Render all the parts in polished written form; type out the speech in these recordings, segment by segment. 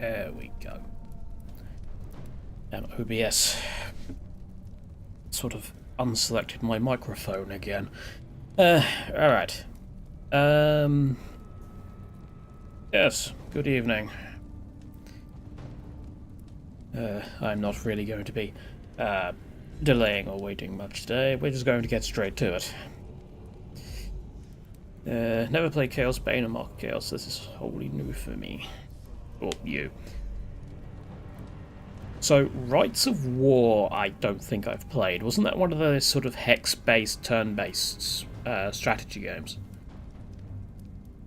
There we go. Damn, OBS sort of unselected my microphone again. Alright. Yes, good evening. I'm not really going to be delaying or waiting much today. We're just going to get straight to it. Never played Chaosbane or Mark Chaos. This is wholly new for me. Or you. So, Rights of War, I don't think I've played. Wasn't that one of those sort of hex-based, turn-based strategy games?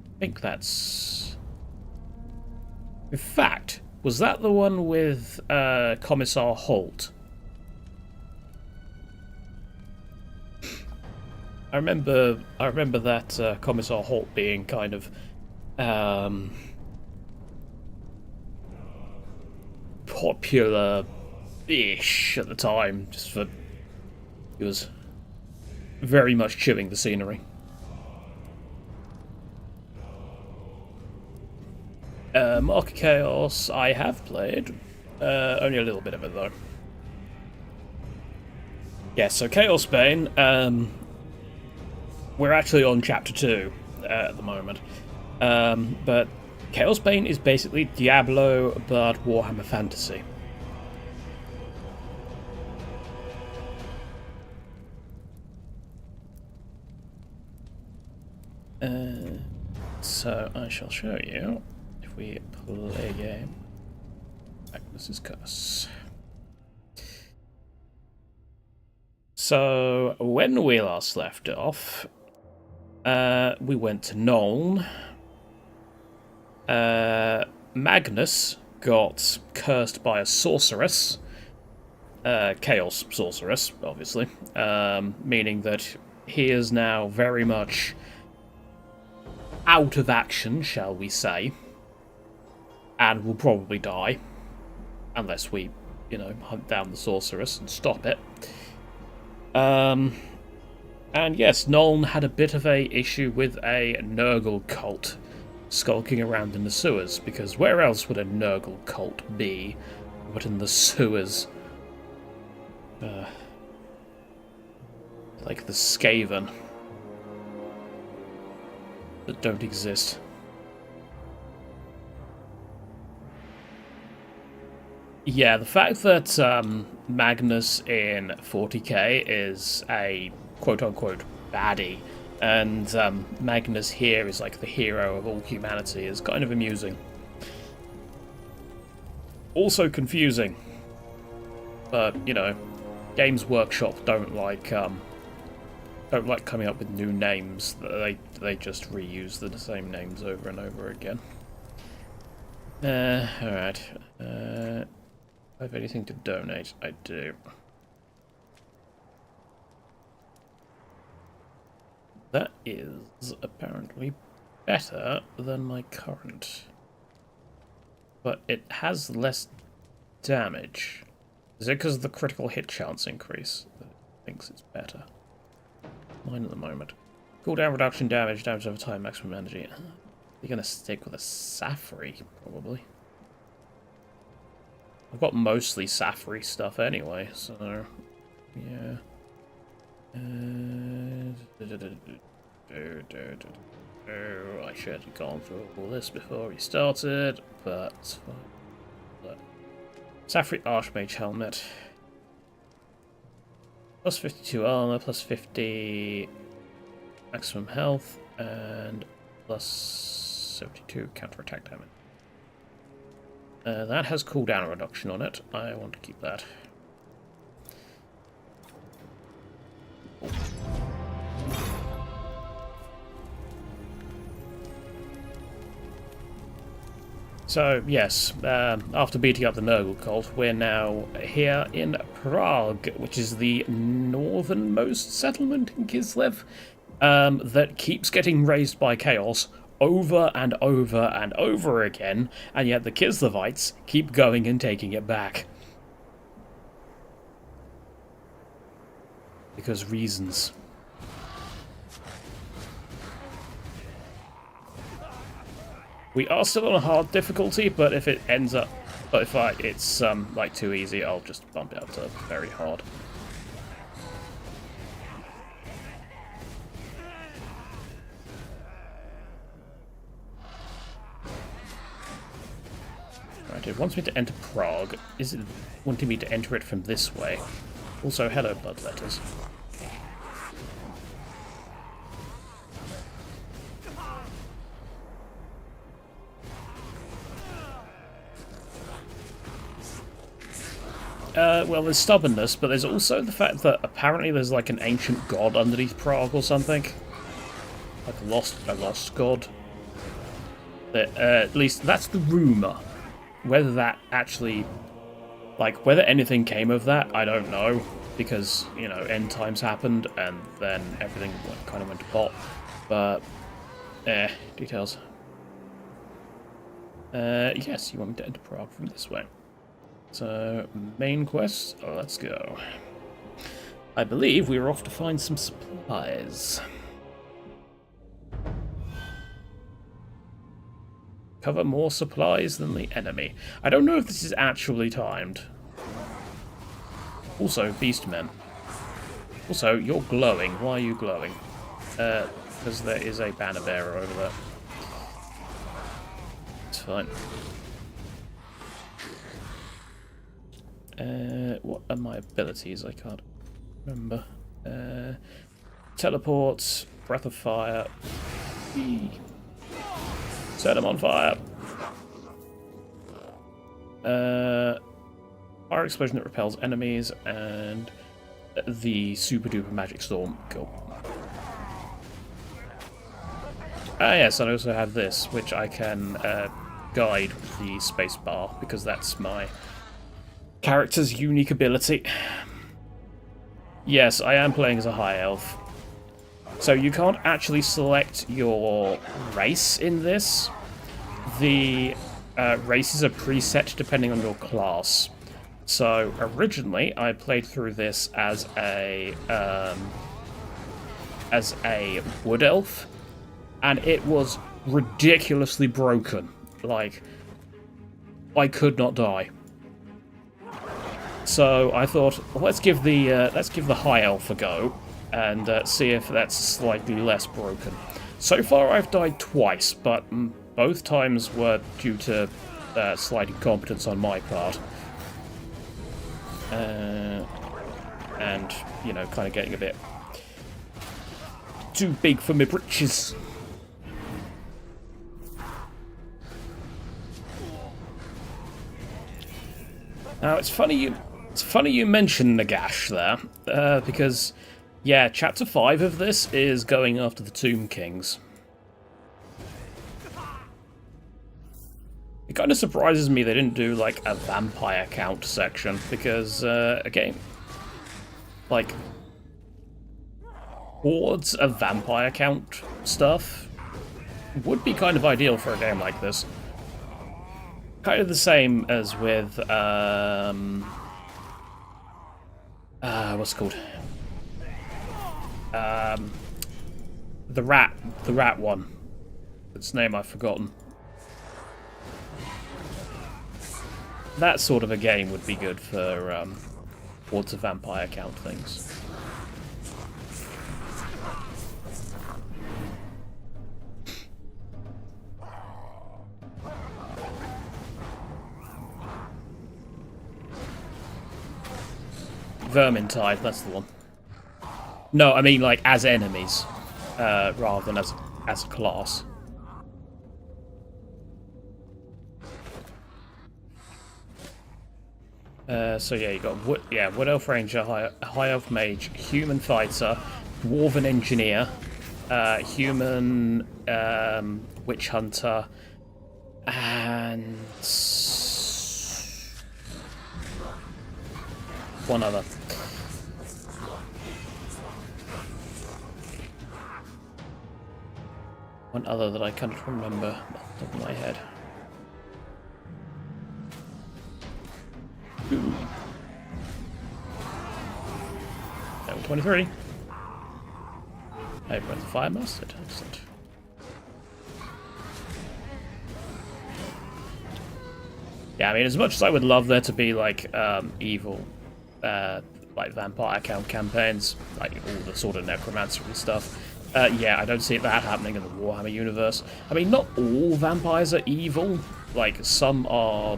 I think that's... In fact, was that the one with Commissar Holt? I remember that Commissar Holt being kind of popular-ish at the time, just for he was very much chewing the scenery. Mark of Chaos, I have played, only a little bit of it though. Yeah, so Chaosbane, we're actually on chapter 2 at the moment, but Chaosbane is basically Diablo, but Warhammer Fantasy. So I shall show you if we play a game. Magnus's Curse. So when we last left off, we went to Nuln. Magnus got cursed by a sorceress, chaos sorceress, obviously, meaning that he is now very much out of action, shall we say, and will probably die, unless we, hunt down the sorceress and stop it. And yes, Nuln had a bit of a issue with a Nurgle cult skulking around in the sewers, because where else would a Nurgle cult be but in the sewers? Like the Skaven that don't exist. Yeah, the fact that Magnus in 40k is a quote-unquote baddie, and Magnus here is like the hero of all humanity is kind of amusing. Also confusing. But, Games Workshop don't like coming up with new names. They just reuse the same names over and over again. Alright. I have anything to donate? I do. That is apparently better than my current. But it has less damage. Is it because of the critical hit chance increase that it thinks it's better? Mine at the moment. Cooldown reduction, damage over time, maximum energy. You're going to stick with a Safri, probably. I've got mostly Safri stuff anyway, so... yeah. I should have gone through all this before we started, but it's fine. Look. Safri Archmage Helmet. Plus 52 armor, plus 50 maximum health, and plus 72 counterattack damage. That has cooldown reduction on it. I want to keep that. So, yes, after beating up the Nurgle cult, we're now here in Prague, which is the northernmost settlement in Kislev, that keeps getting raised by chaos over and over and over again, and yet the Kislevites keep going and taking it back. Because reasons. We are still on a hard difficulty, but if it ends up... But if it's like too easy, I'll just bump it up to very hard. Right, it wants me to enter Prague. Is it wanting me to enter it from this way? Also, hello, bloodletters. Well, there's stubbornness, but there's also the fact that apparently there's like an ancient god underneath Prague or something. Like a lost god. That, at least that's the rumour. Whether that actually, like, whether anything came of that, I don't know. Because, you know, end times happened and then everything kind of went to pot. But, details. Yes, you want me to enter Prague from this way. So, main quest, let's go. I believe we were off to find some supplies. Cover more supplies than the enemy. I don't know if this is actually timed. Also, Beastmen. Also, you're glowing. Why are you glowing? Because there is a banner bearer over there. It's fine. What are my abilities? I can't remember. Teleports, Breath of Fire. Set them on fire. Fire explosion that repels enemies, and the super duper magic storm. Cool. Ah yes, I also have this, which I can guide with the space bar, because that's my character's unique ability. Yes, I am playing as a high elf. So you can't actually select your race in this. The races are preset depending on your class. So originally I played through this as a wood elf, and it was ridiculously broken. Like, I could not die. So I thought, well, let's give the high elf a go and see if that's slightly less broken. So far, I've died twice, but both times were due to slight incompetence on my part, and you know, kind of getting a bit too big for my britches. Now it's funny you mention Nagash there, because yeah, Chapter 5 of this is going after the Tomb Kings. It kind of surprises me they didn't do like a vampire count section, because again, like, hordes of vampire count stuff would be kind of ideal for a game like this. Kind of the same as with what's it called? The rat one. Its name I've forgotten. That sort of a game would be good for hordes of vampire count things. Vermintide, that's the one. No, I mean like as enemies, rather than as a class. So yeah, you got Wood Elf Ranger, High Elf Mage, Human Fighter, Dwarven Engineer, Human Witch Hunter, and one other. One other that I can't remember off the top of my head. Ooh. Level 23. Hey, Breath of Fire mastered. Excellent. Yeah, I mean, as much as I would love there to be, like, evil, like, vampire count campaigns, like, all the sort of necromancer and stuff, yeah, I don't see that happening in the Warhammer universe. I mean, not all vampires are evil. Like, some are,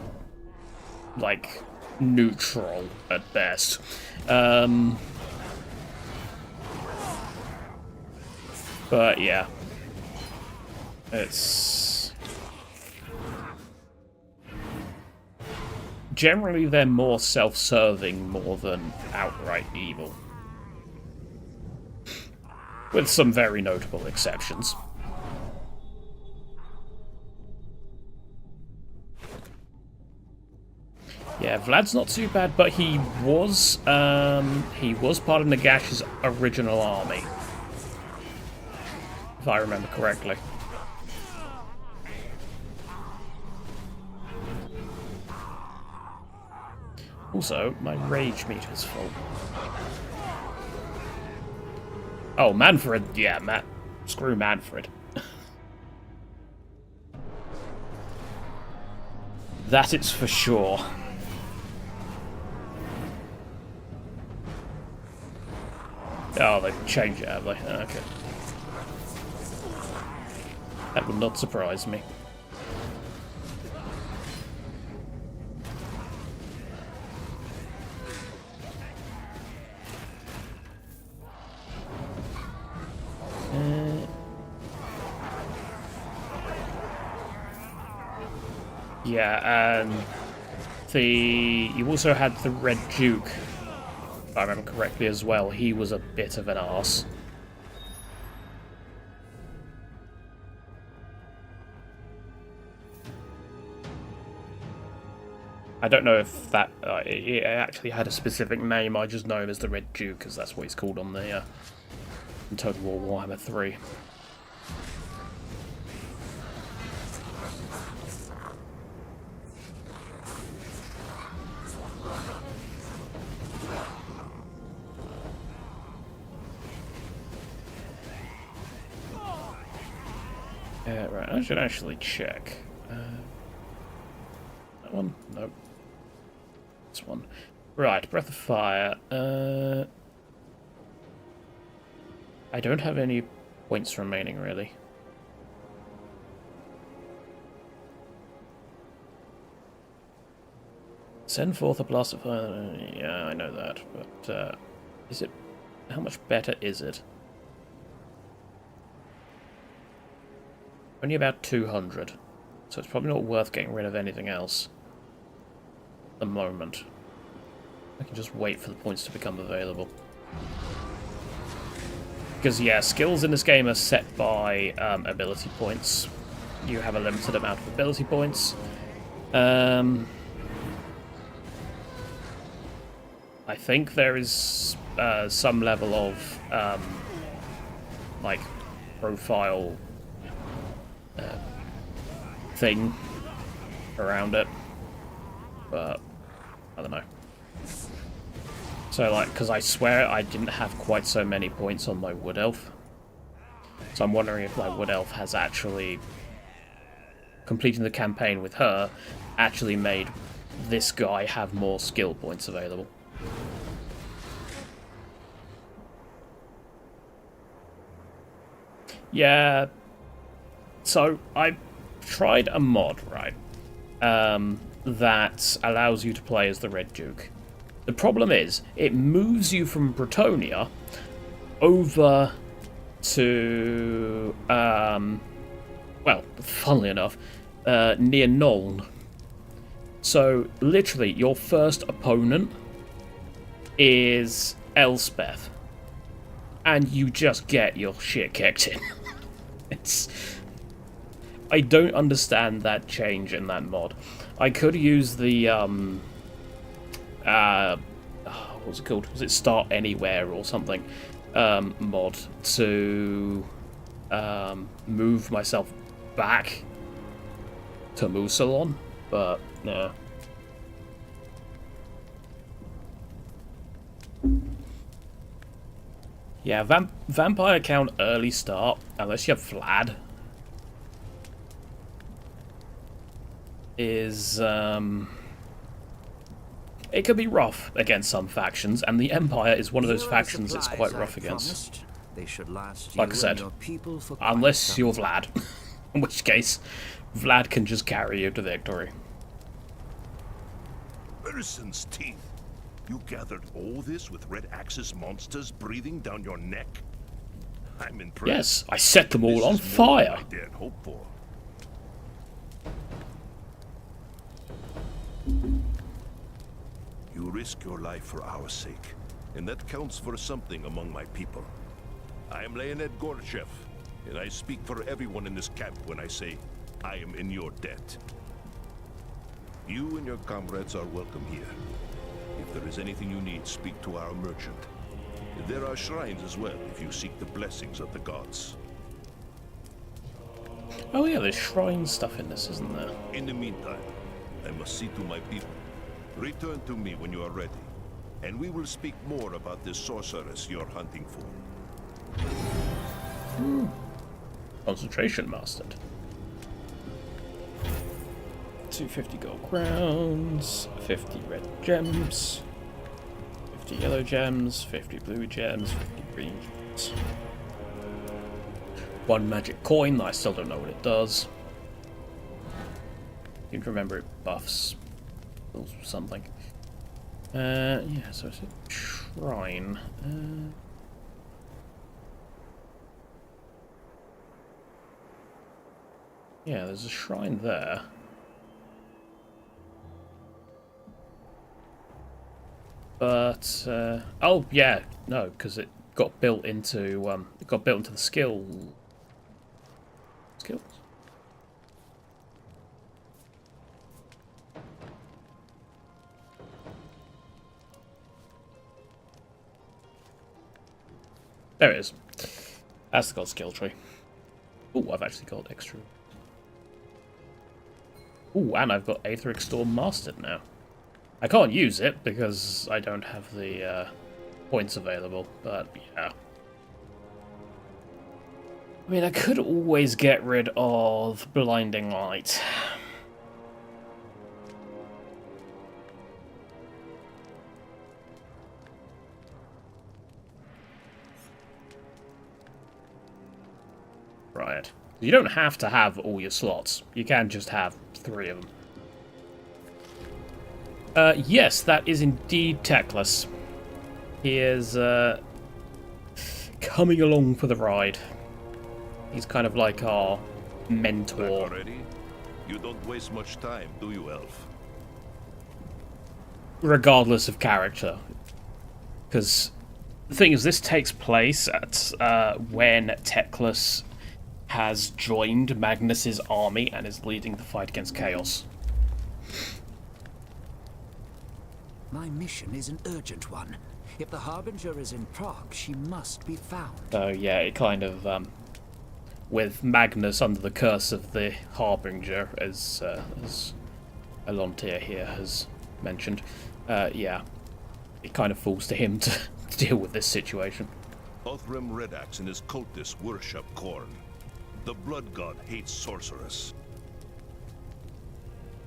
like, neutral at best. But, yeah. It's... Generally, they're more self-serving more than outright evil. With some very notable exceptions. Yeah, Vlad's not too bad, but he was part of Nagash's original army. If I remember correctly. Also, my rage meter's full. Oh, Manfred. Yeah, screw Manfred. That it's for sure. Oh, they've changed it, have they? Okay. That would not surprise me. Yeah, and you also had the Red Duke, if I remember correctly as well. He was a bit of an arse. I don't know if that it actually had a specific name. I just know him as the Red Duke, because that's what he's called on the in Total War Warhammer 3. Right, I should actually check. That one? Nope. This one. Right, Breath of Fire. I don't have any points remaining, really. Send forth a blast of fire. Yeah, I know that, but is it... How much better is it? Only about 200, so it's probably not worth getting rid of anything else at the moment. I can just wait for the points to become available. Because, yeah, skills in this game are set by ability points. You have a limited amount of ability points. I think there is some level of, like, profile thing around it, but I don't know. So, like, because I swear I didn't have quite so many points on my Wood Elf, so I'm wondering if my Wood Elf has actually, completing the campaign with her, actually made this guy have more skill points available. Yeah, so I tried a mod, right, that allows you to play as the Red Duke. The problem is, it moves you from Bretonia over to, well, funnily enough, near Nuln. So, literally, your first opponent is Elspeth, and you just get your shit kicked in. It's... I don't understand that change in that mod. I could use the, what was it called? Was it Start Anywhere or something? Mod to, move myself back to Musalon, but, no. Yeah, vampire count early start, unless you have Vlad. is it can be rough against some factions, and the Empire is one of those factions that's quite rough against. They should last Like I said, unless you're Vlad, in which case Vlad can just carry you to victory. Person's teeth. You gathered all this with Red Axis monsters breathing down your neck? I'm impressed. Yes, I set them all on fire. I dared hope for. You risk your life for our sake, and that counts for something among my people. I am Leonid Gorchev, and I speak for everyone in this camp when I say I am in your debt. You and your comrades are welcome here. If there is anything you need, speak to our merchant. There are shrines as well if you seek the blessings of the gods. Oh yeah, there's shrine stuff in this, isn't there? In the meantime, I must see to my people. Return to me when you are ready, and we will speak more about this sorceress you're hunting for. Concentration mastered. 250 gold crowns, 50 red gems, 50 yellow gems, 50 blue gems, 50 green gems. 1 magic coin that I still don't know what it does. You can remember it buffs or something. Yeah, so it's a shrine. Yeah, there's a shrine there. But oh yeah, no, because it got built into the skills. There it is. That's the gold skill tree. Oh, I've actually got extra. Oh, and I've got Aetheric Storm mastered now. I can't use it because I don't have the points available, but yeah. I mean, I could always get rid of Blinding Light. Right. You don't have to have all your slots. You can just have 3 of them. Yes, that is indeed Teclis. He is coming along for the ride. He's kind of like our mentor. Already? You don't waste much time, do you, Elf? Regardless of character. Because the thing is, this takes place at when Teclis has joined Magnus's army and is leading the fight against Chaos. My mission is an urgent one. If the Harbinger is in Prague, she must be found. So yeah, it kind of, with Magnus under the curse of the Harbinger, as Alontir here has mentioned, yeah, it kind of falls to him to deal with this situation. Othram Redax and his cultists worship Khorne. The Blood God hates sorceress.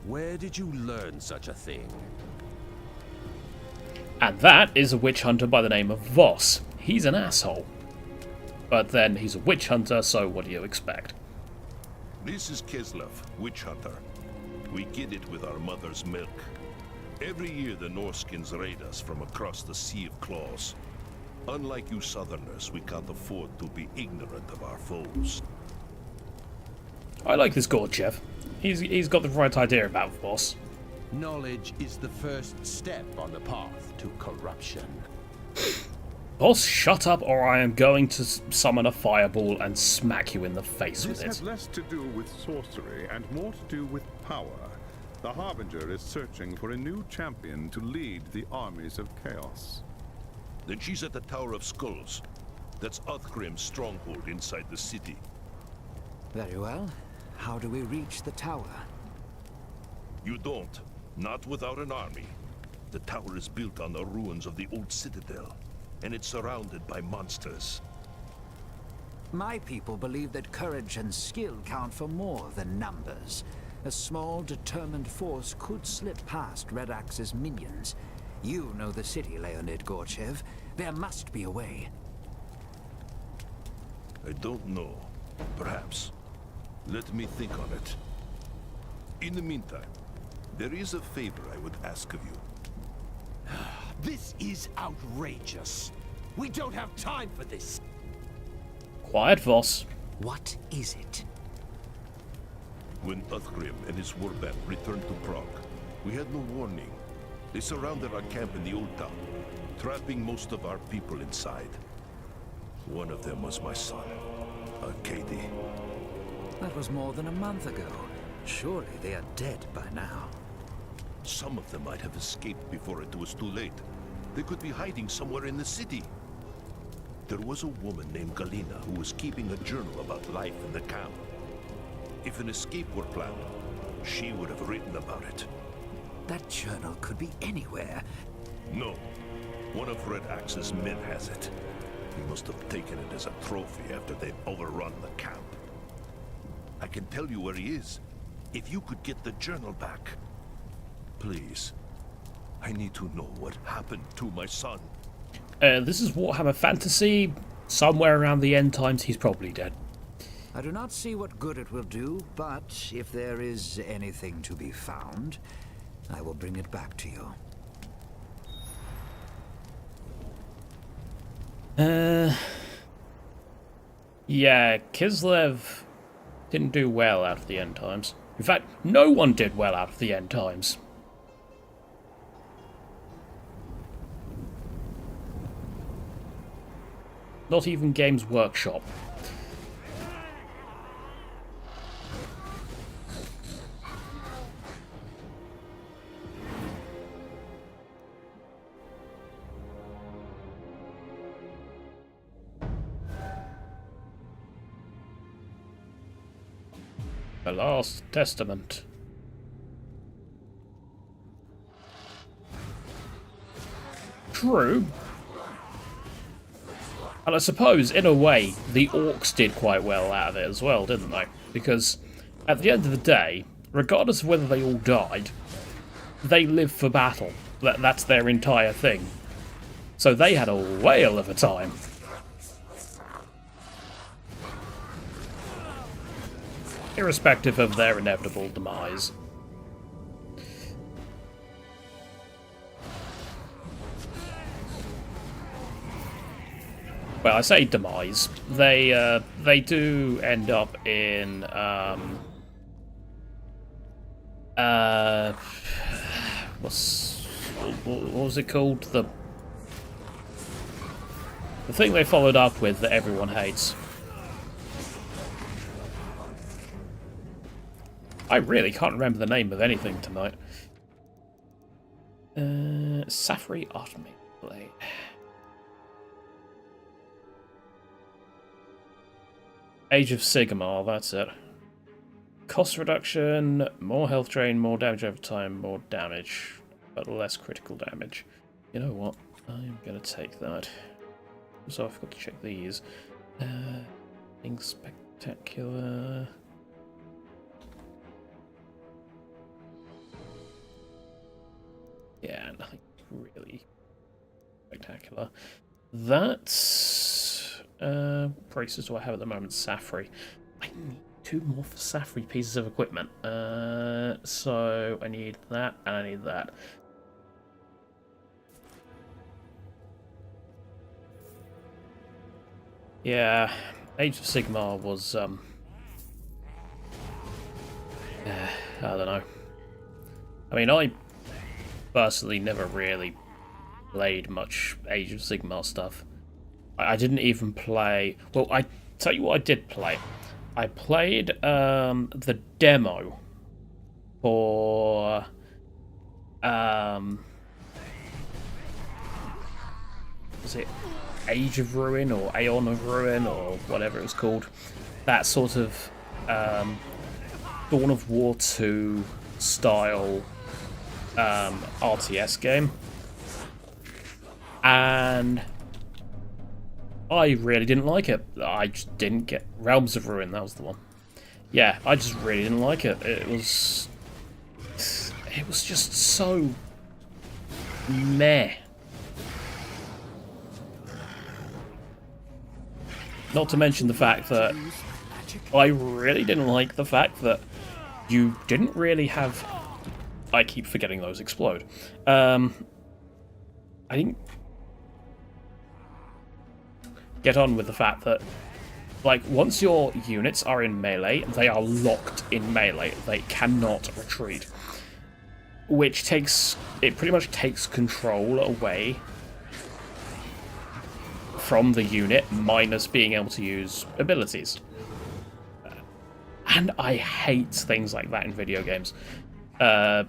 Where did you learn such a thing? And that is a witch hunter by the name of Voss. He's an asshole. But then he's a witch hunter, so what do you expect? This is Kislev, witch hunter. We get it with our mother's milk. Every year the Norskins raid us from across the Sea of Claws. Unlike you Southerners, we can't afford to be ignorant of our foes. I like this Gorchev. He's got the right idea about Voss. Knowledge is the first step on the path to corruption. Voss, shut up or I am going to summon a fireball and smack you in the face with This it. has less to do with sorcery and more to do with power. The Harbinger is searching for a new champion to lead the armies of chaos. Then she's at the Tower of Skulls. That's Othgrim's stronghold inside the city. Very well. How do we reach the tower? You don't. Not without an army. The tower is built on the ruins of the old citadel, and it's surrounded by monsters. My people believe that courage and skill count for more than numbers. A small, determined force could slip past Red Axe's minions. You know the city, Leonid Gorchev. There must be a way. I don't know. Perhaps. Let me think on it. In the meantime, there is a favor I would ask of you. This is outrageous. We don't have time for this. Quiet, Voss. What is it? When Uthgrim and his warband returned to Prague, we had no warning. They surrounded our camp in the old town, trapping most of our people inside. One of them was my son, Arkady. That was more than a month ago. Surely they are dead by now. Some of them might have escaped before it was too late. They could be hiding somewhere in the city. There was a woman named Galina who was keeping a journal about life in the camp. If an escape were planned, she would have written about it. That journal could be anywhere. No. One of Red Axe's men has it. He must have taken it as a trophy after they'd overrun the camp. I can tell you where he is. If you could get the journal back. Please. I need to know what happened to my son. This is Warhammer Fantasy. Somewhere around the end times, he's probably dead. I do not see what good it will do, but if there is anything to be found, I will bring it back to you. Yeah, Kislev didn't do well out of the end times. In fact, no one did well out of the end times. Not even Games Workshop. The Last Testament. True. And I suppose, in a way, the orcs did quite well out of it as well, didn't they? Because, at the end of the day, regardless of whether they all died, they lived for battle. That's their entire thing. So they had a whale of a time. Irrespective of their inevitable demise. Well, I say demise. They do end up in what was it called? The thing they followed up with that everyone hates. I really can't remember the name of anything tonight. Safri Artemis Blade. Age of Sigmar, that's it. Cost reduction, more health drain, more damage over time, more damage, but less critical damage. You know what? I'm gonna take that. So I forgot to check these. Nothing spectacular. Yeah, nothing really spectacular. That's... what prices do I have at the moment? Safri. I need 2 more for Safri pieces of equipment. So I need that and I need that. Yeah, Age of Sigmar was, I don't know. I mean, I personally never really played much Age of Sigmar stuff. I didn't even play... Well, I tell you what I did play. I played the demo for... was it Age of Ruin or Aeon of Ruin or whatever it was called? That sort of Dawn of War 2 style RTS game. And I really didn't like it. I just didn't get... Realms of Ruin, that was the one. yeah, I just really didn't like it. It was just so meh. Not to mention the fact that I really didn't like the fact that you didn't really have... I keep forgetting those explode. I didn't get on with the fact that, like, once your units are in melee, they are locked in melee. They cannot retreat. Which takes... it pretty much takes control away from the unit, minus being able to use abilities. And I hate things like that in video games. Well,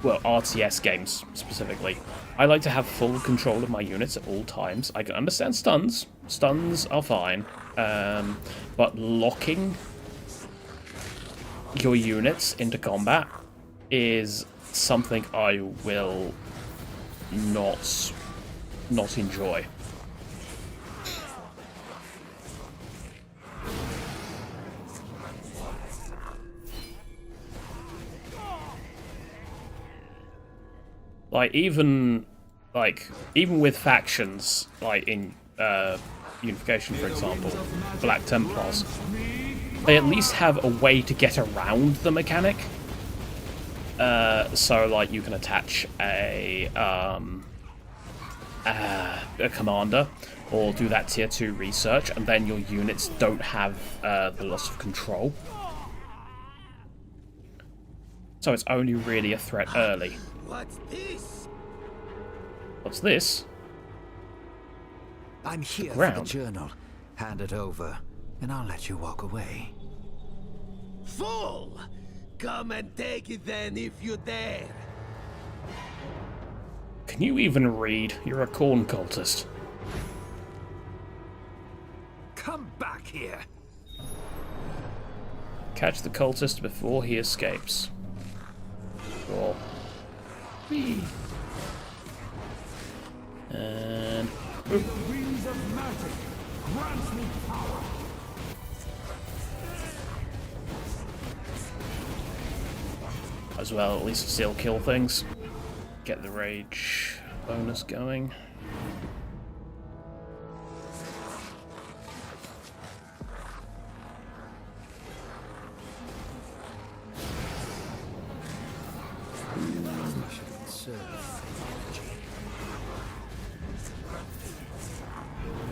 RTS games, specifically. I like to have full control of my units at all times. I can understand stuns. Stuns are fine. But locking your units into combat is something I will not enjoy. Even with factions, like in Unification, for example, Black Templars, they at least have a way to get around the mechanic. So, like, you can attach a commander, or do that tier 2 research, and then your units don't have the loss of control. So it's only really a threat early. What's this? What's this? I'm here for the journal. Hand it over, and I'll let you walk away. Fool! Come and take it then if you dare. Can you even read? You're a corn cultist. Come back here. Catch the cultist before he escapes. Sure. Whee. And... The wings of magic grants me power. as well, at least still kill things. Get the rage bonus going.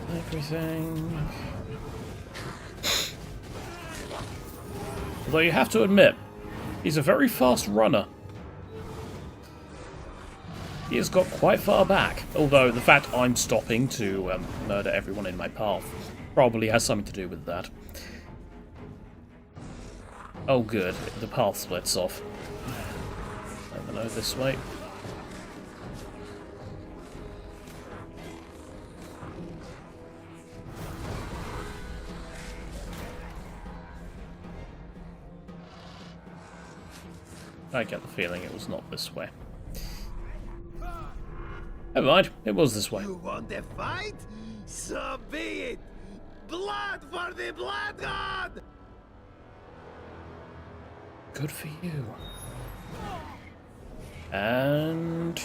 Everything. Although you have to admit, he's a very fast runner. He has got quite far back, although the fact I'm stopping to murder everyone in my path probably has something to do with that. Oh good, the path splits off. Over no this way. I get the feeling it was not this way. Never mind, it was this way. You want a fight? So be it! Blood for the Blood God! Good for you. And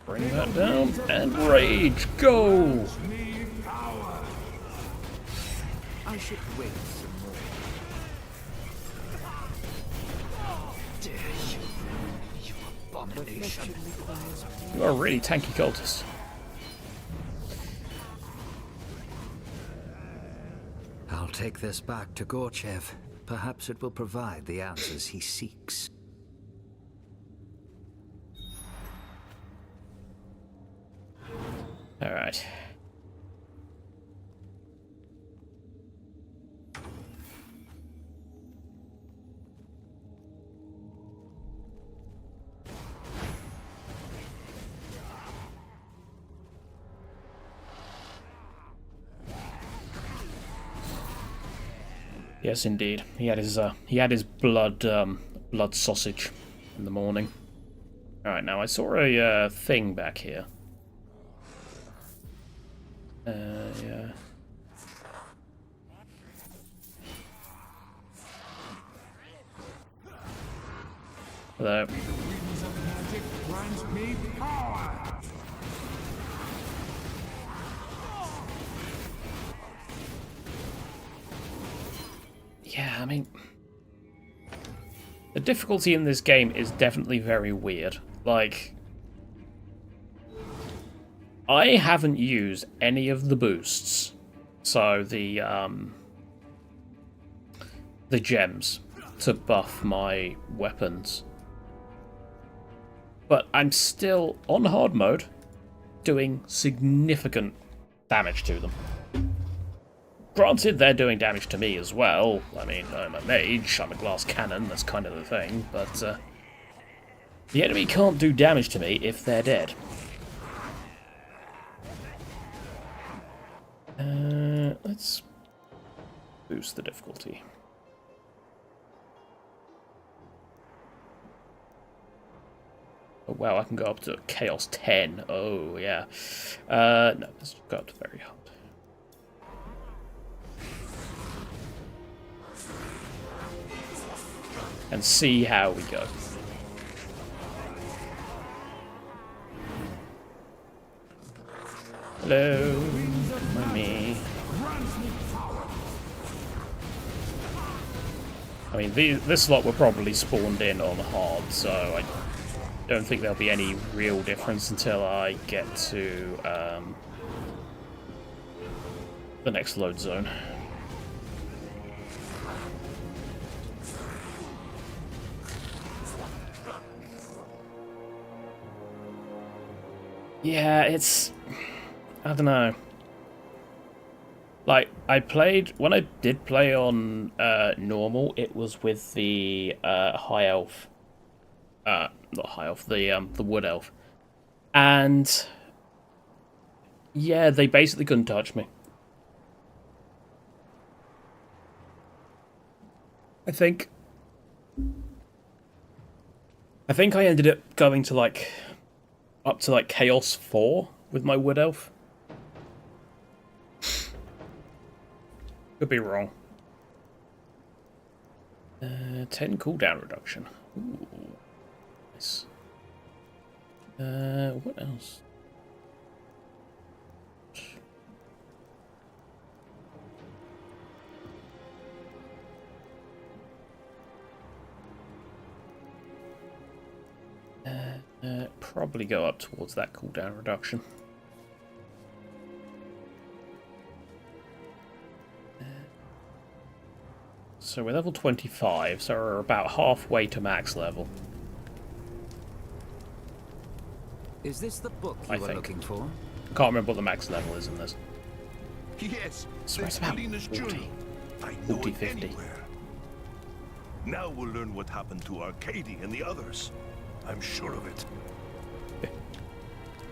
bring that down and rage. Go! I should wait some more. Dare you, you abomination. You are a really tanky cultist. I'll take this back to Gorchev. Perhaps it will provide the answers he seeks. All right. Yes, indeed. He had his blood sausage in the morning. All right, now I saw a thing back here. Yeah. Although, Winds of magic grant me power! yeah, I mean, the difficulty in this game is definitely very weird. Like, I haven't used any of the boosts, so the gems to buff my weapons, but I'm still on hard mode doing significant damage to them. Granted, they're doing damage to me as well. I mean, I'm a mage, I'm a glass cannon, that's kind of the thing, but the enemy can't do damage to me if they're dead. Let's boost the difficulty. Oh wow, I can go up to Chaos 10. Oh yeah. No, let's go up to very hard. And see how we go. Hello, mommy. I mean, this lot were probably spawned in on hard, so I don't think there'll be any real difference until I get to the next load zone. Yeah, it's... I don't know. Like, when I did play on normal, it was with the high elf. Not high elf, the wood elf. And yeah, they basically couldn't touch me. I think I ended up going to up to Chaos 4 with my wood elf. Could be wrong. 10 cooldown reduction. Ooh. Nice. What else? Probably go up towards that cooldown reduction. So we're level 25, so we're about halfway to max level. Is this the book you were looking for? Can't remember what the max level is in this. Yes, So it's about 40. I know 40, it 50. anywhere. Now we'll learn what happened to Arcady and the others. I'm sure of it.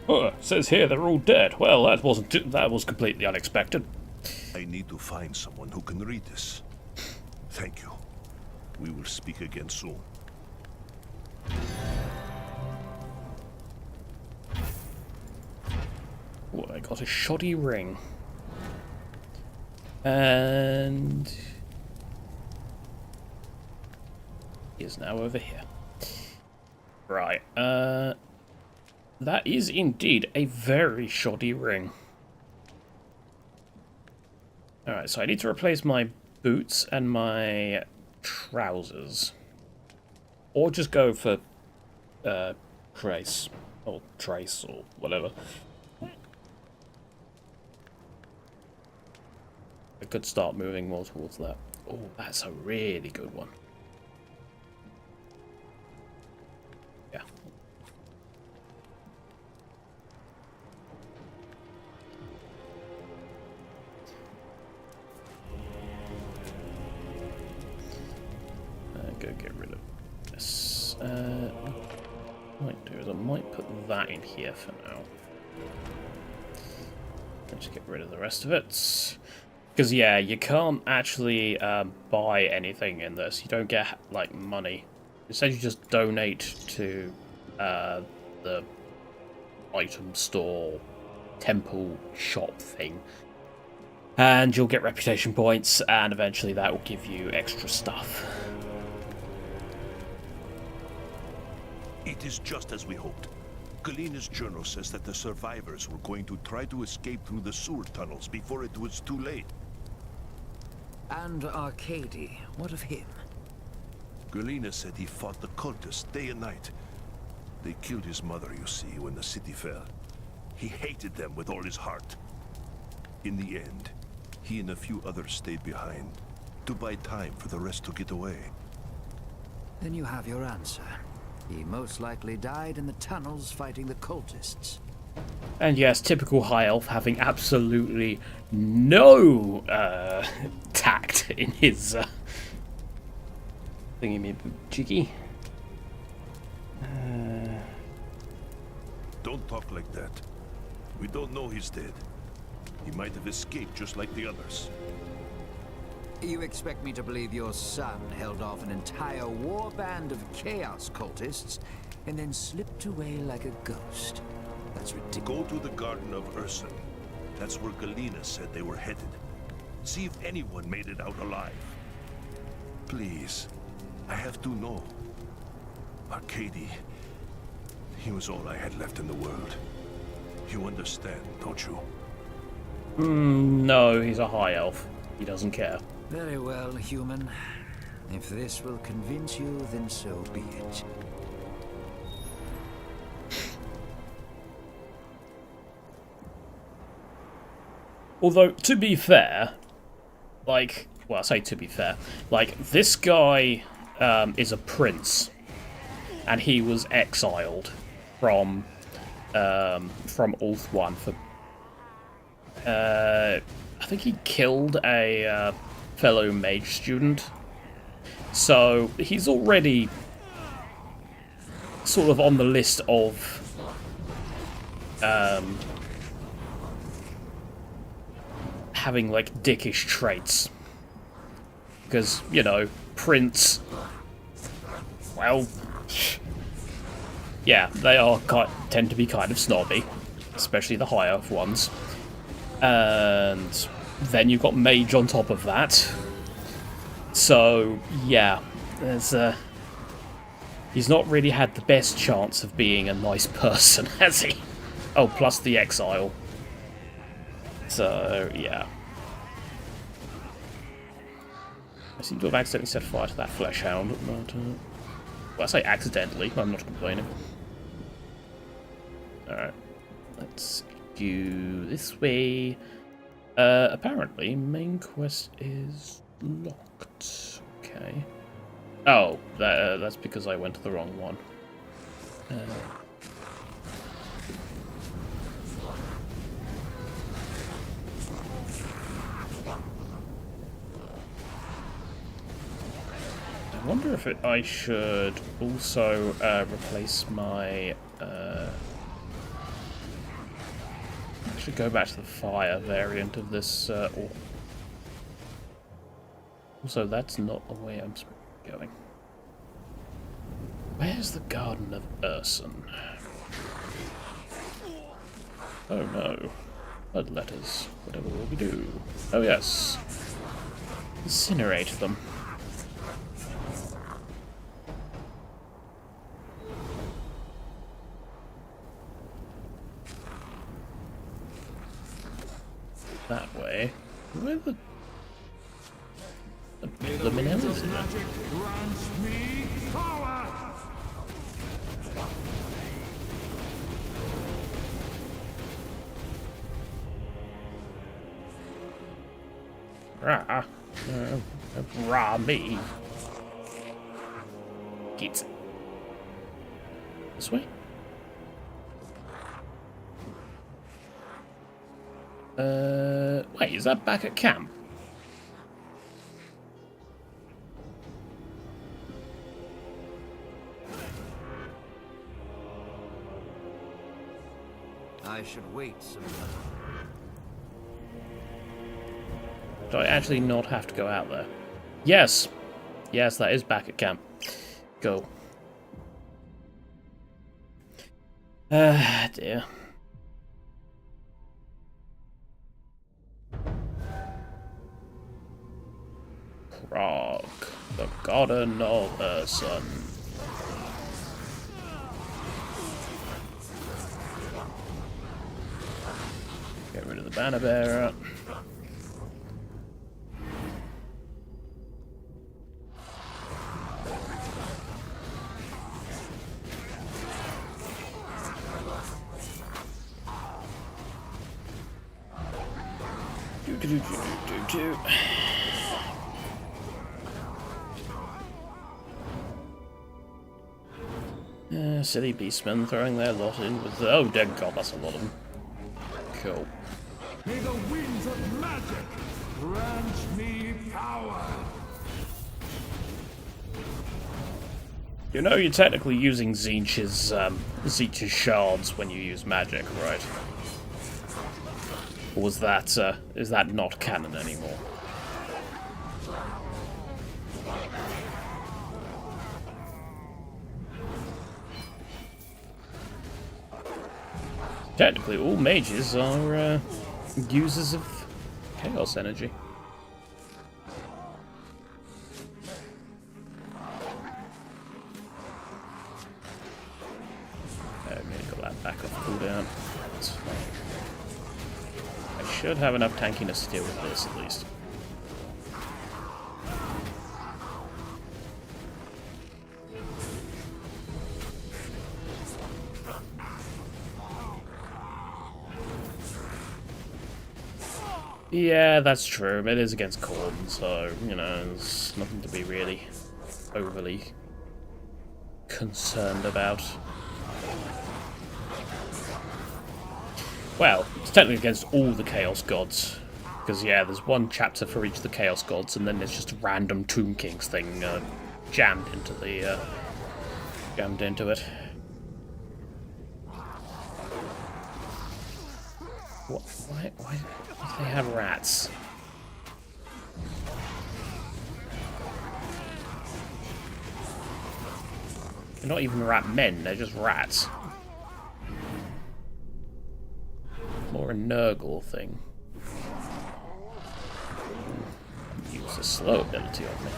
Oh, it says here they're all dead. Well, that was completely unexpected. I need to find someone who can read this. Thank you. We will speak again soon. Oh, I got a shoddy ring. And he is now over here. Right, that is indeed a very shoddy ring. Alright, so I need to replace my boots and my trousers. Or just go for trace. Or trace, or whatever. I could start moving more towards that. Oh, that's a really good one. Yeah. Go get rid of this. What I might do is I might put that in here for now. Let's get rid of the rest of it. Because, yeah, you can't actually buy anything in this. You don't get, like, money. Instead, you just donate to the item store, temple, shop thing. And you'll get reputation points, and eventually that will give you extra stuff. It is just as we hoped. Galina's journal says that the survivors were going to try to escape through the sewer tunnels before it was too late. And Arcady, what of him? Galina said he fought the cultists day and night. They killed his mother, you see, when the city fell. He hated them with all his heart. In the end, he and a few others stayed behind to buy time for the rest to get away. Then you have your answer. He most likely died in the tunnels fighting the cultists. And yes, typical high elf having absolutely no tact in his thingy-jiggy. Don't talk like that. We don't know he's dead. He might have escaped just like the others. You expect me to believe your son held off an entire war band of chaos cultists and then slipped away like a ghost? That's ridiculous. Go to the Garden of Urson. That's where Galina said they were headed. See if anyone made it out alive. Please, I have to know. Arcady, he was all I had left in the world. You understand, don't you? No, he's a high elf. He doesn't care. Very well, human. If this will convince you, then so be it. Although, to be fair, like, well, I say to be fair, like, this guy is a prince, and he was exiled from Ulth 1 for, I think he killed a fellow mage student, so he's already sort of on the list of having, like, dickish traits. Because, you know, Prince... Well... Yeah, they are tend to be kind of snobby. Especially the higher ones. And then you've got Mage on top of that. So, yeah. There's he's not really had the best chance of being a nice person, has he? Oh, plus the exile. So, yeah. I seem to have accidentally set fire to that flesh hound, but, well, I say accidentally, I'm not complaining. Alright, let's go this way. Apparently, main quest is locked. Okay. Oh, that's because I went to the wrong one. I wonder if I should also replace my... I should go back to the fire variant of this... Also, that's not the way I'm going. Where's the Garden of Urson? Oh no. Bloodletters. Whatever will we do? Oh yes. Incinerate them. That way. Where the blooming hell is it? Magic grants me power! Rah me. Get this way. Wait, is that back at camp? I should wait some time. Do I actually not have to go out there? Yes! Yes, that is back at camp. Go. Dear. Krog, the Garden of Urson. rid of the banner bearer. Silly beastmen throwing their lot in with the... Oh, dear God, that's a lot of them. Cool. May the winds of magic grant me power. You know, you're technically using Tzeentch's shards when you use magic, right? Or was that, is that not canon anymore? Technically, all mages are users of chaos energy. I'm gonna got that back off cooldown. That's fine. I should have enough tankiness to deal with this at least. Yeah, that's true. It is against Khorne, so, you know, there's nothing to be really overly concerned about. Well, it's technically against all the Chaos Gods. Because, yeah, there's one chapter for each of the Chaos Gods, and then there's just a random Tomb Kings thing jammed into the... jammed into it. What? Why do they have rats? They're not even rat men, they're just rats. More a Nurgle thing. Use a slow ability on me.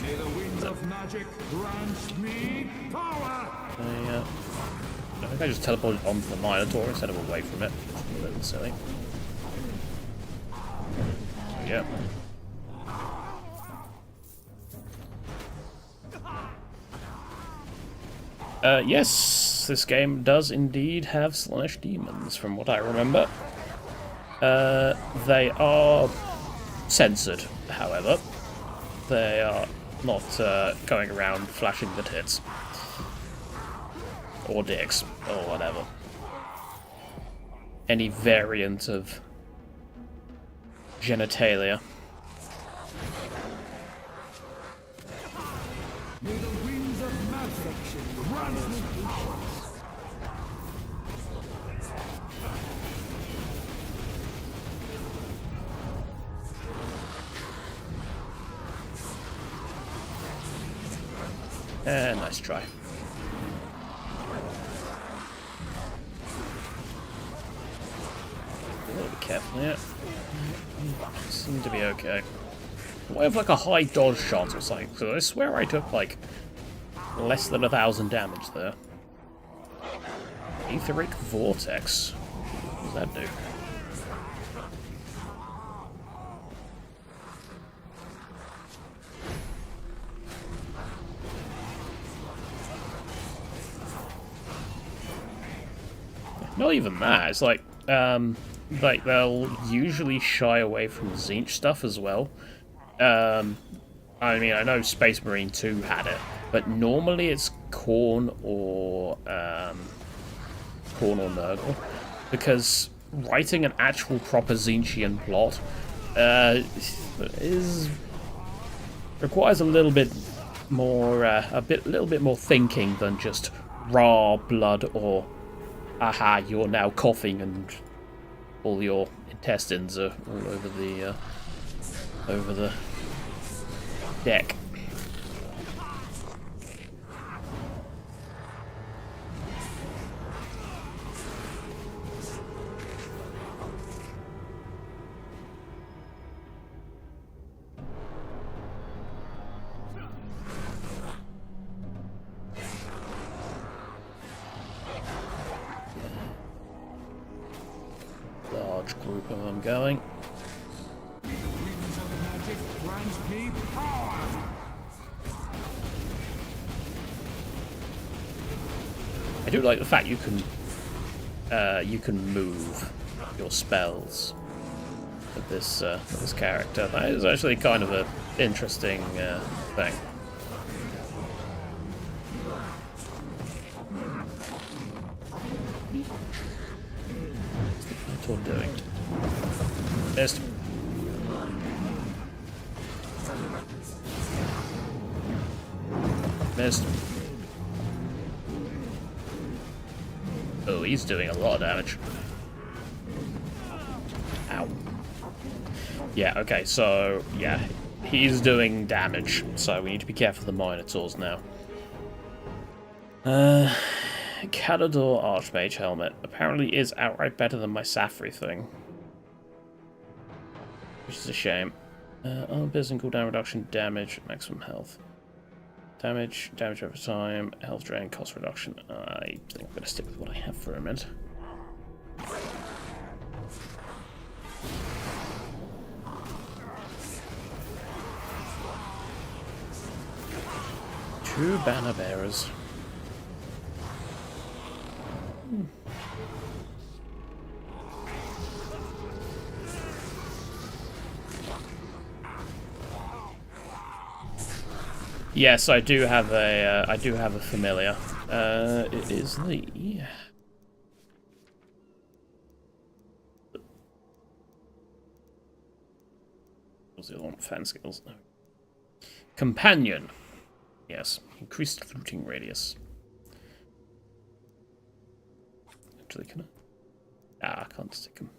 May the winds of magic grant me power. I think I just teleported onto the Minotaur instead of away from it. A little silly. Yeah. Yes, this game does indeed have Slaanesh demons, from what I remember. They are censored, however. They are not going around flashing the tits. Or dicks, or whatever. Any variant of genitalia. May the winds of magic grant me power. Nice try. A little bit careful here. Seem to be okay. What if like a high dodge shot or something? So I swear I took like less than 1,000 damage there. Etheric Vortex. What does that do? Not even that. It's like they'll usually shy away from Tzeentch stuff as well. I mean, I know Space Marine 2 had it, but normally it's Khorne or Nurgle, because writing an actual proper Tzeentchian plot requires a little bit more, little bit more thinking than just raw blood or aha, you're now coughing and all your intestines are all over the deck. Large group of them going. The winds of magic grant me power! I do like the fact you can move your spells with this character. That is actually kind of an interesting thing. What's the doing? Missed. Missed. Oh, he's doing a lot of damage. Ow. Yeah, okay, so, yeah, he's doing damage, so we need to be careful of the Minotaurs now. Caldaris Archmage Helmet apparently is outright better than my Safri thing. Which is a shame. Armor piercing, cooldown reduction, damage, maximum health. Damage over time, health drain, cost reduction. I think I'm going to stick with what I have for a minute. Two banner bearers. Yes, I do have a familiar. It is the what's the other one? Fan skills. No. Companion. Yes, increased looting radius. Actually, can I? Ah, I can't stick him.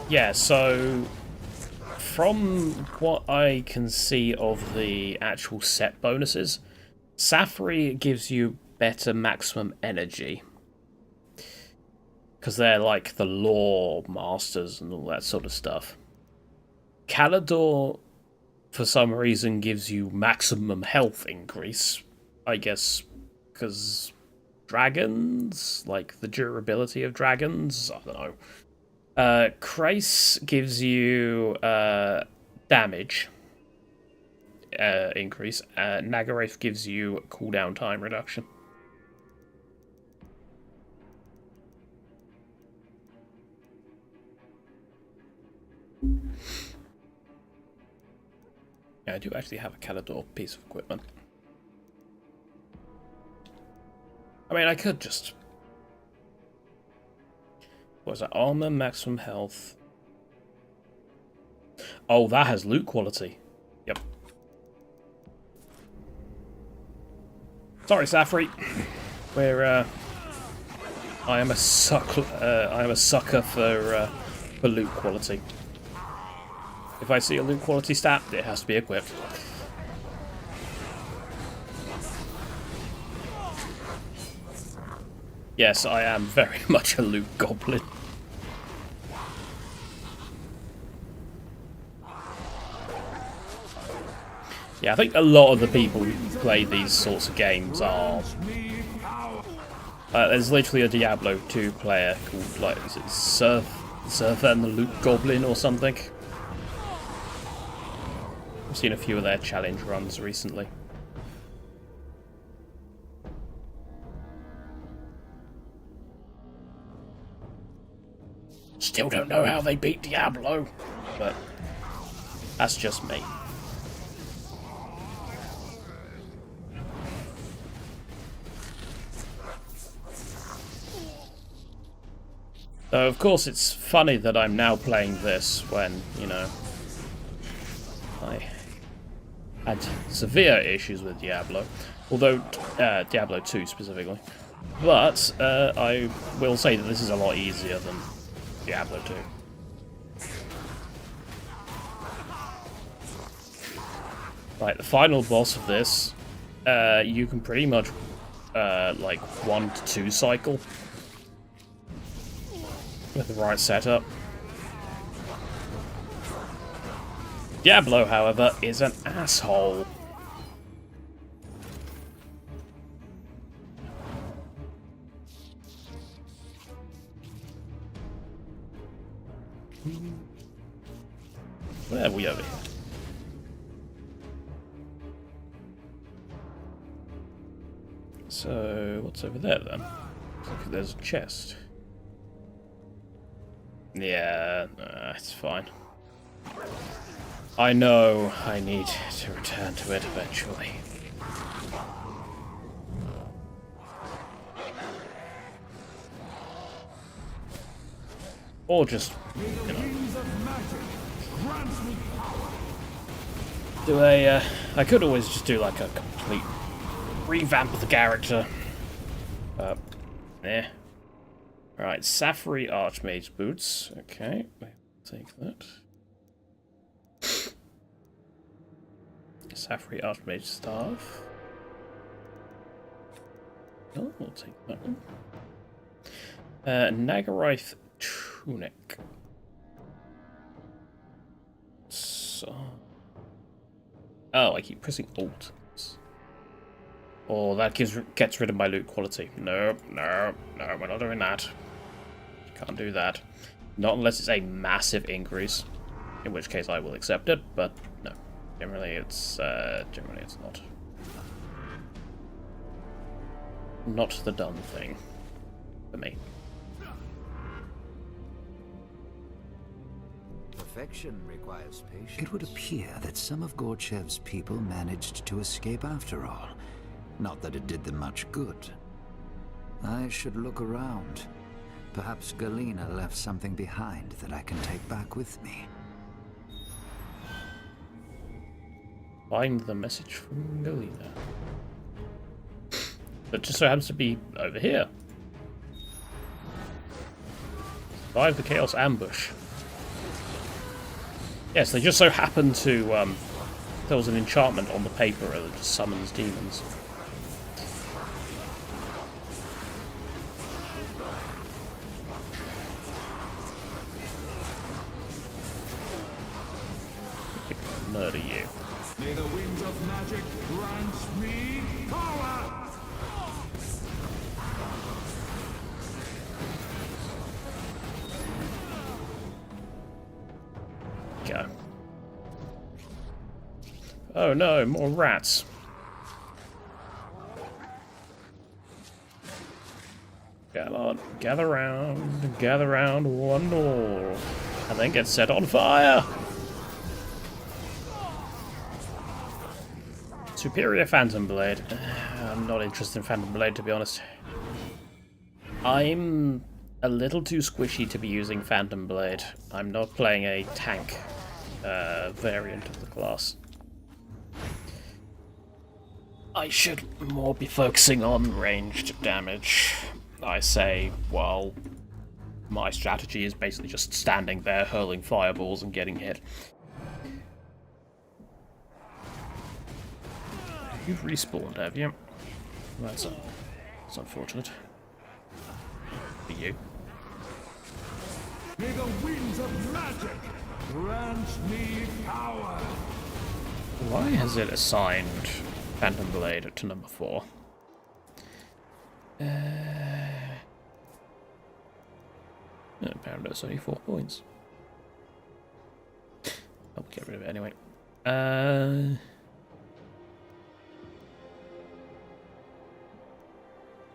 Yeah, so from what I can see of the actual set bonuses, Safri gives you better maximum energy. Because they're like the lore masters and all that sort of stuff. Caldaris, for some reason, gives you maximum health increase. I guess because dragons? Like the durability of dragons? I don't know. Krace gives you damage increase. Nagarath gives you cooldown time reduction. Yeah, I do actually have a Caldaris piece of equipment. I mean, I could just... What was that? Armor, maximum health. Oh, that has loot quality. Yep. Sorry, Safri. We're I am a sucker for loot quality. If I see a loot quality stat, it has to be equipped. Yes, I am very much a loot goblin. Yeah, I think a lot of the people who play these sorts of games are... there's literally a Diablo 2 player called, like, is it Surfer and the Loot Goblin or something? I've seen a few of their challenge runs recently. Still don't know how they beat Diablo, but that's just me. So of course it's funny that I'm now playing this when, you know, I had severe issues with Diablo, although Diablo 2 specifically. But I will say that this is a lot easier than Diablo 2. Right, the final boss of this, you can pretty much like 1 to 2 cycle with the right setup. Diablo, however, is an asshole. Where are we over here? So, what's over there then? Looks like there's a chest. Yeah, it's fine. I know I need to return to it eventually. Or just, you know, do a, I could always just do like a complete revamp of the character. Right, Safari Archmage boots. Okay, take that. Safari Archmage staff. Oh, we'll take that one. Nagarite tunic. So. Oh, I keep pressing Alt. Oh, that gets rid of my loot quality. No, we're not doing that. Can't do that. Not unless it's a massive increase, in which case I will accept it, but no. Generally it's not. Not the done thing for me. Perfection requires patience. It would appear that some of Gorchev's people managed to escape after all. Not that it did them much good. I should look around. Perhaps Galena left something behind that I can take back with me. Find the message from Galena. That just so happens to be over here. Survive the Chaos ambush. Yes, they just so happened to, there was an enchantment on the paper that just summons demons. Murder you. May the winds of magic grant me power! Go. Oh no, more rats. Come on, gather round one more, and then get set on fire! Superior Phantom Blade. I'm not interested in Phantom Blade, to be honest. I'm a little too squishy to be using Phantom Blade. I'm not playing a tank variant of the class. I should more be focusing on ranged damage, I say, while my strategy is basically just standing there, hurling fireballs and getting hit. You've respawned, have you? That's unfortunate. For you. May the winds of magic grant me power! Why has it assigned Phantom Blade to number 4? Apparently it's only 4 points. I'll get rid of it anyway.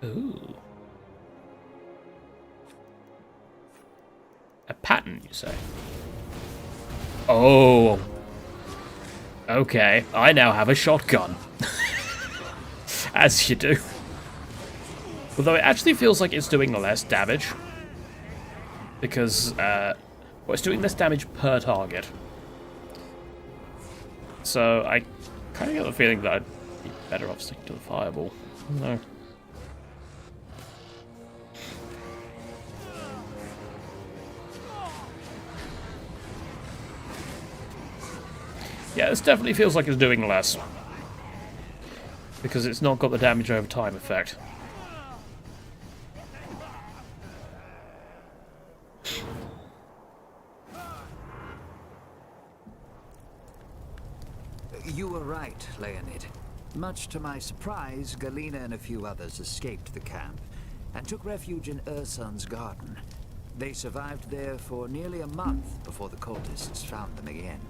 Ooh. A pattern, you say? Oh. Okay, I now have a shotgun. As you do. Although it actually feels like it's doing less damage. Because, well, it's doing less damage per target. So, I kind of get the feeling that I'd be better off sticking to the fireball. No. Yeah, this definitely feels like it's doing less. Because it's not got the damage over time effect. You were right, Leonid. Much to my surprise, Galena and a few others escaped the camp and took refuge in Ursun's garden. They survived there for nearly a month before the cultists found them again.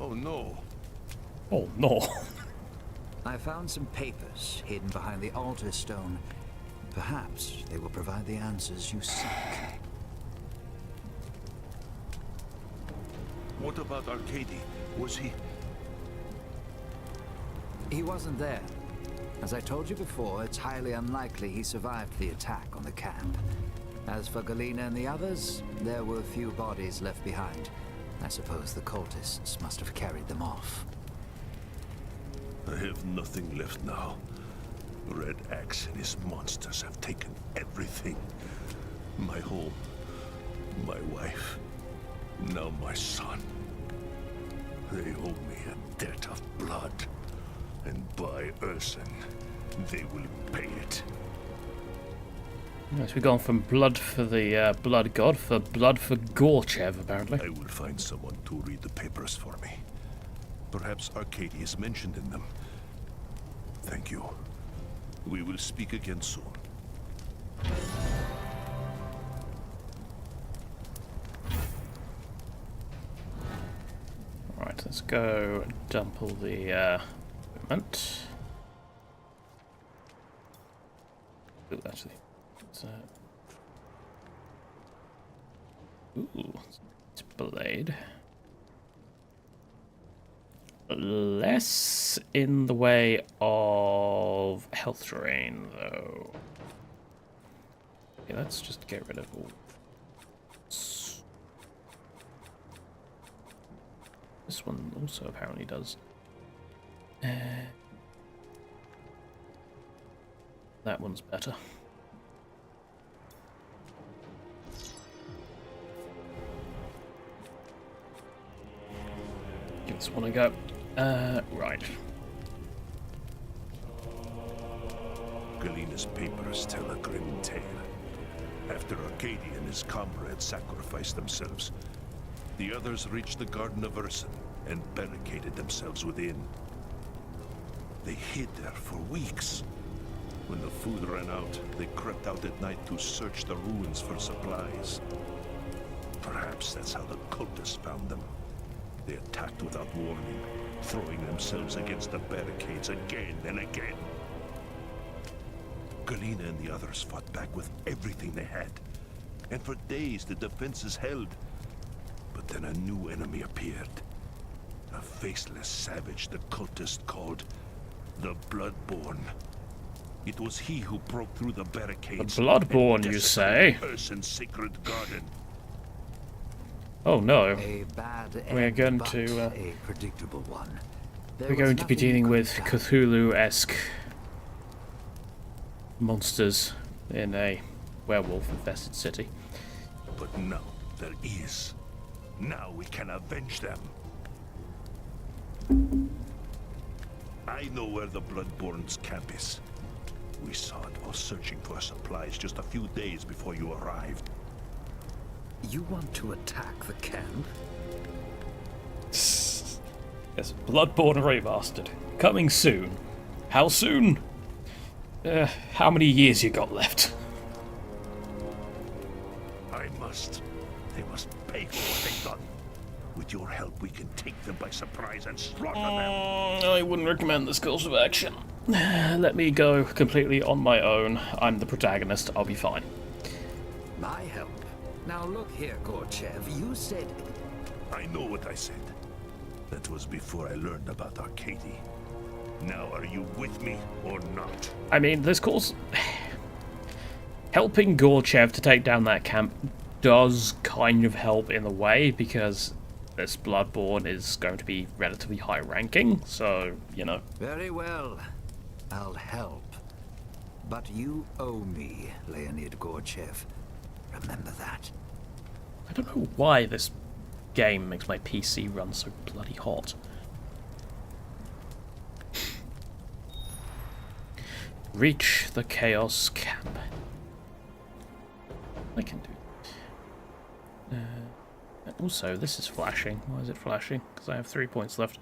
Oh no. Oh no. I found some papers hidden behind the altar stone. Perhaps they will provide the answers you seek. What about Arcady? Was he... He wasn't there. As I told you before, it's highly unlikely he survived the attack on the camp. As for Galena and the others, there were few bodies left behind. I suppose the cultists must have carried them off. I have nothing left now. Red Axe and his monsters have taken everything. My home, my wife, now my son. They owe me a debt of blood. And by Ursun, they will pay it. Yes, we've gone from blood for the blood god for blood for Gorchev, apparently. I will find someone to read the papers for me. Perhaps Arcady is mentioned in them. Thank you. We will speak again soon. Right, let's go dump all the equipment. Ooh, actually. It's blade. Less in the way of health drain, though. Okay, let's just get rid of all. This one also apparently does. That one's better. Give this one a go. Right. Galena's papers tell a grim tale. After Arcady and his comrades sacrificed themselves, the others reached the Garden of Ursun and barricaded themselves within. They hid there for weeks. When the food ran out, they crept out at night to search the ruins for supplies. Perhaps that's how the cultists found them. They attacked without warning, throwing themselves against the barricades again and again. Galena and the others fought back with everything they had. And for days the defenses held. But then a new enemy appeared. A faceless savage the cultist called the Bloodborne. It was he who broke through the barricades. The Bloodborne, you say? Ursun's sacred garden. Oh no. A bad end, We're going but to a predictable one. we're going to be dealing with Cthulhu-esque monsters in a werewolf-infested city. But now there is. Now we can avenge them. I know where the Bloodborne's camp is. We saw it while searching for supplies just a few days before you arrived. You want to attack the camp? Yes, Bloodborne Remastered. Coming soon. How soon? How many years you got left? I must. They must pay for what they've done. With your help, we can take them by surprise and slaughter them. I wouldn't recommend this course of action. Let me go completely on my own. I'm the protagonist. I'll be fine. My help? Now look here, Gorchev. You said... I know what I said. That was before I learned about Arcady. Now, are you with me or not? I mean, this course... Helping Gorchev to take down that camp does kind of help in a way, because this Bloodborne is going to be relatively high ranking, so, you know. Very well. I'll help. But you owe me, Leonid Gorchev. Remember that. I don't know why this game makes my PC run so bloody hot. Reach the Chaos Camp. I can do it. Also, this is flashing. Why is it flashing? Because I have 3 points left.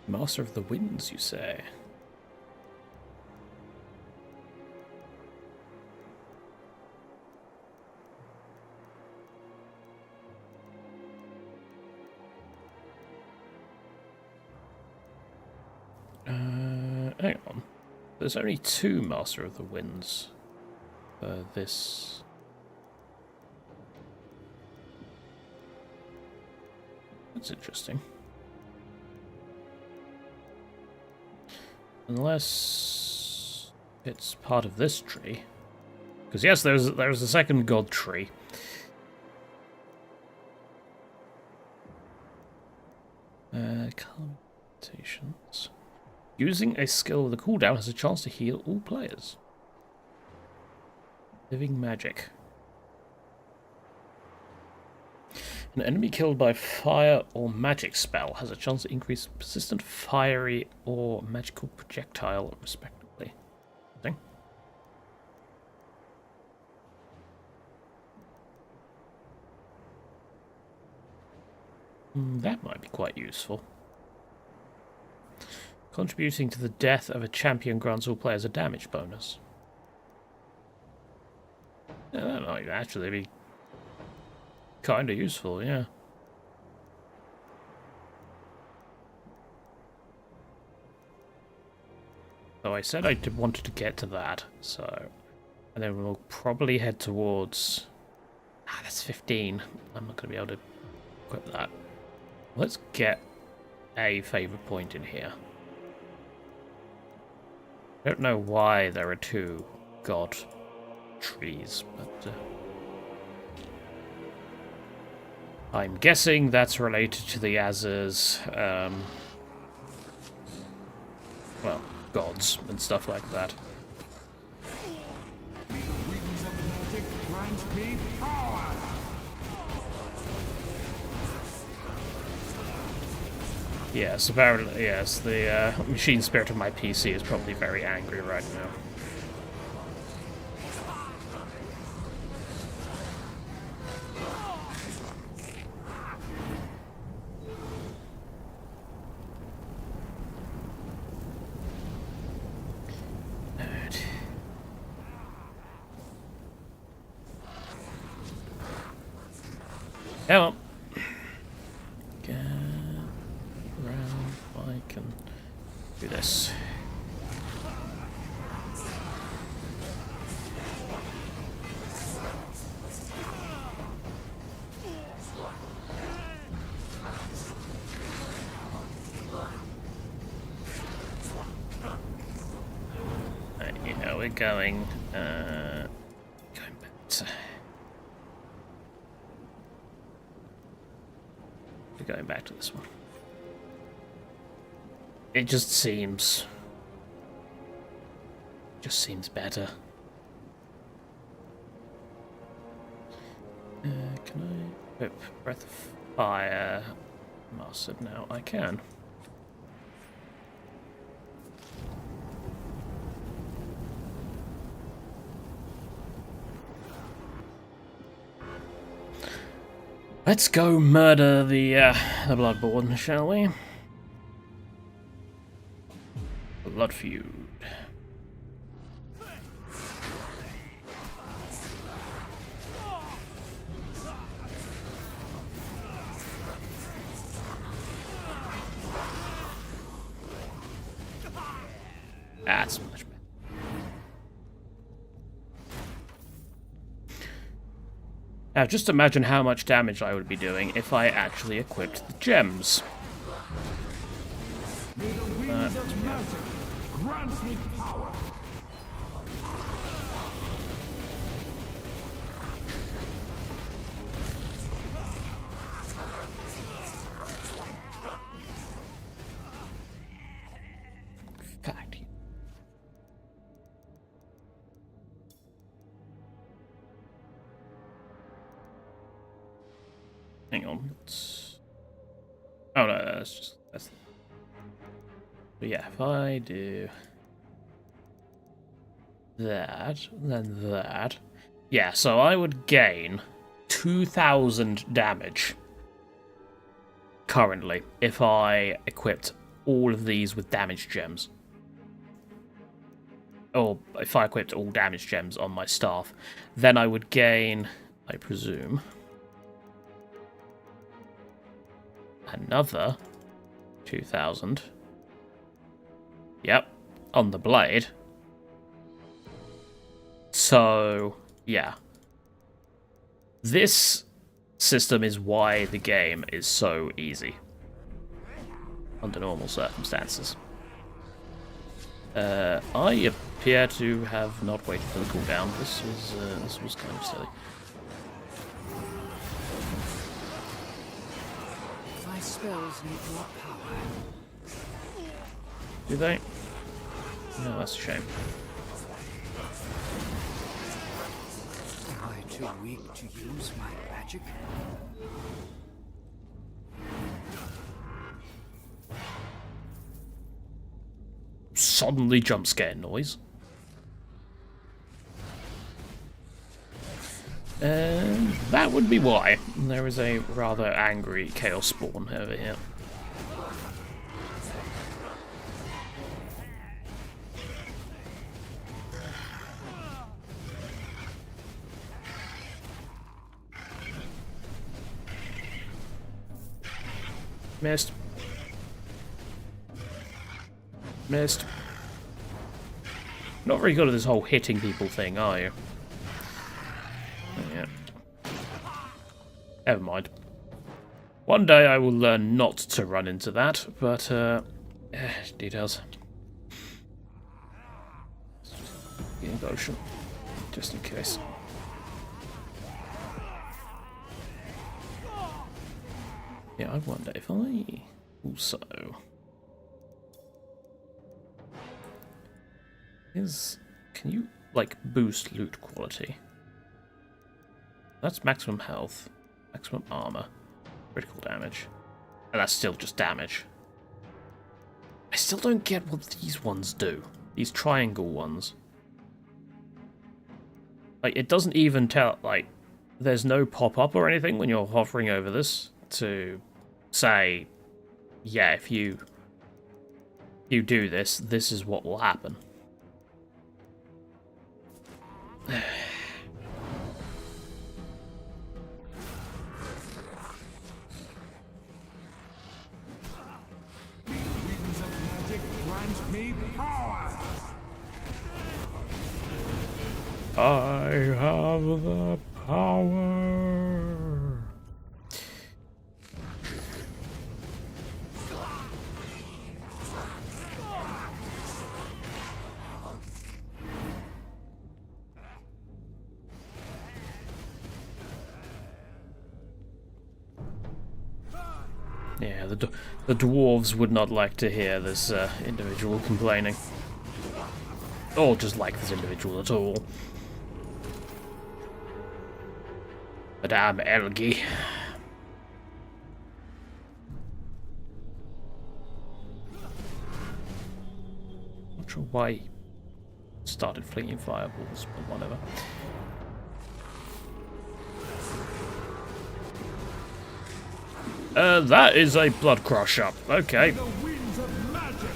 Master of the Winds, you say? Hang on. There's only 2 Master of the Winds for this. That's interesting. Unless it's part of this tree. Because yes, there's a second god tree. Commentations. Using a skill with a cooldown has a chance to heal all players. Living magic. An enemy killed by fire or magic spell has a chance to increase persistent fiery or magical projectile, respectively. That might be quite useful. Contributing to the death of a champion grants all players a damage bonus. Yeah, that might actually be kind of useful, yeah. So I said I wanted to get to that, so... And then we'll probably head towards... that's 15. I'm not going to be able to equip that. Let's get a favour point in here. I don't know why there are 2 god trees, but I'm guessing that's related to the Azers, well, gods and stuff like that. The winds of magic grant me power! Yes, apparently, yes, the machine spirit of my PC is probably very angry right now. Come on. Get around. I can do this. Yeah, we're going back to... Going back to this one. It just seems better. Can I equip Breath of Fire Mastered now? I can. Let's go murder the Bloodborne, shall we? Blood feud. That's much better. Now, just imagine how much damage I would be doing if I actually equipped the gems. May the winds of magic grant me power! Fact. Hang on. Oh no, that's. But yeah, if I do that, then that. Yeah, so I would gain 2,000 damage currently if I equipped all of these with damage gems. Or if I equipped all damage gems on my staff, then I would gain, I presume, another 2,000. Yep, on the blade. So, yeah. This system is why the game is so easy under normal circumstances. I appear to have not waited for the cooldown. This was kind of silly. My spells need more power. Do they? No, that's a shame. Am I too weak to use my magic? Suddenly jump scare noise. And that would be why. There is a rather angry Chaosbane over here. Missed. Missed. Not very good at this whole hitting people thing, are you? Yeah. Never mind. One day I will learn not to run into that, but, details. Getting potion, just in case. Yeah, I wonder if I also... Can you, like, boost loot quality? That's maximum health, maximum armor, critical damage. And that's still just damage. I still don't get what these ones do. These triangle ones. Like, it doesn't even tell, like, there's no pop-up or anything when you're hovering over this to say, yeah, if you do this, this is what will happen. Winds of magic grant me power. I have the power. Yeah, the dwarves would not like to hear this individual complaining. Or just like this individual at all. Madame Elgie. Not sure why he started flinging fireballs, but whatever. That is a blood crusher. Okay. The winds of magic.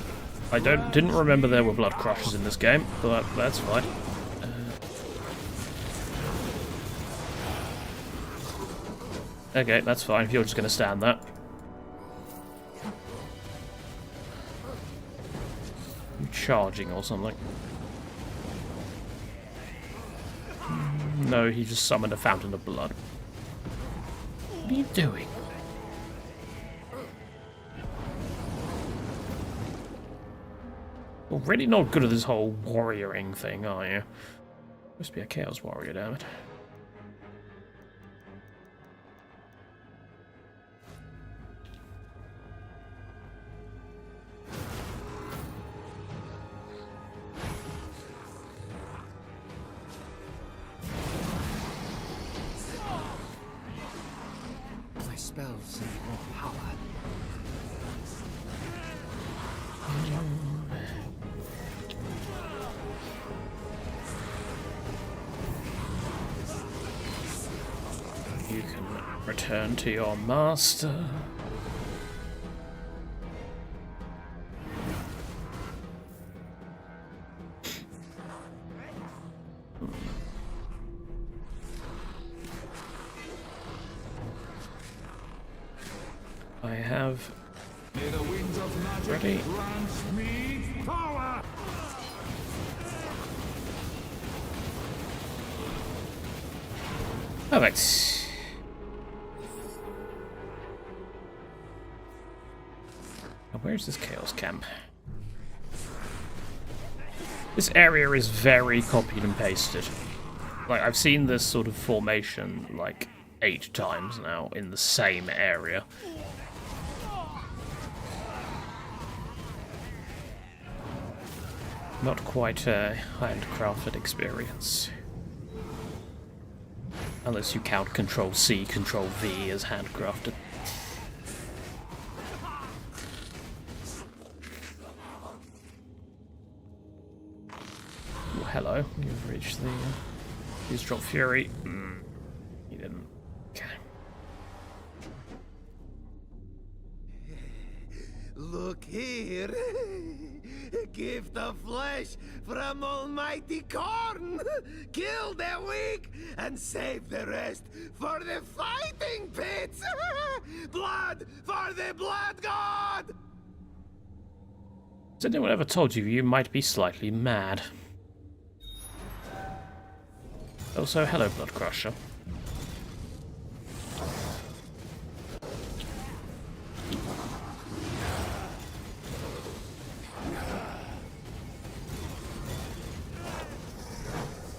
I didn't remember there were blood crushers in this game, but that's fine. Okay, that's fine if you're just going to stand that. You charging or something? No, he just summoned a fountain of blood. What are you doing? Already not good at this whole warrioring thing, are you? Must be a chaos warrior, damn it. My spells need more power. You can return to your master. I have May the winds of magic ready. grant me power! Perfect. Now, where's this Chaos camp? This area is very copied and pasted. Like, I've seen this sort of formation like 8 times now in the same area. Not quite a handcrafted experience. Unless you count Control-C, Control-V as handcrafted. Oh, hello, you've reached the... Please drop Fury. You didn't. Okay. Look here. A gift of flesh from Almighty Corn. Kill the weak and save the rest for the fighting pits. Blood for the blood god. Has anyone ever told you you might be slightly mad? Also, hello, Blood Crusher.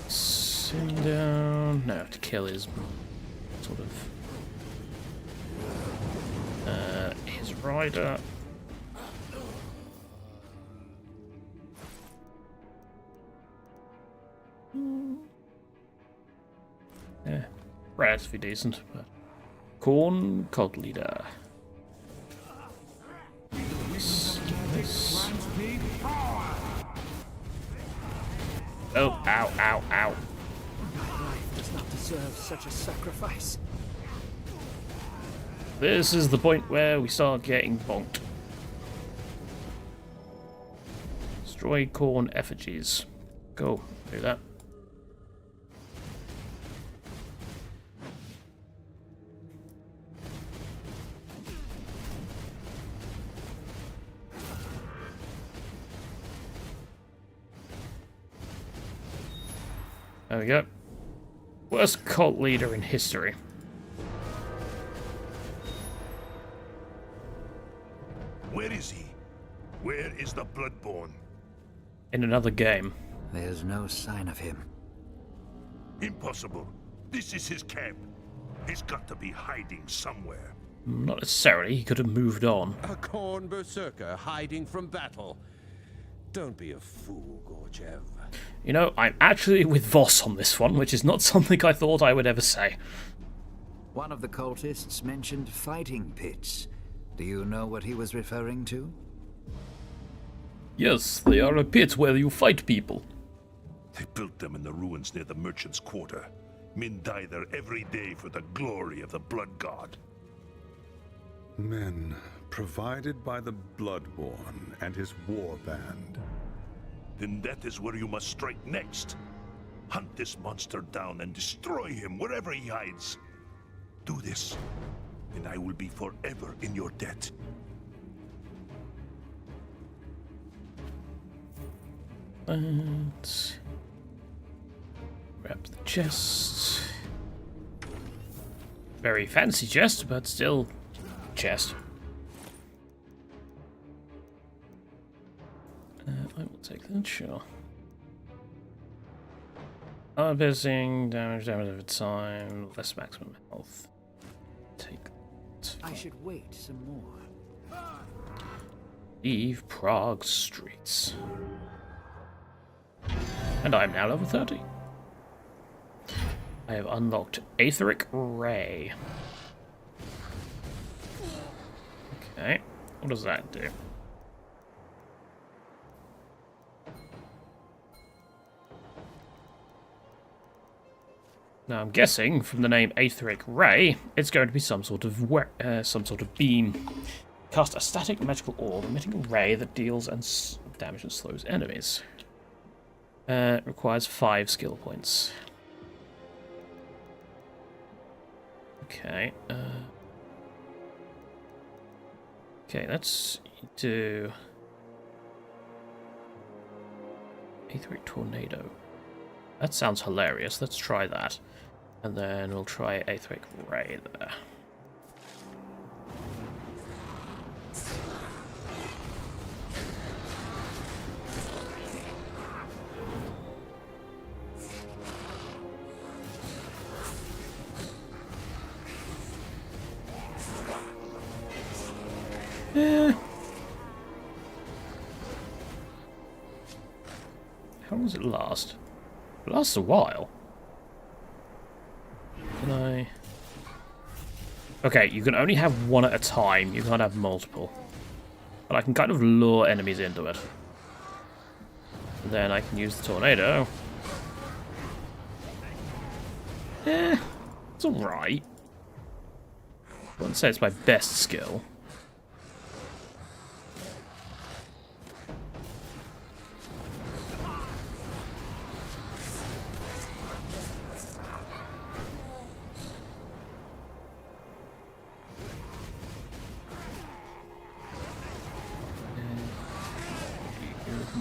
Sit down. No, to kill is sort of his rider. Yeah, relatively decent, but Corn Cult Leader. This. Grant me power! Oh, ow, ow, ow. Life does not deserve such a sacrifice. This is the point where we start getting bonked. Destroy Corn effigies. Go, do that. There we go. Worst cult leader in history. Where is he? Where is the Bloodborne? In another game. There's no sign of him. Impossible. This is his camp. He's got to be hiding somewhere. Not necessarily, he could have moved on. A Khorne berserker hiding from battle. Don't be a fool, Gorchev. You know, I'm actually with Voss on this one, which is not something I thought I would ever say. One of the cultists mentioned fighting pits. Do you know what he was referring to? Yes, they are a pit where you fight people. They built them in the ruins near the merchant's quarter. Men die there every day for the glory of the blood god. Men provided by the Bloodborne and his war band. Then that is where you must strike next. Hunt this monster down and destroy him wherever he hides. Do this, and I will be forever in your debt. And grab the chest. Very fancy chest, but still chest. I will take that, sure. Piercing, damage over time, less maximum health. Take that. I should wait some more. Leave Prague streets. And I am now level 30. I have unlocked Aetheric Ray. Okay, what does that do? Now I'm guessing from the name Aetheric Ray, it's going to be some sort of beam. Cast a static magical orb emitting a ray that deals damage and slows enemies. Requires 5 skill points. Okay. Okay, let's do Aetheric Tornado. That sounds hilarious. Let's try that. And then we'll try Aetheric Ray there. Yeah. How long does it last? It lasts a while. Can I... Okay, you can only have one at a time. You can't have multiple. But I can kind of lure enemies into it. And then I can use the tornado. Eh, it's alright. I wouldn't say it's my best skill.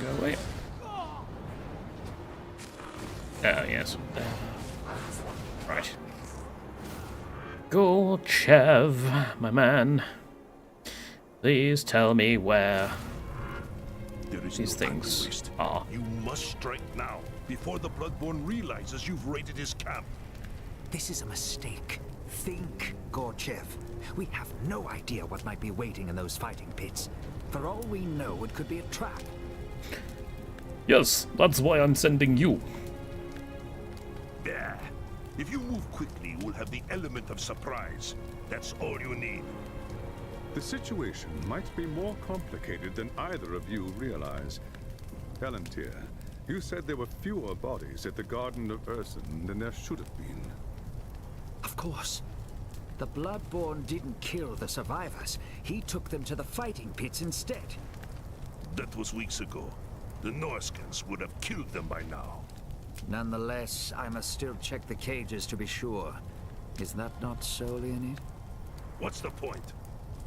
Go away. Oh, yes. Right. Gorchev, my man. Please tell me where these things are. You must strike now, before the Bloodborne realizes you've raided his camp. This is a mistake. Think, Gorchev. We have no idea what might be waiting in those fighting pits. For all we know, it could be a trap. Yes, that's why I'm sending you. There. If you move quickly, we'll have the element of surprise. That's all you need. The situation might be more complicated than either of you realize. Palantir, you said there were fewer bodies at the Garden of Ursun than there should have been. Of course. The Bloodborne didn't kill the survivors. He took them to the fighting pits instead. That was weeks ago. The Norskans would have killed them by now. Nonetheless, I must still check the cages to be sure. Is that not so, Leonid? What's the point?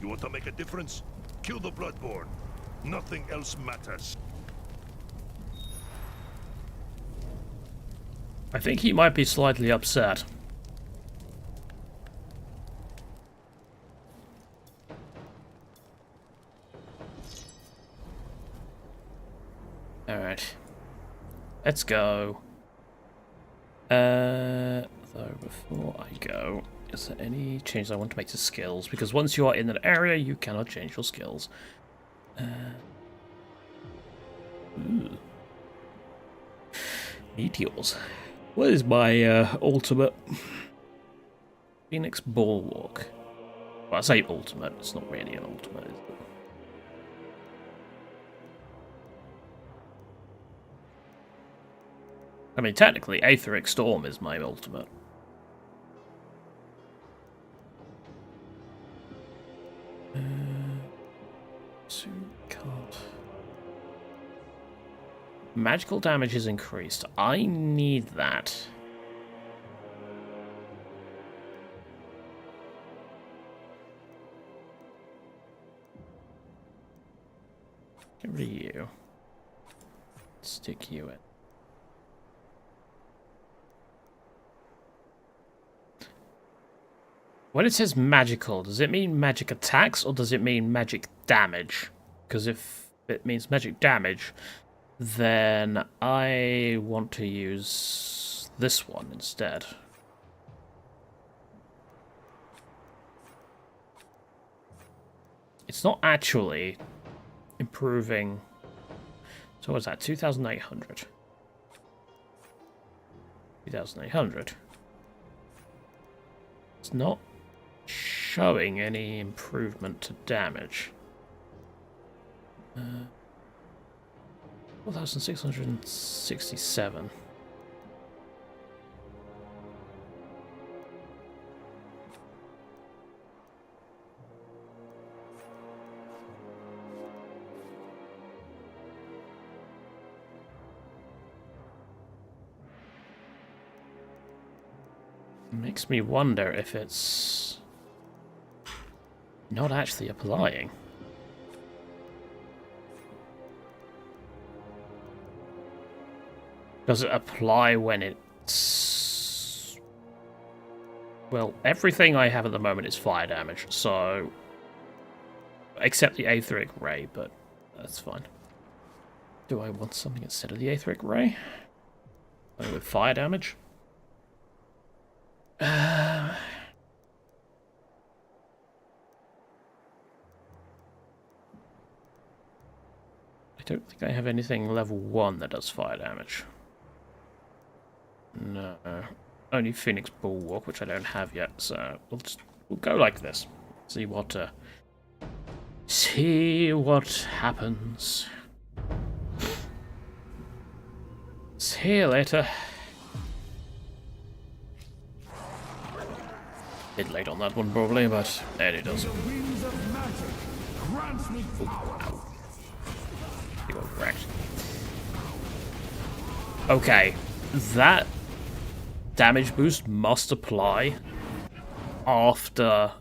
You want to make a difference? Kill the Bloodborne. Nothing else matters. I think he might be slightly upset. Alright. Let's go. Though before I go, is there any changes I want to make to skills? Because once you are in that area, you cannot change your skills. Meteors. What is my ultimate? Phoenix Bulwark. Well, I say ultimate, it's not really an ultimate, is it? I mean, technically, Aetheric Storm is my ultimate. So can't. Magical damage is increased. I need that. Get rid of you. Stick you in. When it says magical, does it mean magic attacks or does it mean magic damage? Because if it means magic damage, then I want to use this one instead. It's not actually improving. So what's that? 2,800. 2,800. It's not showing any improvement to damage. 4,667. Makes me wonder if it's not actually applying. Does it apply when it's... Well, everything I have at the moment is fire damage, so... Except the Aetheric Ray, but that's fine. Do I want something instead of the Aetheric Ray? Something with fire damage? I don't think I have anything level 1 that does fire damage. No. Only Phoenix Bulwark, which I don't have yet, so we'll go like this. See what happens. See you later. Bit late on that one probably, but there it does. The winds of magic grant me power. You got wrecked. Okay, that damage boost must apply after...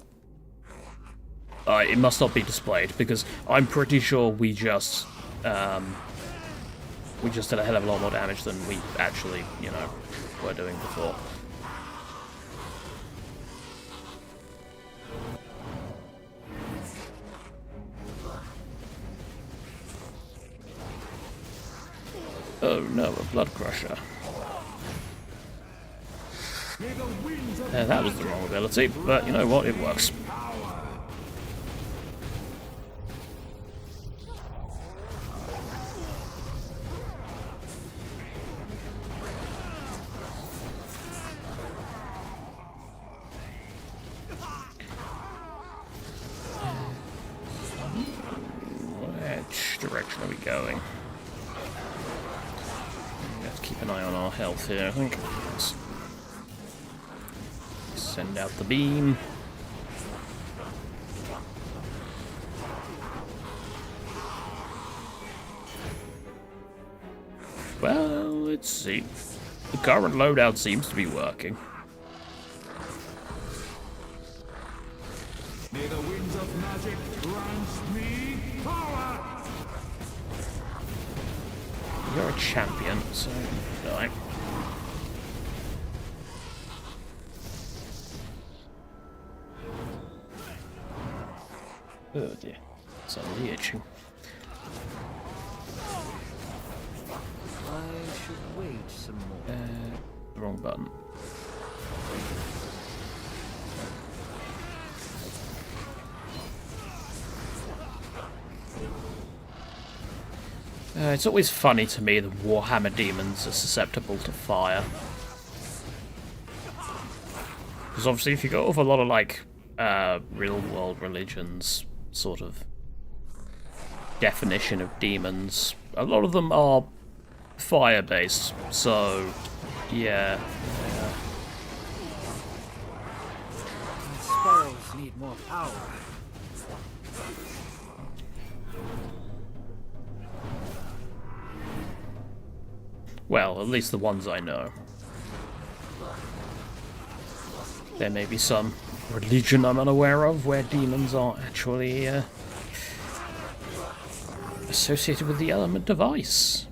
it must not be displayed, because I'm pretty sure we just did a hell of a lot more damage than we actually, you know, were doing before. Oh no, a blood crusher. That was the wrong ability, but you know what, it works. Which direction are we going? We have to keep an eye on our health here, I think. Let's send out the beam. Well, let's see. The current loadout seems to be working. May the winds of magic grant me power! You're a champion, so die. Oh dear, it's only itching. I should wait some more. Wrong button. It's always funny to me that Warhammer demons are susceptible to fire. Because obviously if you go over a lot of like real world religions sort of definition of demons, a lot of them are fire based, so yeah. My spells need more power. Well, at least the ones I know. There may be some religion I'm unaware of where demons are actually associated with the element of ice.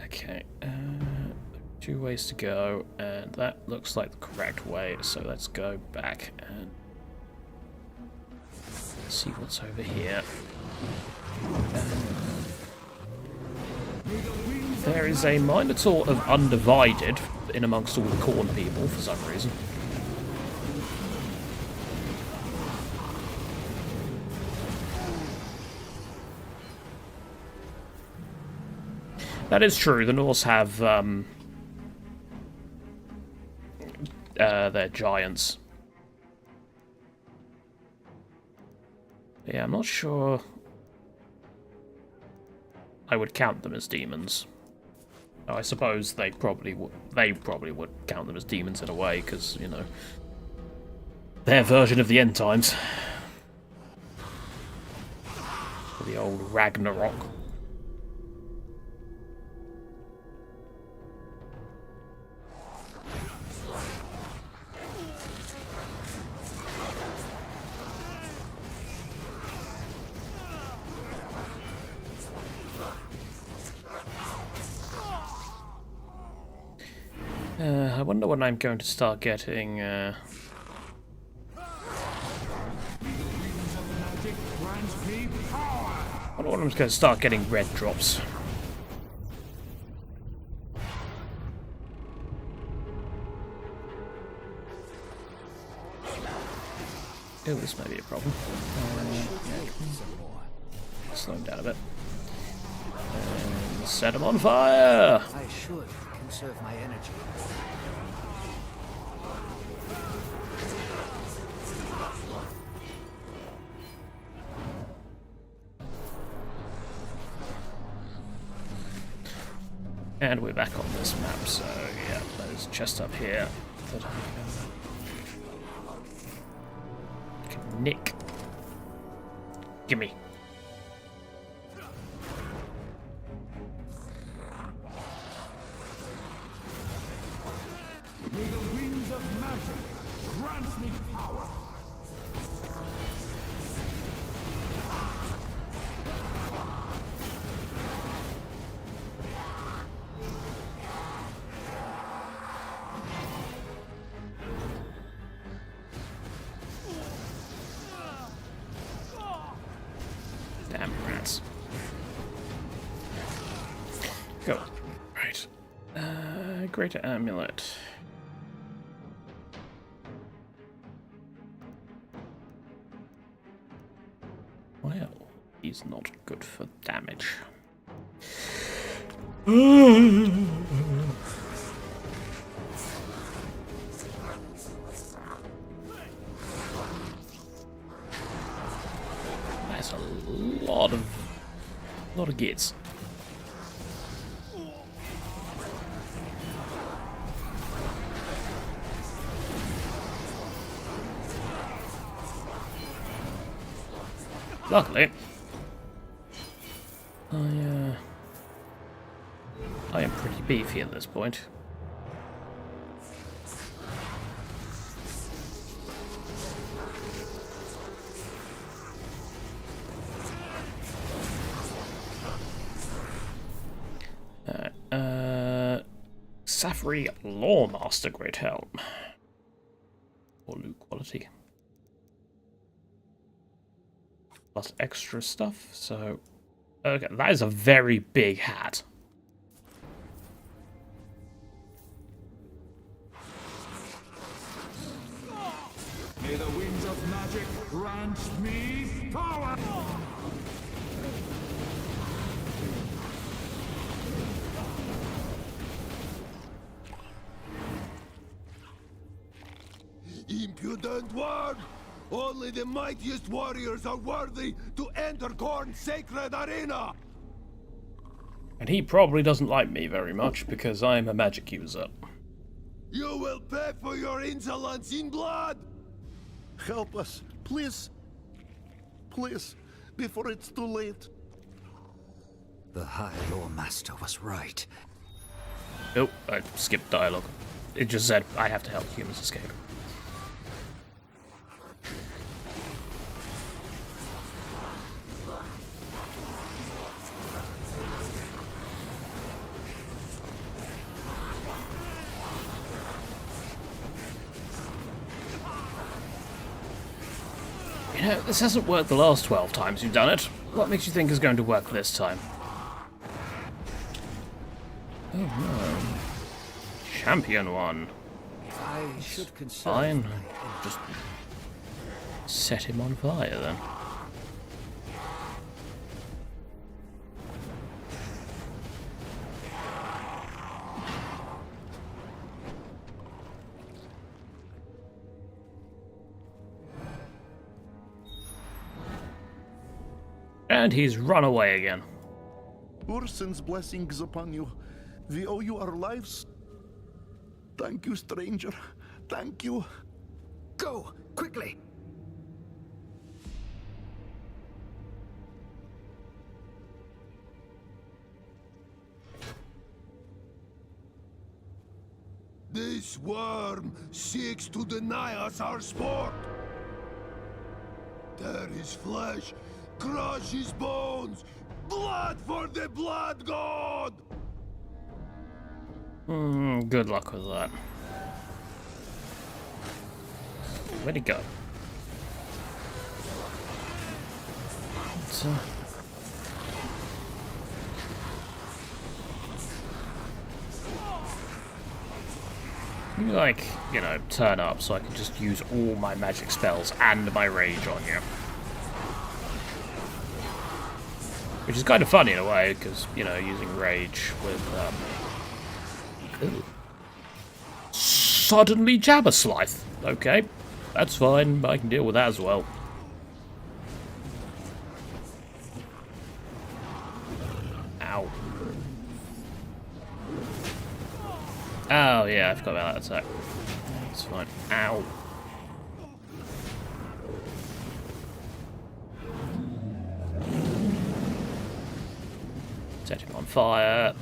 Okay, 2 ways to go, and that looks like the correct way, so let's go back and see what's over here. There is a Minotaur of Undivided in amongst all the corn people for some reason. That is true, the Norse have their giants. Yeah, I'm not sure I would count them as demons. I suppose they probably would count them as demons in a way, because, you know, their version of the end times. The old Ragnarok. I wonder when I'm going to start getting. Winds of magic grant me power. I wonder when I'm going to start getting red drops. Oh, this may be a problem. Slow him down a bit. And set him on fire! I should conserve my energy. And we're back on this map, so yeah, there's a chest up here that I can nick. Gimme. May the winds of magic grant me power. Damn rats. Go. Right. Greater amulet. Well, he's not good for damage. That's a lot of gits. Luckily, I am pretty beefy at this point. Safari Lawmaster Great Helm. Or loot quality. Plus extra stuff, so... Okay, that is a very big hat. May the winds of magic grant me power. Impudent one! Only the mightiest warriors are worthy to enter Khorne's sacred arena! And he probably doesn't like me very much because I'm a magic user. You will pay for your insolence in blood! Help us, please. Please, before it's too late. The High Lawmaster was right. Nope, I skipped dialogue. It just said I have to help humans escape. You know, this hasn't worked the last 12 times you've done it. What makes you think it's going to work this time? Oh no. Champion one. I should conserve Fine. my energy. Just set him on fire then. And he's run away again. Ursen's blessings upon you. We owe you our lives. Thank you, stranger. Thank you. Go, quickly! This worm seeks to deny us our sport. Tear his flesh, crush his bones, blood for the blood god! Good luck with that. Where'd he go? Can you, like, you know, turn up so I can just use all my magic spells and my rage on you? Which is kind of funny in a way, because, you know, using rage with, Ooh. Suddenly Jabberslith. Okay, that's fine, I can deal with that as well. Ow. Oh, yeah, I forgot about that attack. It's fine. Ow. Set him on fire,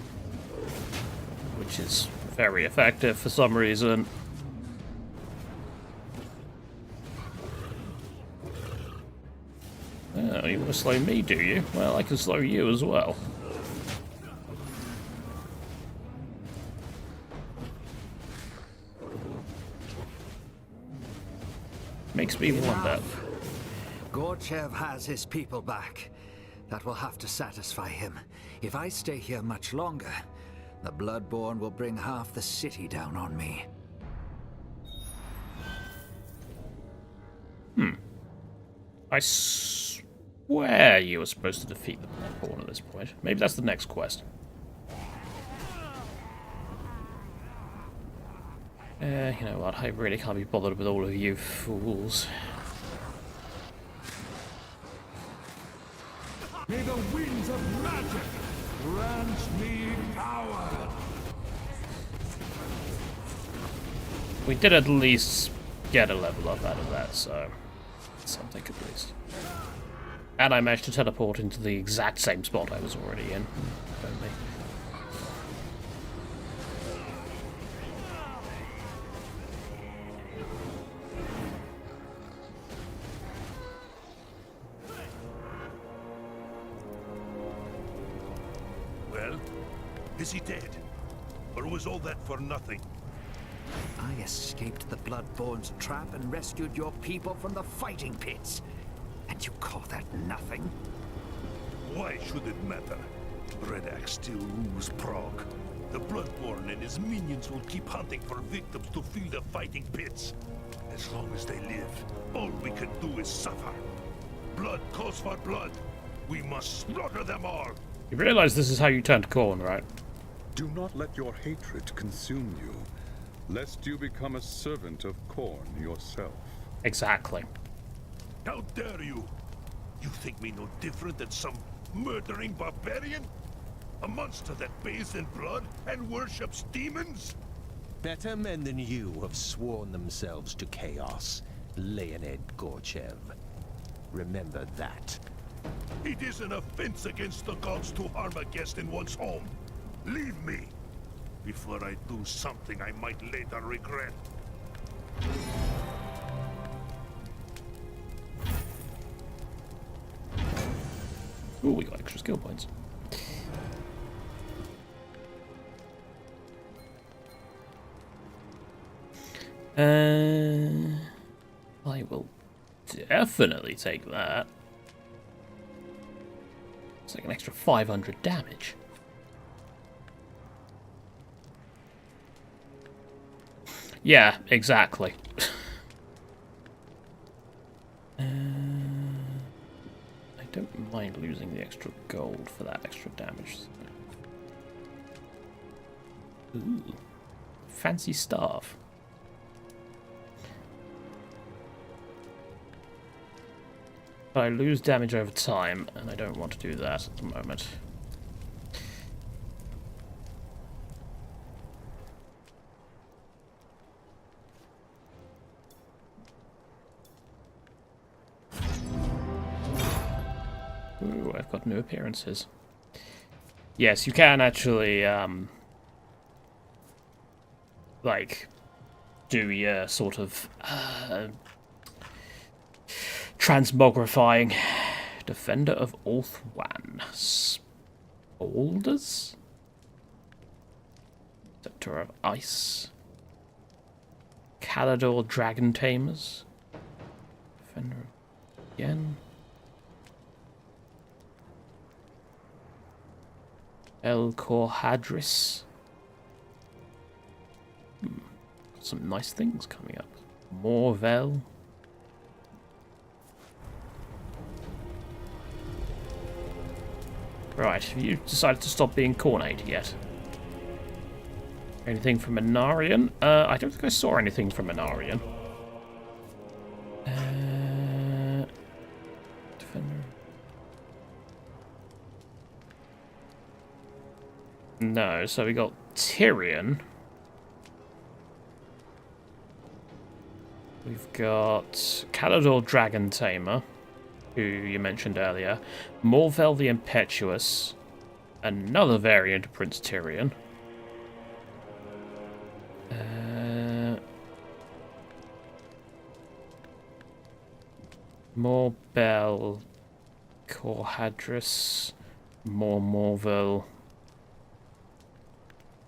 which is very effective for some reason. Oh, you want to slow me, do you? Well, I can slow you as well. Makes me wonder. Gorchev has his people back. That will have to satisfy him. If I stay here much longer, the Bloodborne will bring half the city down on me. I swear you were supposed to defeat the Bloodborne at this point. Maybe that's the next quest. You know what, I really can't be bothered with all of you fools. May the winds of magic grant me power. We did at least get a level up out of that, so something at least. And I managed to teleport into the exact same spot I was already in. Don't me. Well, is he dead? Or was all that for nothing? I escaped the Bloodborne's trap and rescued your people from the fighting pits. And you call that nothing? Why should it matter? Redak still rules Prague. The Bloodborne and his minions will keep hunting for victims to fill the fighting pits. As long as they live, all we can do is suffer. Blood calls for blood. We must slaughter them all. You realize this is how you turn to corn, right? Do not let your hatred consume you, lest you become a servant of Khorne yourself. Exactly. How dare you? You think me no different than some murdering barbarian? A monster that bathes in blood and worships demons? Better men than you have sworn themselves to chaos, Leonid Gorchev. Remember that. It is an offense against the gods to harm a guest in one's home. Leave me, before I do something I might later regret. Ooh, we got extra skill points. I will definitely take that. It's like an extra 500 damage. Yeah, exactly. I don't mind losing the extra gold for that extra damage. Ooh, fancy staff. But I lose damage over time, and I don't want to do that at the moment. Ooh, I've got new appearances. Yes, you can actually, like, do your sort of, transmogrifying. Defender of Ulthwan. Spaulders? Scepter of Ice. Caldaris Dragon Tamers. Defender again. El Corhadris. Got some nice things coming up. Morvel. Right, have you decided to stop being cornate yet? Anything from Anarian? I don't think I saw anything from Anarian. Defender. No, so we got Tyrion. We've got Caldaris Dragon Tamer, who you mentioned earlier. Morvel the Impetuous. Another variant of Prince Tyrion. Morbel, Corhadris, Morvel.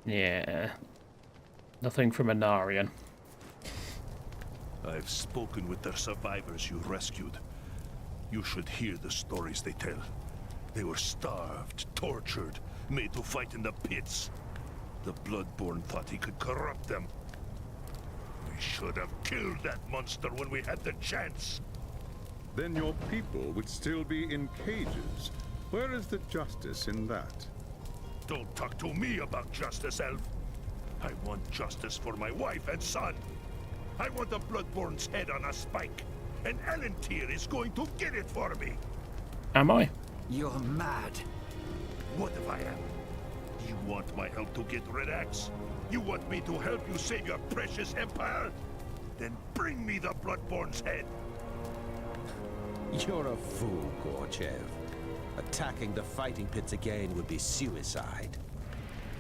Yeah. Nothing from Anarian. I've spoken with the survivors you rescued. You should hear the stories they tell. They were starved, tortured, made to fight in the pits. The Bloodborne thought he could corrupt them. We should have killed that monster when we had the chance. Then your people would still be in cages. Where is the justice in that? Don't talk to me about justice, Elf. I want justice for my wife and son. I want the Bloodborne's head on a spike. And Ellentir is going to get it for me. Am I? You're mad. What if I am? You want my help to get Red Axe? You want me to help you save your precious empire? Then bring me the Bloodborne's head. You're a fool, Gorchev. Attacking the fighting pits again would be suicide.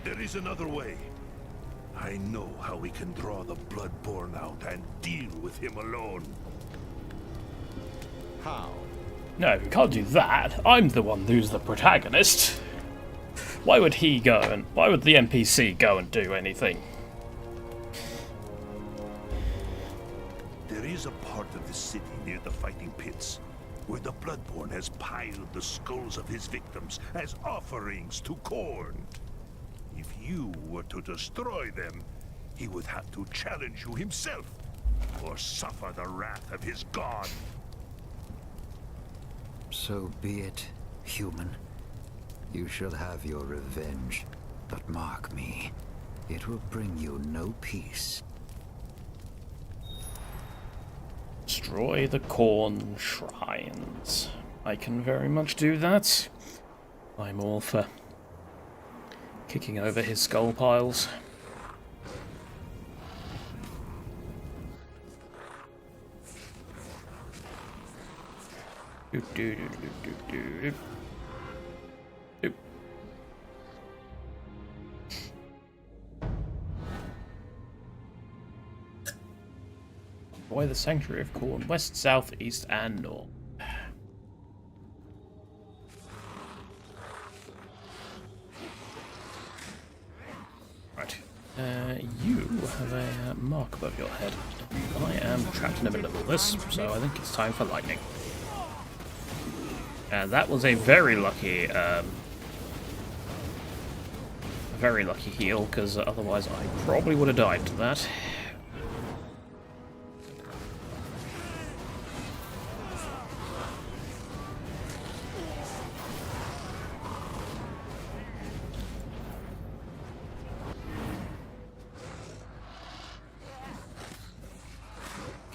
There is another way. I know how we can draw the Bloodborne out and deal with him alone. How? No, we can't do that. I'm the one who's the protagonist. Why would he go and... Why would the NPC go and do anything? There is a part of the city near the fighting pits where the Bloodborne has piled the skulls of his victims as offerings to Khorne. If you were to destroy them, he would have to challenge you himself, or suffer the wrath of his god. So be it, human. You shall have your revenge. But mark me, it will bring you no peace. Destroy the Khorne shrines. I can very much do that. I'm all for kicking over his skull piles. Destroy the Sanctuary of Khorne, west, south, east, and north. Right. You have a mark above your head. I am trapped in the middle of all this, so I think it's time for lightning. And that was a very lucky heal, because otherwise I probably would have died to that.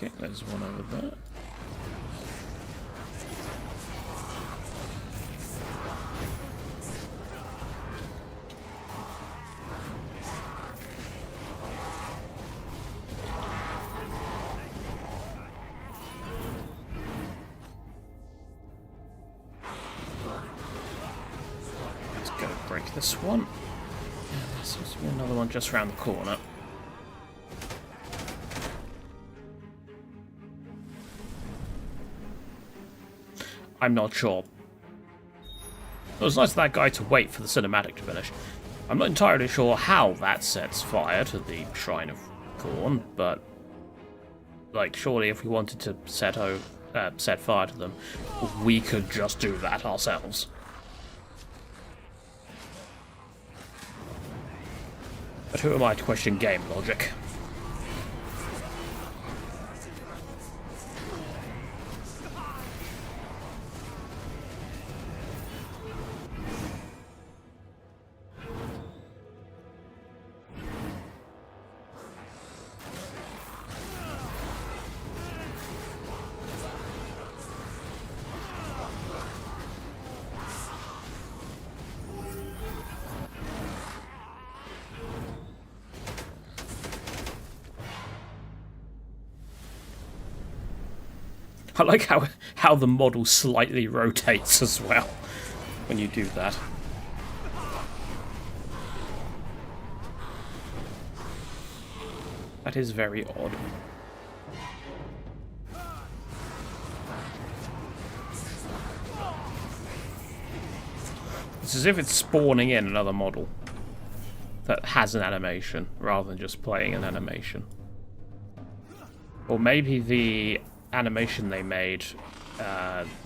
Okay, there's one over there. Let's go break this one. Yeah, there seems to be another one just around the corner. I'm not sure. It was nice of that guy to wait for the cinematic to finish. I'm not entirely sure how that sets fire to the Shrine of Khorne, but like, surely if we wanted to set fire to them, we could just do that ourselves. But who am I to question game logic? I like how the model slightly rotates as well when you do that. That is very odd. It's as if it's spawning in another model that has an animation rather than just playing an animation. Or maybe the animation they made,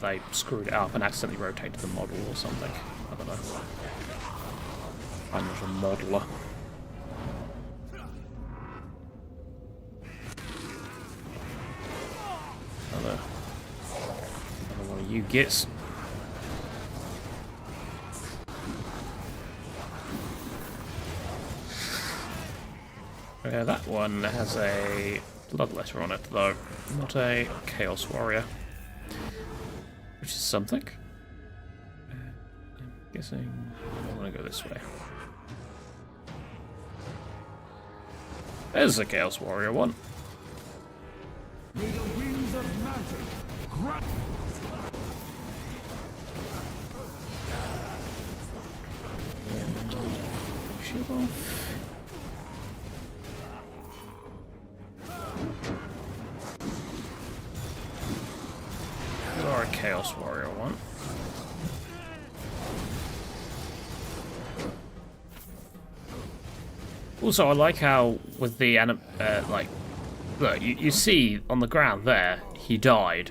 they screwed it up and accidentally rotated the model or something. I don't know. I'm not a modeler. Another one of you gits. Yeah, that one has a bloodletter on it, though, not a Chaos Warrior, which is something. I'm guessing I want to go this way. There's a Chaos Warrior one. May the winds of magic grant Shield off. Or a Chaos Warrior one. Also, I like how with the like, look, you see on the ground there, he died,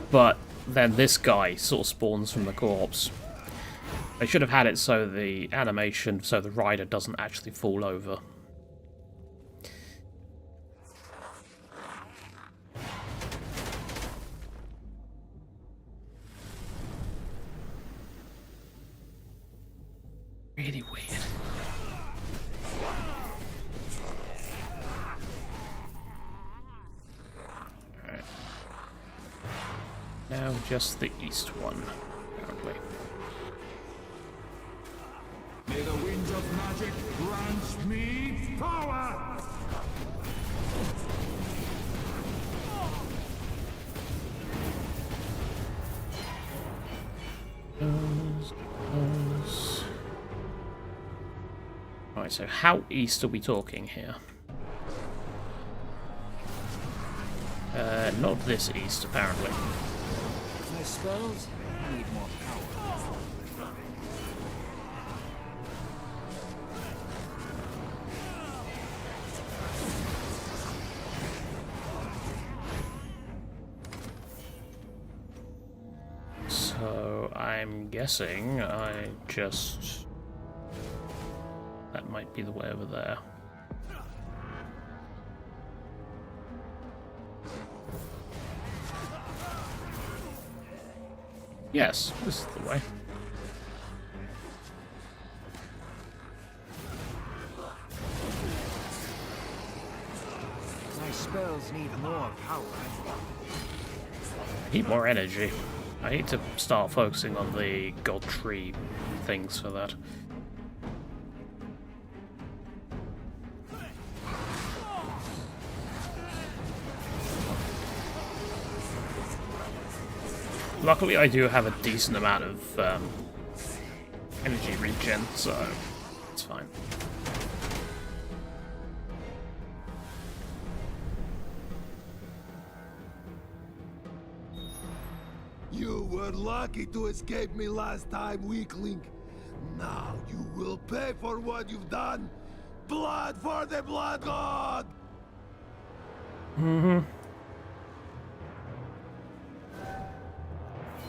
but then this guy sort of spawns from the corpse. They should have had it so the animation, so the rider doesn't actually fall over. Really weird. Alright. Now just the east one, apparently. May the winds of magic grant me power! Right, so how east are we talking here? Not this east, apparently. My spells need more power. So I'm guessing I just... That might be the way over there. Yes, this is the way. My spells need more power. I need more energy. I need to start focusing on the god tree things for that. Luckily, I do have a decent amount of energy regen, so it's fine. You were lucky to escape me last time, weakling. Now You will pay for what you've done. Blood for the Blood God!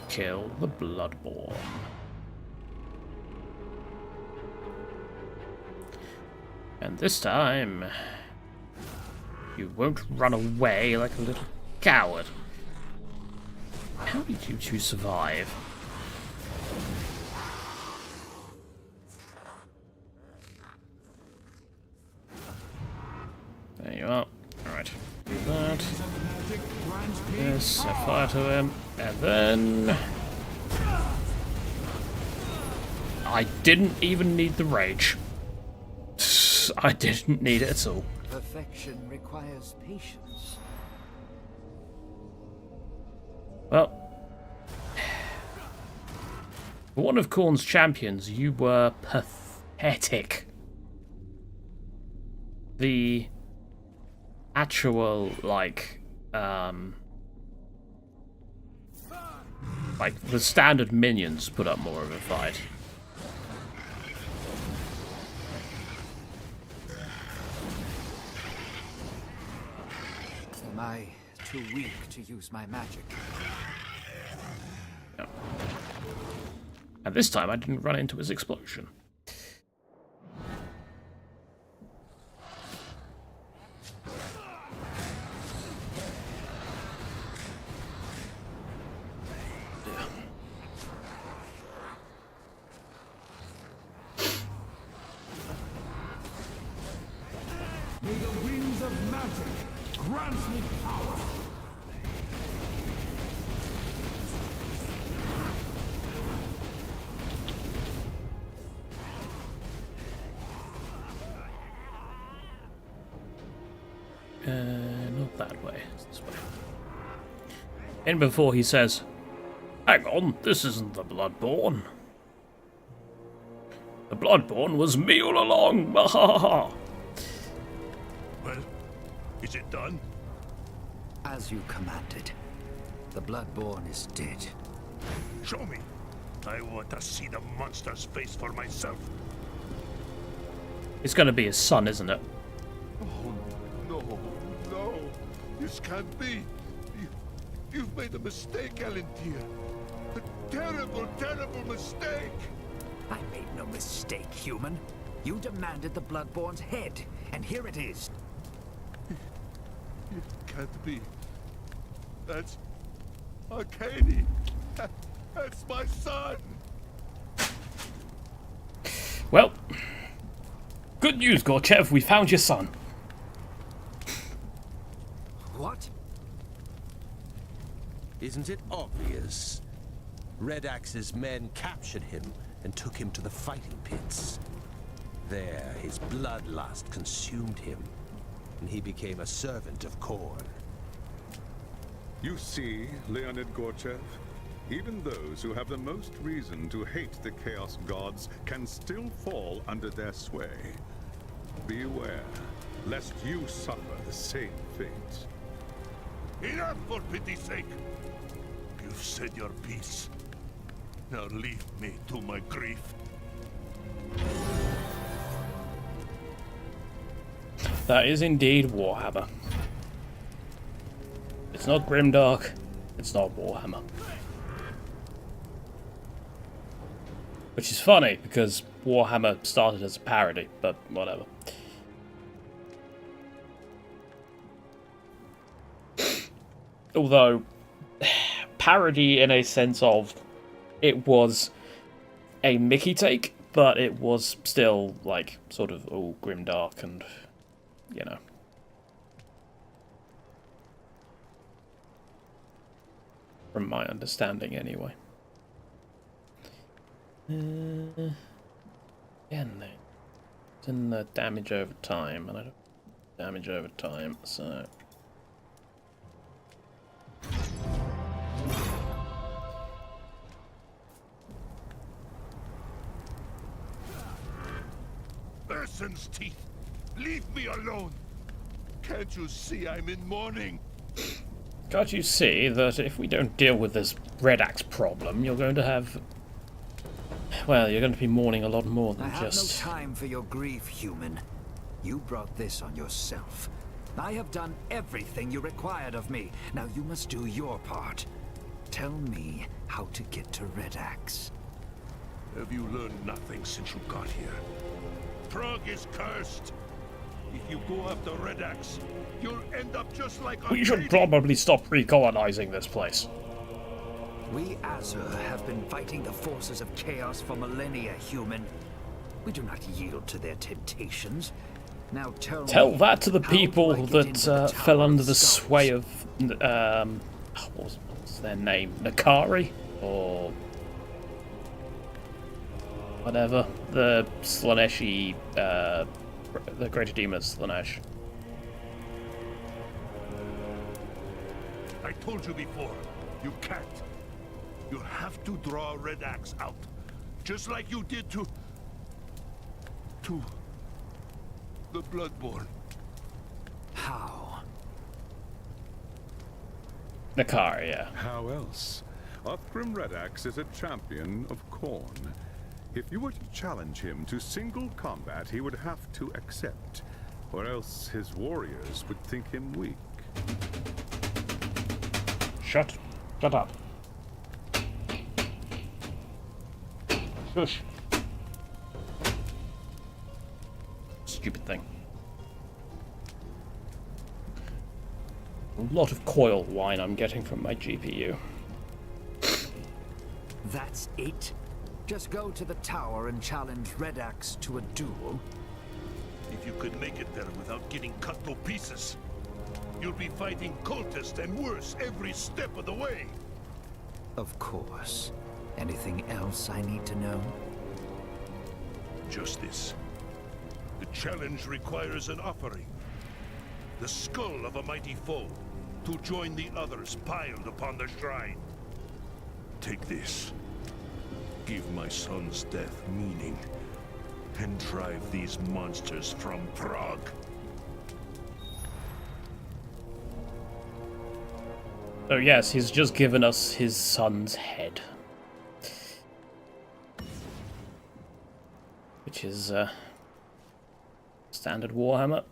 Kill the Bloodborne. And this time, you won't run away like a little coward. How did you two survive? There you are. Alright. Do that. Yes, set fire to him. And then... I didn't even need the rage. I didn't need it at all. Perfection requires patience. Well, for one of Khorne's champions, you were pathetic. The actual, like the standard minions put up more of a fight. Am I too weak to use my magic? No. And this time I didn't run into his explosion. May the winds of magic grant me power. Not that way. It's this way. And before he says, "Hang on, this isn't the Bloodborne. The Bloodborne was me all along." Well, is it done? As you commanded. The Bloodborne is dead. Show me. I want to see the monster's face for myself. It's going to be his son, isn't it? Oh, no, no. This can't be. You've made a mistake, Alentir. A terrible, terrible mistake. I made no mistake, human. You demanded the Bloodborne's head, and here it is. It can't be. That's Arcady. That's my son. Well, good news, Gorchev. We found your son. What? Isn't it obvious? Red Axe's men captured him and took him to the fighting pits. There, his bloodlust consumed him, and he became a servant of Khorne. You see, Leonid Gorchev, even those who have the most reason to hate the Chaos Gods can still fall under their sway. Beware, lest you suffer the same fate. Enough, for pity's sake. You've said your piece. Now leave me to my grief. That is indeed Warhammer. It's not Grimdark. It's not Warhammer. Which is funny, because Warhammer started as a parody, but whatever. Although, parody in a sense of, it was a Mickey take, but it was still, like, sort of all grimdark and, you know. From my understanding, anyway. Again, it's in the damage over time, and I don't damage over time, so... Person's teeth! Leave me alone! Can't you see I'm in mourning? Can't you see that if we don't deal with this Red Axe problem, you're going to have well, you're going to be mourning a lot more than I have just... no time for your grief, human. You brought this on yourself. I have done everything you required of me. Now you must do your part. Tell me how to get to Red Axe. Have you learned nothing since you got here? Prague is cursed. If you go after Red Axe, you'll end up just like We should probably stop recolonizing this place. We Azur have been fighting the forces of chaos for millennia, human. We do not yield to their temptations. Now tell me, that to the how do I people get that into the fell Tower under of the Skulls? sway of what was their name? Nakari or whatever, the Slaneshi, the Greater Demon of Slanesh. I told you before, you can't. You have to draw Red Axe out. Just like you did to the Bloodborne. How? Nakari, yeah. How else? Othgrim Red Axe is a champion of Khorne. If you were to challenge him to single combat, he would have to accept, or else his warriors would think him weak. Shut up. Shush. Stupid thing. A lot of coil wine I'm getting from my GPU. That's it? Just go to the tower and challenge Red Axe to a duel? If you could make it there without getting cut to pieces, you'll be fighting cultists and worse every step of the way. Of course. Anything else I need to know? Just this. The challenge requires an offering. The skull of a mighty foe to join the others piled upon the shrine. Take this. Give my son's death meaning, and drive these monsters from Prague. Oh yes, he's just given us his son's head. Which is, standard Warhammer.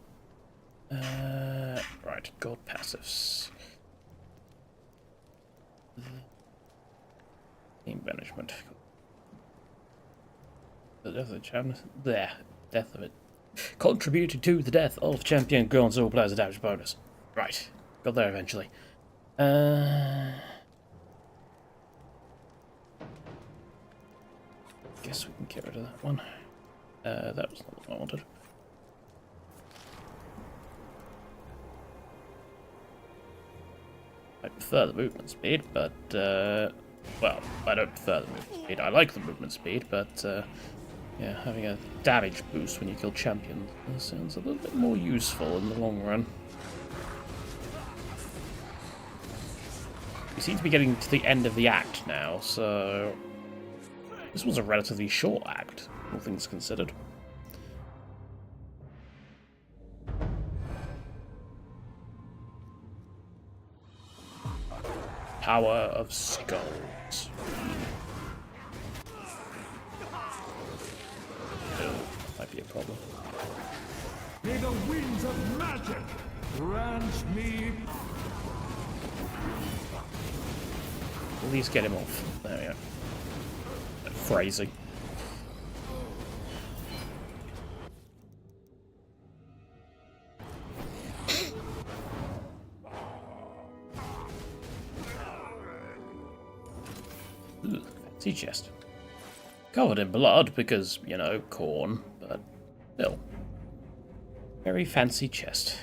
Right, God passives. Team banishment. The death of the champion. There. Death of it. Contributed to the death of champion grants all players a damage bonus. Right. Got there eventually. Guess we can get rid of that one. That was not what I wanted. I prefer the movement speed, but, well, I don't prefer the movement speed. I like the movement speed, but, yeah, having a damage boost when you kill champions sounds a little bit more useful in the long run. We seem to be getting to the end of the act now, so this was a relatively short act, all things considered. Tower of Skulls. Oh, might be a problem. May the winds of magic grant me. At least get him off. There we go. Phrasing. Ooh, fancy chest. Covered in blood because, you know, Khorne, but still. Very fancy chest.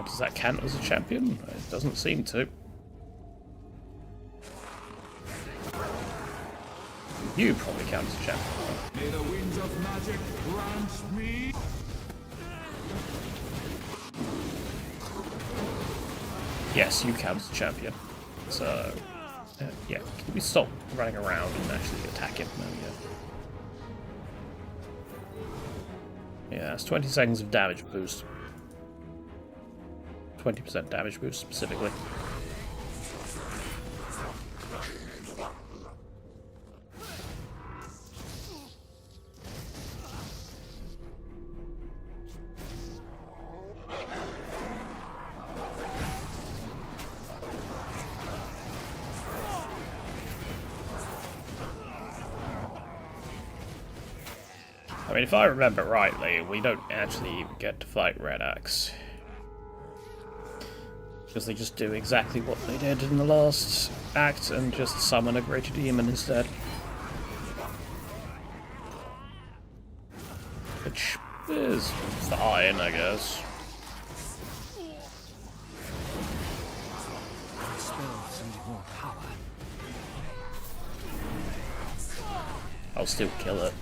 Does that count as a champion? It doesn't seem to. You probably count as a champion. May the winds of magic grant me. Yes, you count as a champion. So, Yeah, can we stop running around and actually attack him? There we go. Yeah, it's 20 seconds of damage boost. 20% damage boost specifically. I mean, if I remember rightly, we don't actually even get to fight Red Axe. Because they just do exactly what they did in the last act and just summon a greater demon instead. Which is fine, I guess. I'll still kill it.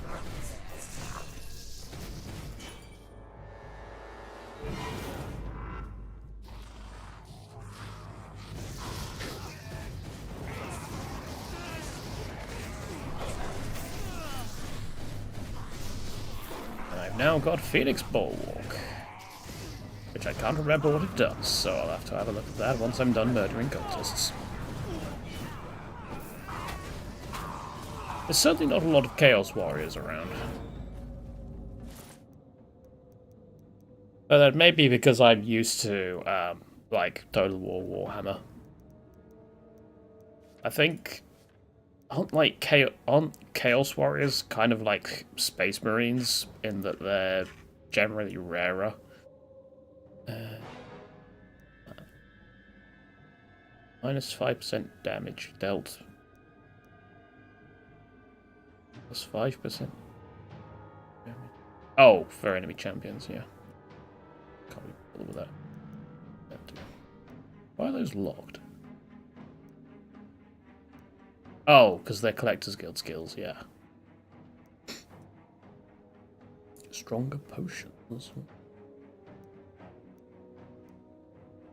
Now got Phoenix Bulwark, which I can't remember what it does, so I'll have to have a look at that once I'm done murdering cultists. There's certainly not a lot of Chaos Warriors around. But that may be because I'm used to, like, Total War Warhammer. I think... Aren't Chaos Warriors kind of like Space Marines in that they're generally rarer? Minus 5% damage dealt. Plus 5% damage. Oh, for enemy champions, yeah. Can't be bothered with that. Why are those locked? Oh, because they're Collector's Guild skills, yeah. Stronger potions.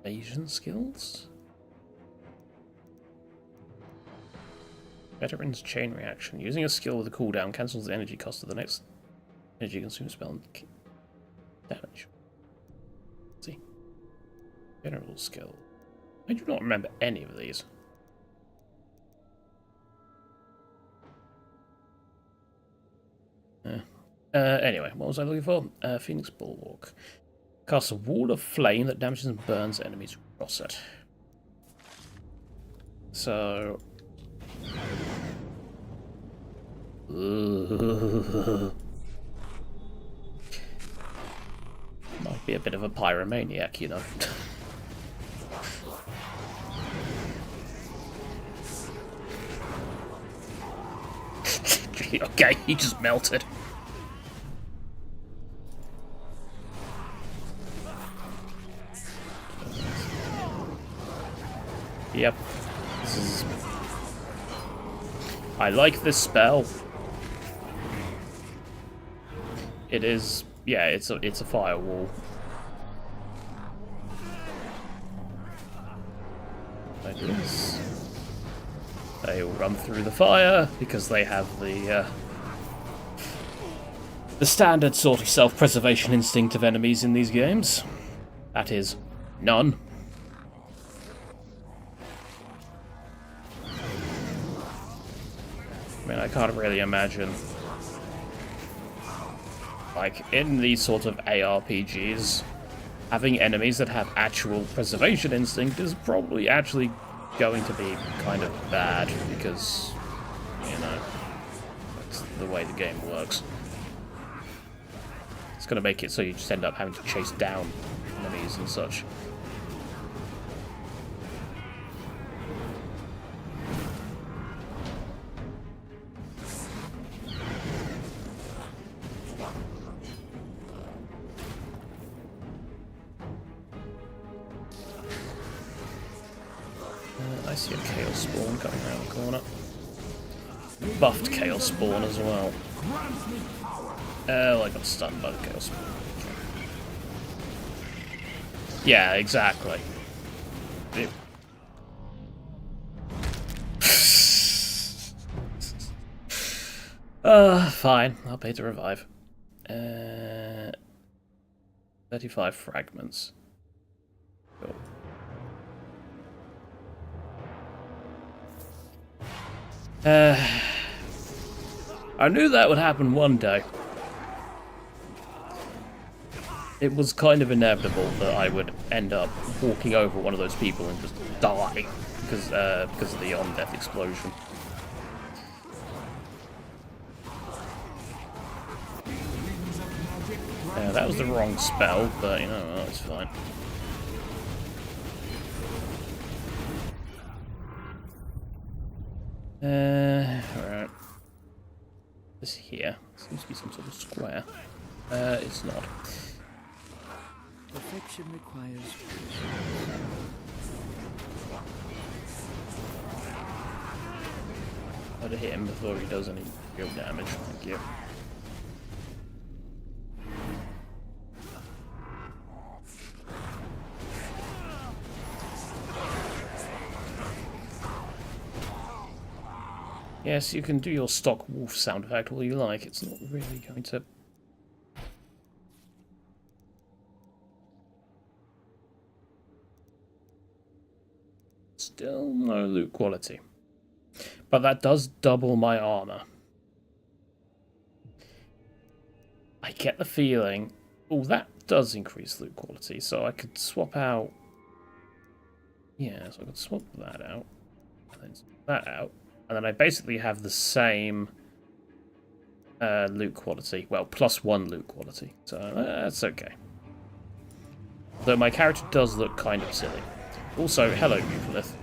Evasion skills? Veteran's Chain Reaction. Using a skill with a cooldown cancels the energy cost of the next energy consumed spell and damage. Let's see. General skill. I do not remember any of these. Anyway, what was I looking for? Phoenix Bulwark. Casts a wall of flame that damages and burns enemies across it. So... Might be a bit of a pyromaniac, you know. Okay, he just melted. Yep. This is... I like this spell. It is... Yeah, it's a firewall. Like this. They all run through the fire because they have the standard sort of self-preservation instinct of enemies in these games. That is, none. I mean, I can't really imagine, like, in these sort of ARPGs, having enemies that have actual preservation instinct is probably actually going to be kind of bad, because, you know, that's the way the game works. It's going to make it so you just end up having to chase down enemies and such. I see a Chaosbane coming around the corner. Buffed Chaosbane as well. Oh, I got stunned by the Chaosbane. Yeah, exactly. Fine. I'll pay to revive. 35 fragments. Cool. I knew that would happen one day. It was kind of inevitable that I would end up walking over one of those people and just die because of the on-death explosion. Yeah, that was the wrong spell, but you know, it's fine. Alright. This here seems to be some sort of square. It's not. Perfection requires I'd hit him before he does any real damage. Thank you. Yes, you can do your stock wolf sound effect all you like. It's not really going to... Still no loot quality. But that does double my armor. I get the feeling... Oh, that does increase loot quality, so I could swap out... Yeah, so I could swap that out. And then swap that out. And then I basically have the same loot quality. Well, +1 loot quality. So that's okay. Though my character does look kind of silly. Also, hello, Mutalith.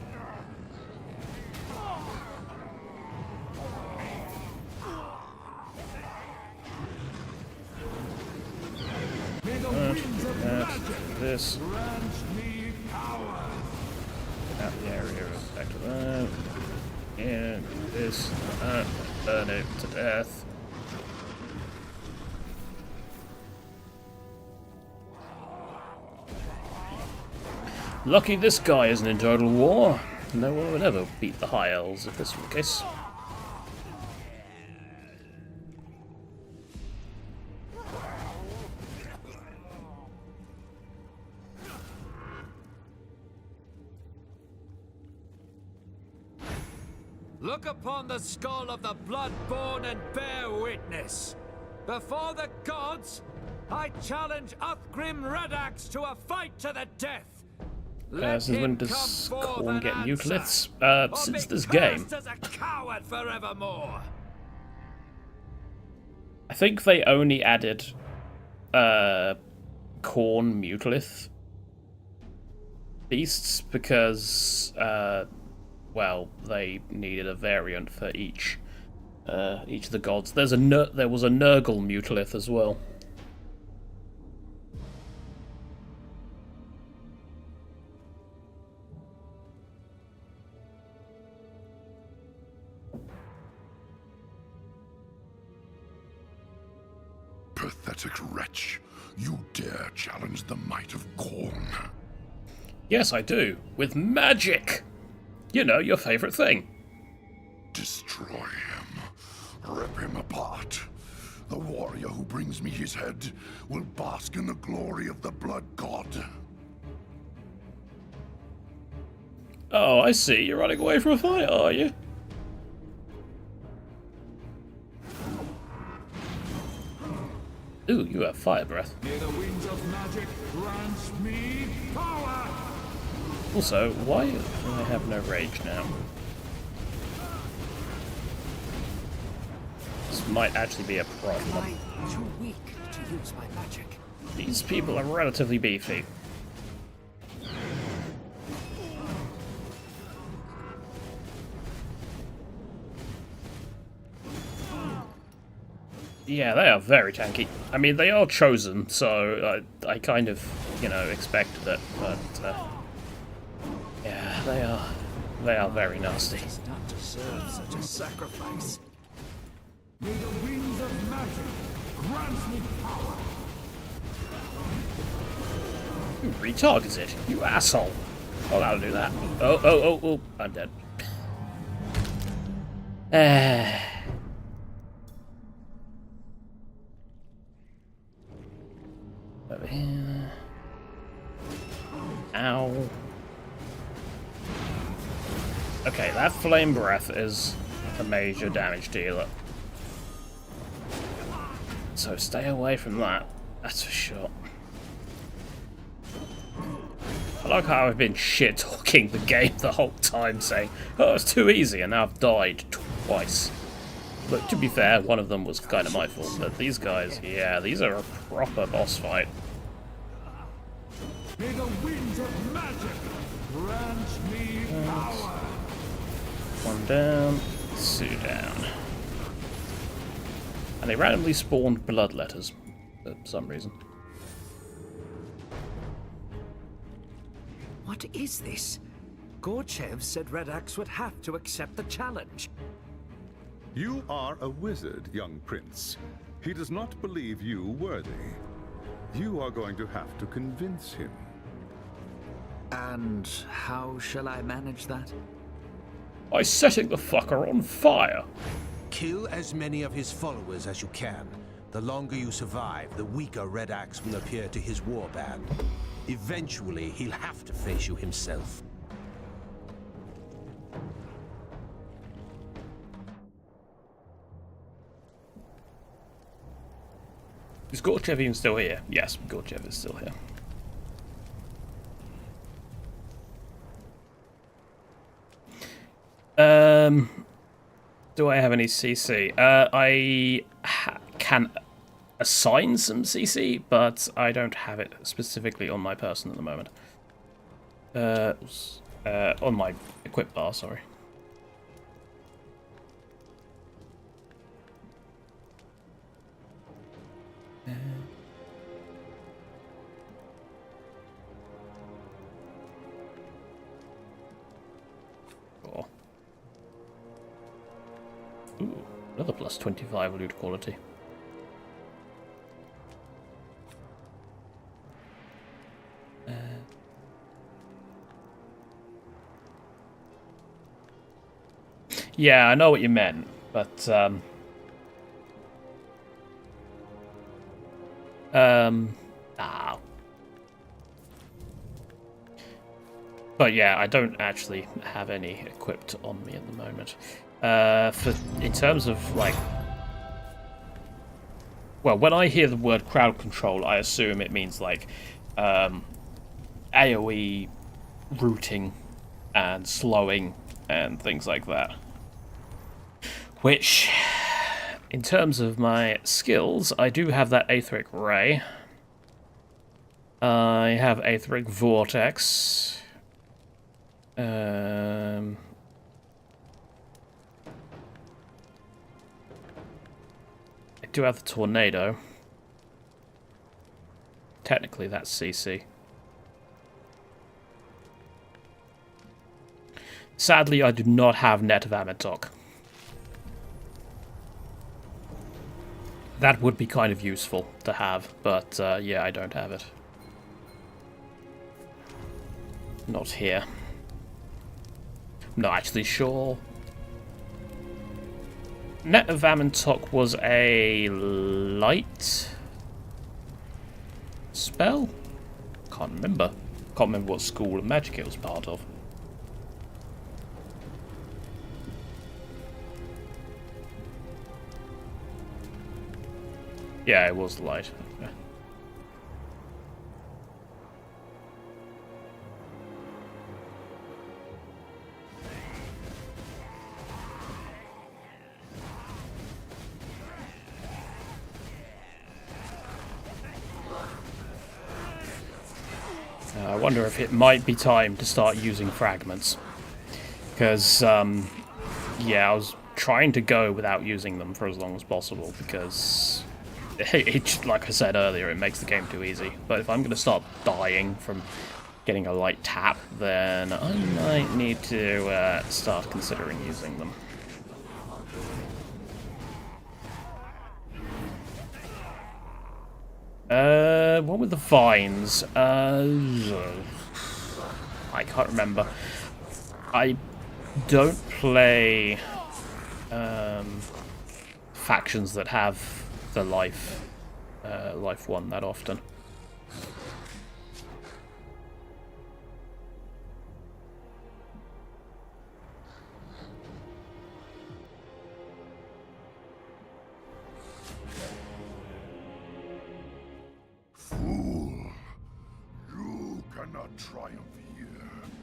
This. Out the area, back to that. And this, burn it to death. Lucky this guy isn't in total war. No one would ever beat the High Elves if this were the case. Look upon the skull of the blood-born and bear witness. Before the gods, I challenge Uthgrim Redax to a fight to the death. Since when does Khorne get Mutaliths? Since this game. As a coward forevermore. I think they only added Khorne Mutalith beasts because well, they needed a variant for each of the gods. There was a Nurgle Mutalith as well. Pathetic wretch. You dare challenge the might of Khorne. Yes, I do. With magic! You know, your favourite thing. Destroy him. Rip him apart. The warrior who brings me his head will bask in the glory of the blood god. Oh, I see. You're running away from a fight, are you? Ooh, you have fire breath. May the winds of magic grant me power! Also, why do I have no rage now? This might actually be a problem. Am I too weak to use my magic? These people are relatively beefy. Yeah, they are very tanky. I mean, they are chosen, so I kind of, you know, expected it, but yeah, they are very nasty. Does not deserve such a sacrifice. May the winds of magic grant me power! You retargeted, you asshole. Oh, that'll do that. Oh, I'm dead. Over here. Ow. Okay, that flame breath is a major damage dealer. So stay away from that, that's for sure. I like how I've been shit-talking the game the whole time, saying, oh, it's too easy, and now I've died twice. But to be fair, one of them was kind of my fault, but these guys, yeah, these are a proper boss fight. May the winds of magic grant me power. One down, two down. And they randomly spawned blood letters for some reason. What is this? Gorchev said Redax would have to accept the challenge. You are a wizard, young prince. He does not believe you worthy. You are going to have to convince him. And how shall I manage that? By setting the fucker on fire. Kill as many of his followers as you can. The longer you survive, the weaker Red Axe will appear to his warband. Eventually, he'll have to face you himself. Is Gorchev even still here? Yes, Gorchev is still here. Do I have any CC? I can assign some CC, but I don't have it specifically on my person at the moment. On my equip bar, sorry. Oh. Ooh, another plus 25 loot quality. Yeah, I know what you meant, but But yeah, I don't actually have any equipped on me at the moment. In terms of like, well, when I hear the word crowd control, I assume it means like AoE routing and slowing and things like that. Which, in terms of my skills, I do have that Aetheric Ray. I have Aetheric Vortex. I do have the Tornado. Technically, that's CC. Sadly, I do not have Net of Amatok. That would be kind of useful to have, but yeah, I don't have it. Not here. I'm not actually sure. Net of Amantok was a light spell? Can't remember. Can't remember what school of magic it was part of. Yeah, it was light. Okay. I wonder if it might be time to start using fragments. Because, yeah, I was trying to go without using them for as long as possible, because, like I said earlier, it makes the game too easy. But if I'm going to start dying from getting a light tap, then I might need to start considering using them. What were the vines? I can't remember. I don't play factions that have the life one that often. Fool! You cannot triumph here.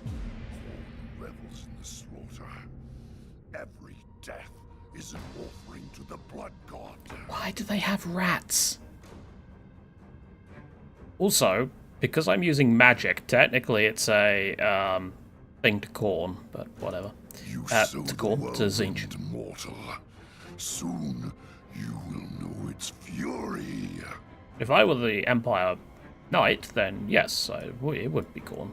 Home revels in the slaughter. Every death is an offering to the blood god. Why do they have rats? Also, because I'm using magic, technically it's a thing to Khorne, but whatever. You To sowed the Khorne, to world Tzeentch. mortal. Soon you will know its fury. If I were the Empire Knight, then yes, it would be Khorne.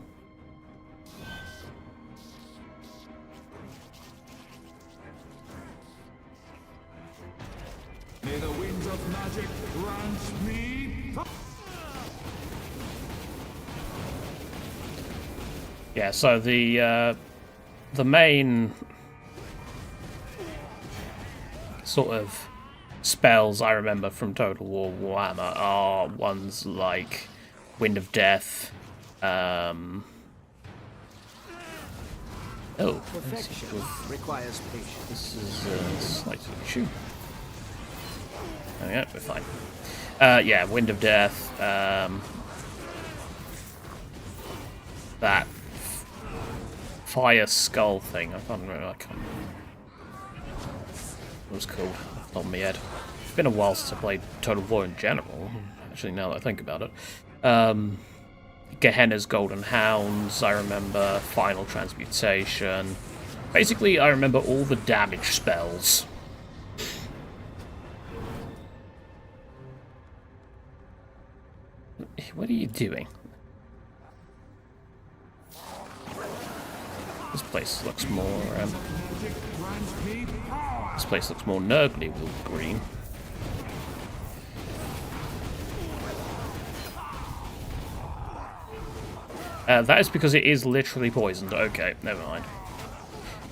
May the winds of magic grant me power. Yeah, so the main sort of spells I remember from Total War Warhammer are ones like Wind of Death. Perfection requires patience. This is a slight issue. Oh yeah, we're fine. Yeah, Wind of Death. That Fire Skull thing. I can't remember. What it was called off the top of my head. It's been a while since I played Total War in general. Actually, now that I think about it. Gehenna's Golden Hounds, I remember. Final Transmutation. Basically, I remember all the damage spells. What are you doing? This place looks more, this place looks more nurgly with green. That is because it is literally poisoned. Okay, never mind.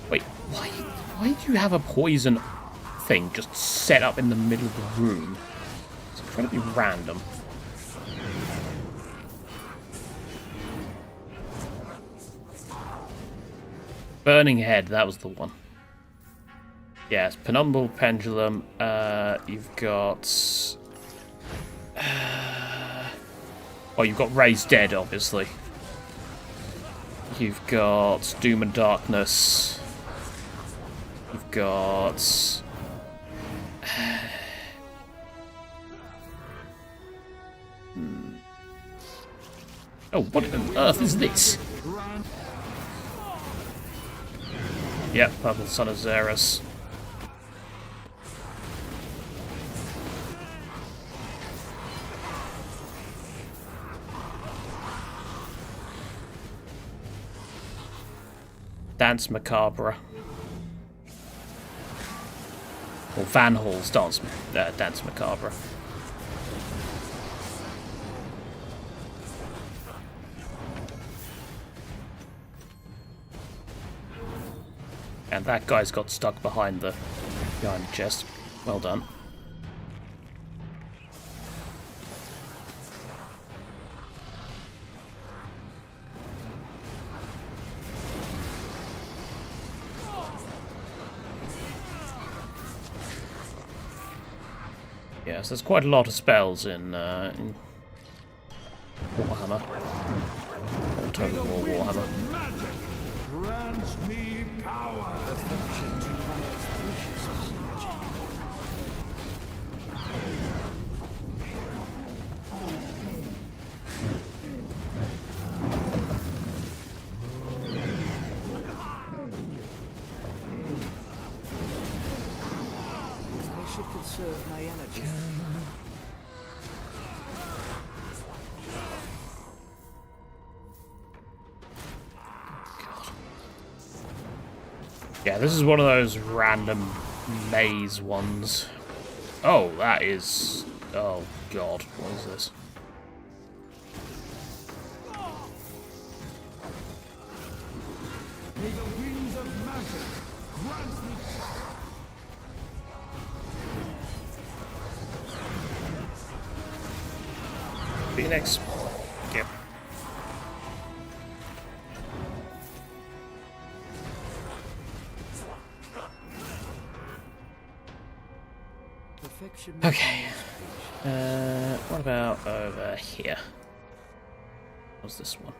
Wait, why do you have a poison thing just set up in the middle of the room? It's incredibly random. Burning Head, that was the one. Yes, Penumbral Pendulum. You've got... oh, you've got Raised Dead, obviously. You've got Doom and Darkness. You've got... oh, what on earth is this? Yep, Purple Son of Xeris. Dance Macabre. Or Van Hall's Dance Macabre. And that guy's got stuck behind the chest. Well done. Yes, there's quite a lot of spells in Warhammer. Or Total War Warhammer. Grant me power. I should conserve my energy. Yeah, this is one of those random maze ones. Oh, that is... oh, God. What is this? May the winds of magic grant me Phoenix. Thank you. Okay. What about over here? What's this one?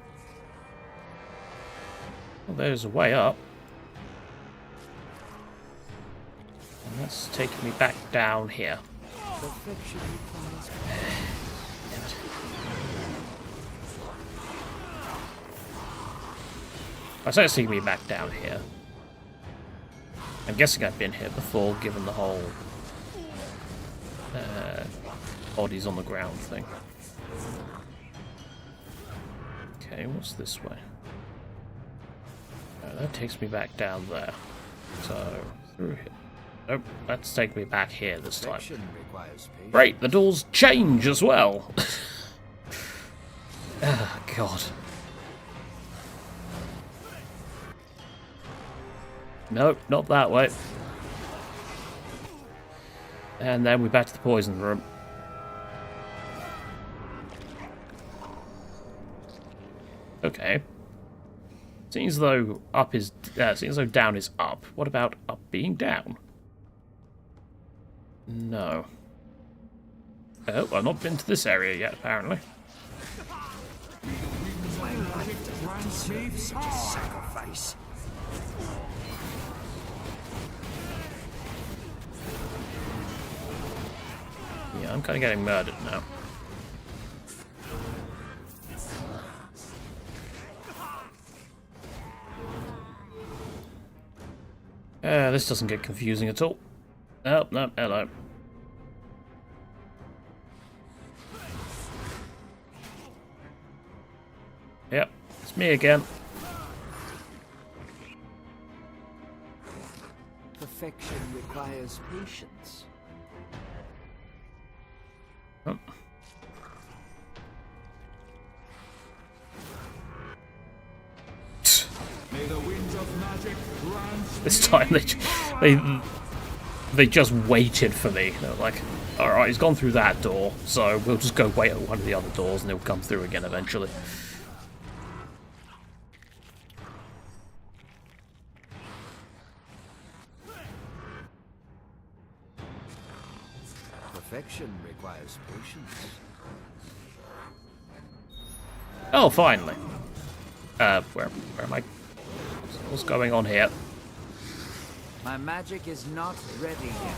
Well, there's a way up. And that's taking me back down here. I say it's taking me back down here. I'm guessing I've been here before, given the whole bodies on the ground thing. Okay, what's this way? That takes me back down there. So, through here. Nope, let's take me back here this time. Great, the doors change as well! Oh, God. Nope, not that way. And then we're back to the poison room. Okay. Seems as though up is seems as though down is up. What about up being down? No. Oh, I've not been to this area yet, apparently. My life does not deserve such a sacrifice. Yeah, I'm kind of getting murdered now. This doesn't get confusing at all. Oh, no, hello. Yep, it's me again. Perfection requires patience. Oh. May the winds of magic grant This time they just waited for me. They're like, alright, he's gone through that door, so we'll just go wait at one of the other doors and he'll come through again eventually. Perfection requires patience. Oh, finally. Where am I? What's going on here? My magic is not ready yet.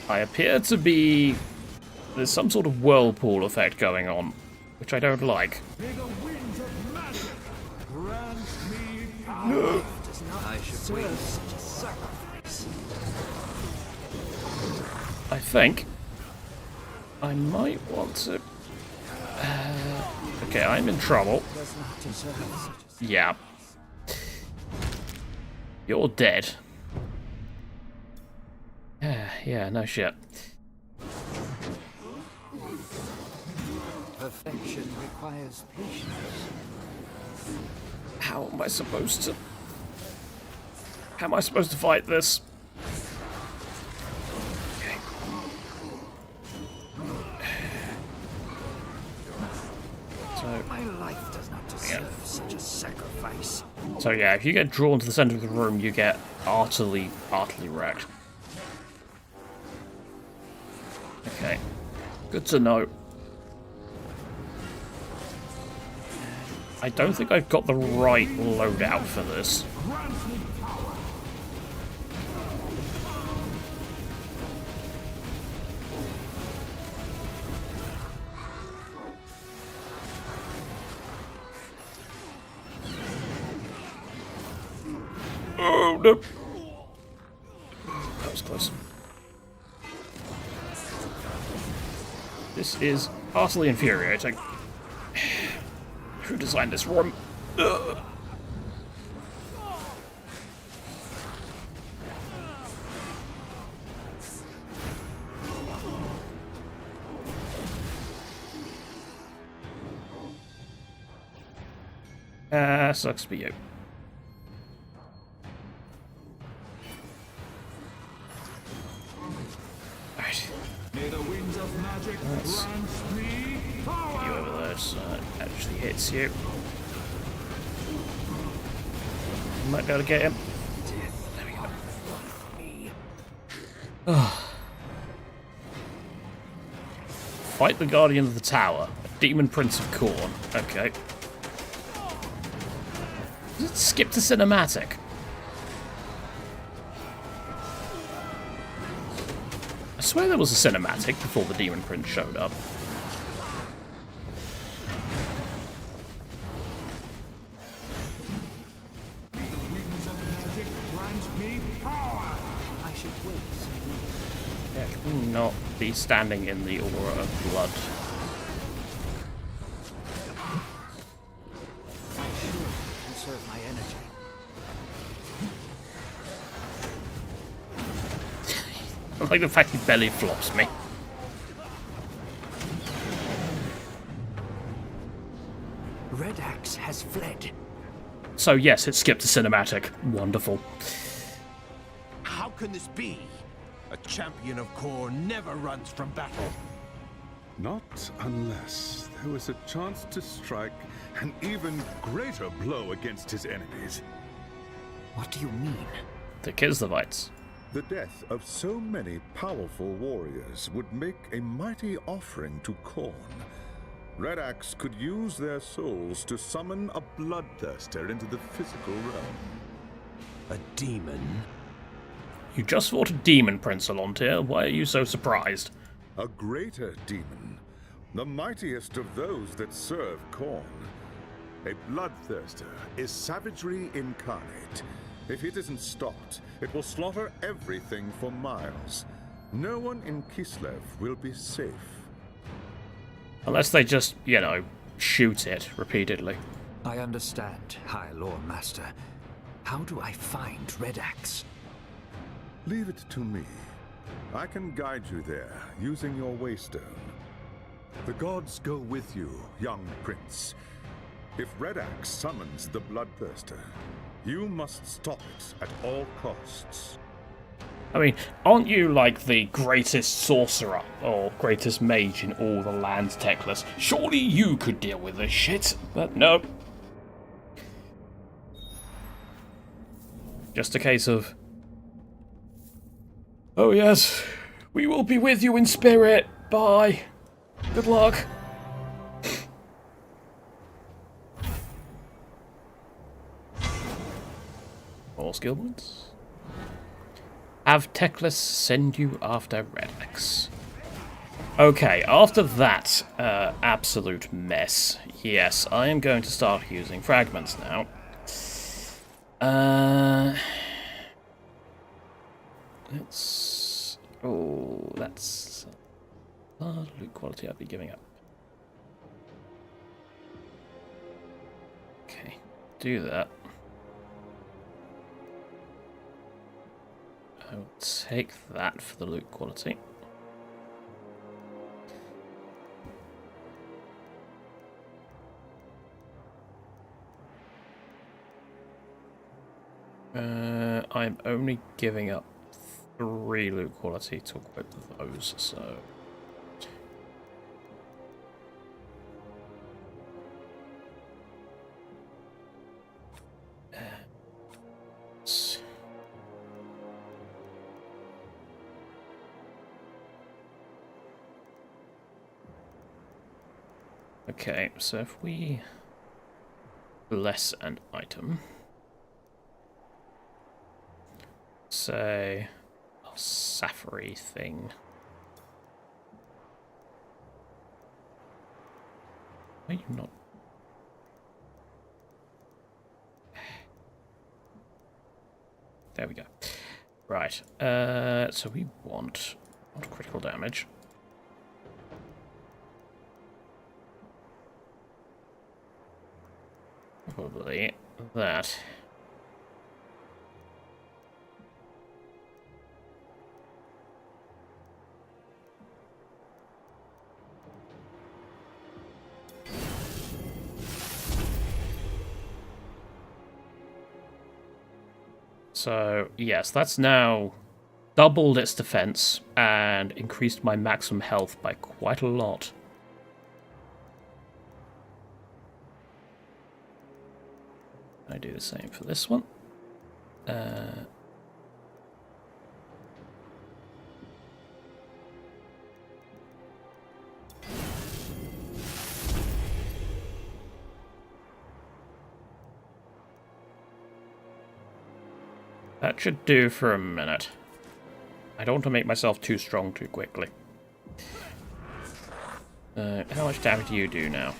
I appear to be... There's some sort of whirlpool effect going on, which I don't like. May the winds of magic grant me power. No. Does not deserve such a sacrifice. I think I might want to... okay, I'm in trouble. Does not deserve such a Yeah. You're dead. Yeah, no shit. Perfection requires patience. How am I supposed to... How am I supposed to fight this? Okay. So... My life does not deserve such a sacrifice. So yeah, if you get drawn to the center of the room, you get utterly wrecked. Okay. Good to know. I don't think I've got the right loadout for this. Oh, no. That was close. This is utterly infuriating. Who designed this room? Ugh. Sucks for you. Alright. May the winds of magic grant me power. You over there so it actually hits you. Might be able to get him. There we go. Fight the Guardian of the Tower. Demon Prince of Khorne. Okay. Does it skip to cinematic? I swear there was a cinematic before the Demon Prince showed up. Yeah, can we not be standing in the aura of blood? Conserve my energy. I like the fact he belly flops me. Red Axe has fled. So yes, it skipped to cinematic. Wonderful. How can this be? A champion of Khorne never runs from battle. Not unless there was a chance to strike an even greater blow against his enemies. What do you mean? The Kislevites. The death of so many powerful warriors would make a mighty offering to Khorne. Red Axe could use their souls to summon a bloodthirster into the physical realm. A demon? You just fought a demon, Prince Alontir. Why are you so surprised? A greater demon, the mightiest of those that serve Khorne. A bloodthirster is savagery incarnate. If it isn't stopped, it will slaughter everything for miles. No one in Kislev will be safe. Unless they just, you know, shoot it repeatedly. I understand, High Lord Master. How do I find Red Axe? Leave it to me. I can guide you there, using your waystone. The gods go with you, young prince. If Red Axe summons the bloodthirster, you must stop it at all costs. I mean, aren't you like the greatest sorcerer or greatest mage in all the lands, Teclis? Surely you could deal with this shit, but no. Just a case of, oh yes, we will be with you in spirit. Bye. Good luck. More skill points. Have Teclis send you after Red Axe. Okay, after that absolute mess, yes, I am going to start using fragments now. Let's... Oh, that's... loot quality I'd be giving up. Okay, do that. I'll take that for the loot quality. I'm only giving up 3 loot quality to equip those, so... Okay, so if we bless an item, say a safari thing. Are you not? There we go. Right, so we want not critical damage. Probably that. So, yes, that's now doubled its defense and increased my maximum health by quite a lot. I do the same for this one. That should do for a minute. I don't want to make myself too strong too quickly. How much damage do you do now?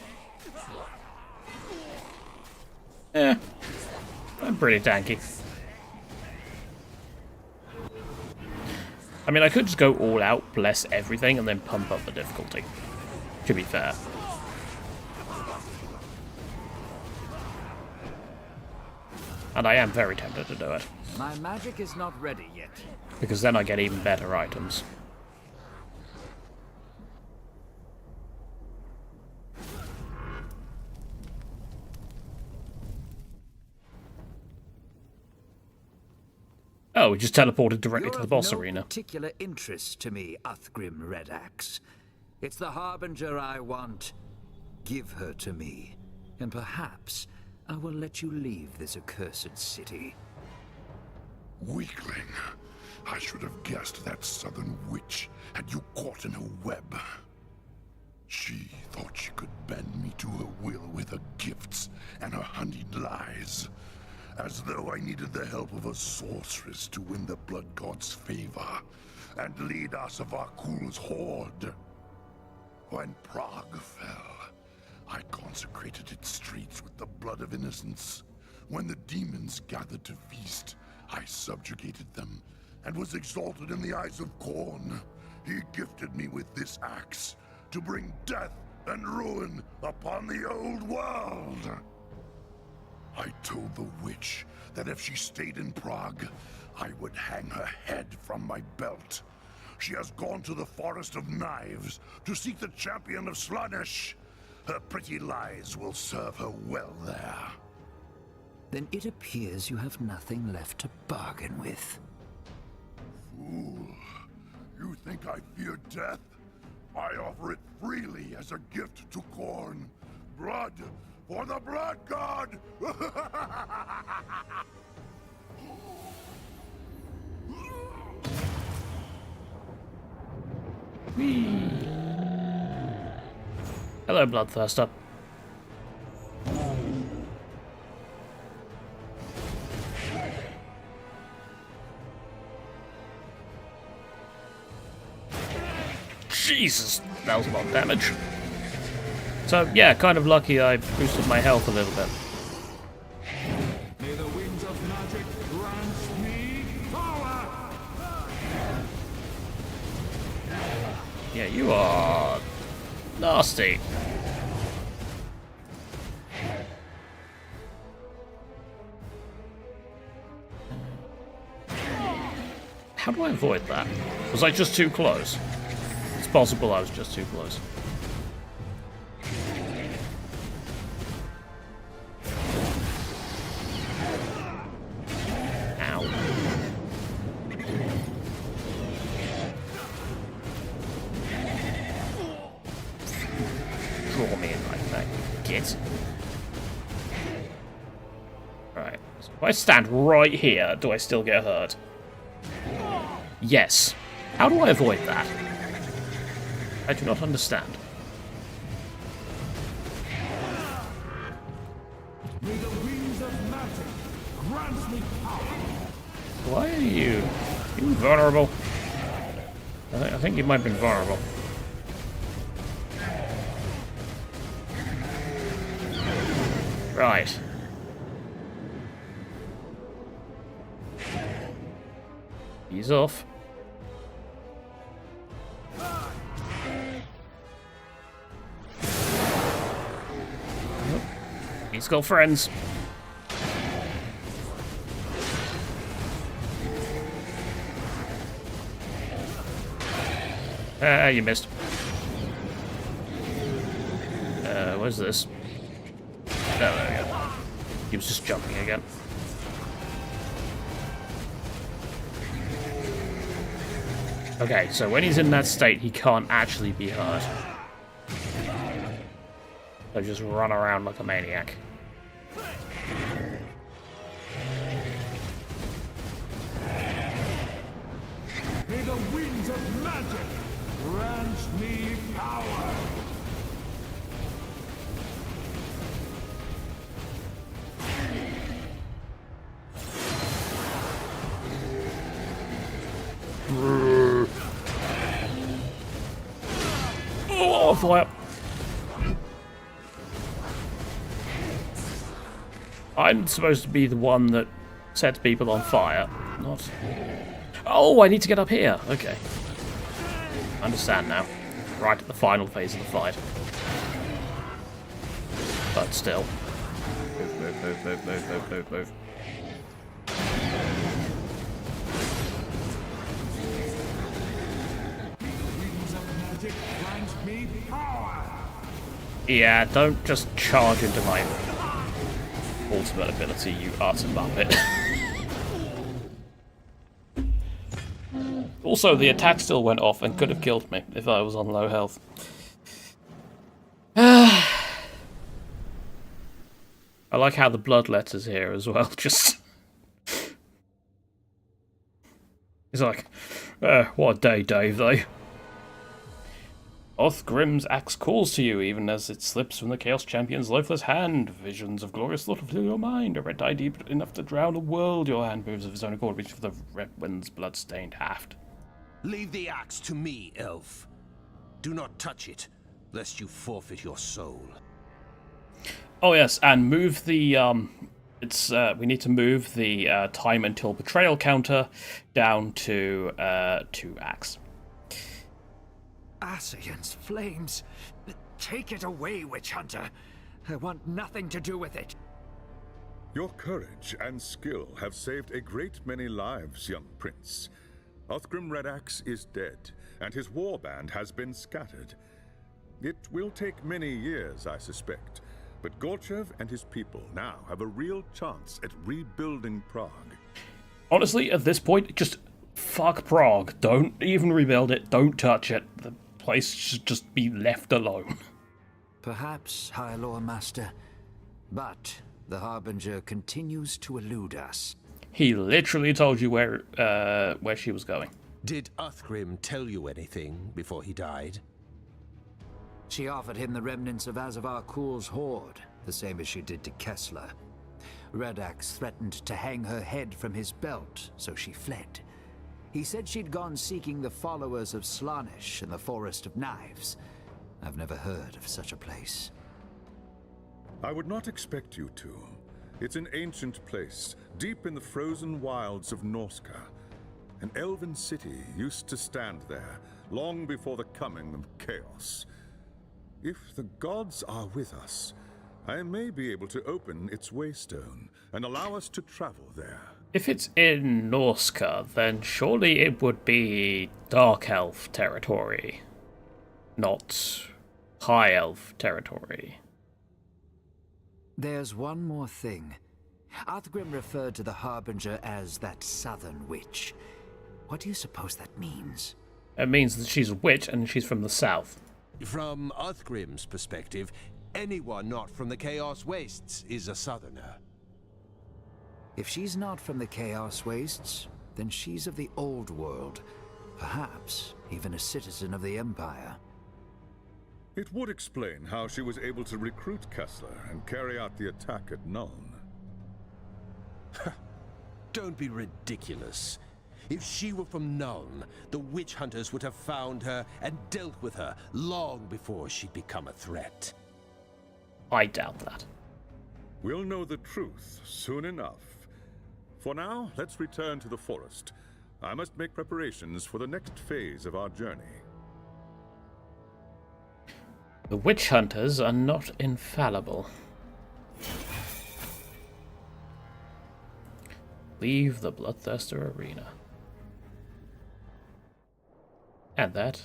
I'm pretty tanky. I mean, I could just go all out, bless everything, and then pump up the difficulty. To be fair. And I am very tempted to do it. My magic is not ready yet. Because then I get even better items. Oh, we just teleported directly to the boss arena. You're of no particular interest to me, Uthgrim Redax. It's the Harbinger I want. Give her to me, and perhaps I will let you leave this accursed city. Weakling. I should have guessed that southern witch had you caught in her web. She thought she could bend me to her will with her gifts and her honeyed lies. As though I needed the help of a sorceress to win the Blood God's favor and lead Asavakul's horde. When Prague fell, I consecrated its streets with the blood of innocents. When the demons gathered to feast, I subjugated them and was exalted in the eyes of Khorne. He gifted me with this axe to bring death and ruin upon the old world. I told the witch that if she stayed in Prague, I would hang her head from my belt. She has gone to the Forest of Knives to seek the champion of Slaanesh. Her pretty lies will serve her well there. Then it appears you have nothing left to bargain with. Fool. You think I fear death? I offer it freely as a gift to Khorne. Blood for the Blood God! Hello, Bloodthirster. Jesus, that was a lot of damage. So, yeah, kind of lucky I boosted my health a little bit. May the winds of magic grant me power! Yeah, you are nasty. How do I avoid that? Was I just too close? It's possible I was just too close. Ow. Draw me in like that, git. Right. So if I stand right here, do I still get hurt? Yes. How do I avoid that? I do not understand. May the winds of magic grant me power! Why are you vulnerable? I think you might have been vulnerable. Right. Ease off. He's got friends. You missed. What's this? Oh, there we go. He was just jumping again. Okay, so when he's in that state, he can't actually be hurt. So just run around like a maniac. magic. Grant me power. Oh, fire! I'm supposed to be the one that sets people on fire, not... Oh, I need to get up here. Okay. I understand now. Right at the final phase of the fight. But still. Move. Yeah, don't just charge into my ultimate ability, you utter muppet. Also, the attack still went off and could have killed me if I was on low health. I like how the blood letters here as well, just... He's like, what a day, Dave, though. Othgrim's axe calls to you, even as it slips from the Chaos Champion's lifeless hand. Visions of glorious slaughter fill your mind. A red dye deep enough to drown a world. Your hand moves of its own accord, reaching for the red wind's blood-stained haft. Leave the axe to me, elf. Do not touch it, lest you forfeit your soul. Oh yes, and move the we need to move the time until betrayal counter down to 2 axe. Ascian's flames! Take it away, Witch Hunter! I want nothing to do with it! Your courage and skill have saved a great many lives, young prince. Othgrim Redax is dead, and his warband has been scattered. It will take many years, I suspect, but Gorchev and his people now have a real chance at rebuilding Prague. Honestly, at this point, just fuck Prague. Don't even rebuild it. Don't touch it. The place should just be left alone. Perhaps, High Lord Master, but the Harbinger continues to elude us. He literally told you where she was going. Did Othgrim tell you anything before he died? She offered him the remnants of Azavar Kul's hoard, the same as she did to Kessler. Redax threatened to hang her head from his belt, so she fled. He said she'd gone seeking the followers of Slaanesh in the Forest of Knives. I've never heard of such a place. I would not expect you to. It's an ancient place, deep in the frozen wilds of Norska. An elven city used to stand there, long before the coming of chaos. If the gods are with us, I may be able to open its waystone and allow us to travel there. If it's in Norska, then surely it would be Dark Elf territory, not High Elf territory. There's one more thing. Othgrim referred to the Harbinger as that southern witch. What do you suppose that means? It means that she's a witch and she's from the south. From Othgrim's perspective, anyone not from the Chaos Wastes is a southerner. If she's not from the Chaos Wastes, then she's of the old world. Perhaps even a citizen of the Empire. It would explain how she was able to recruit Kessler and carry out the attack at Nuln. Don't be ridiculous. If she were from Nuln, the witch hunters would have found her and dealt with her long before she'd become a threat. I doubt that. We'll know the truth soon enough. For now, let's return to the forest. I must make preparations for the next phase of our journey. The witch hunters are not infallible. Leave the Bloodthirster arena. And that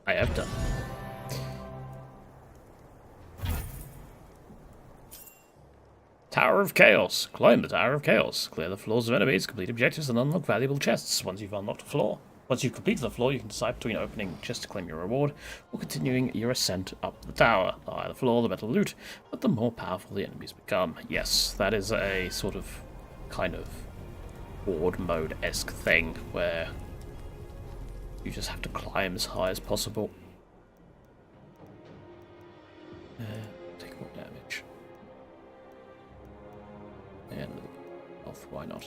I have done. Tower of Chaos. Climb the Tower of Chaos. Clear the floors of enemies, complete objectives, and unlock valuable chests. Once you've unlocked a floor. Once you've completed the floor, you can decide between opening a chest to claim your reward, or continuing your ascent up the tower. The higher the floor, the better loot, but the more powerful the enemies become. Yes, that is a sort of, kind of, horde mode-esque thing, where You just have to climb as high as possible. Take more damage. And health, why not?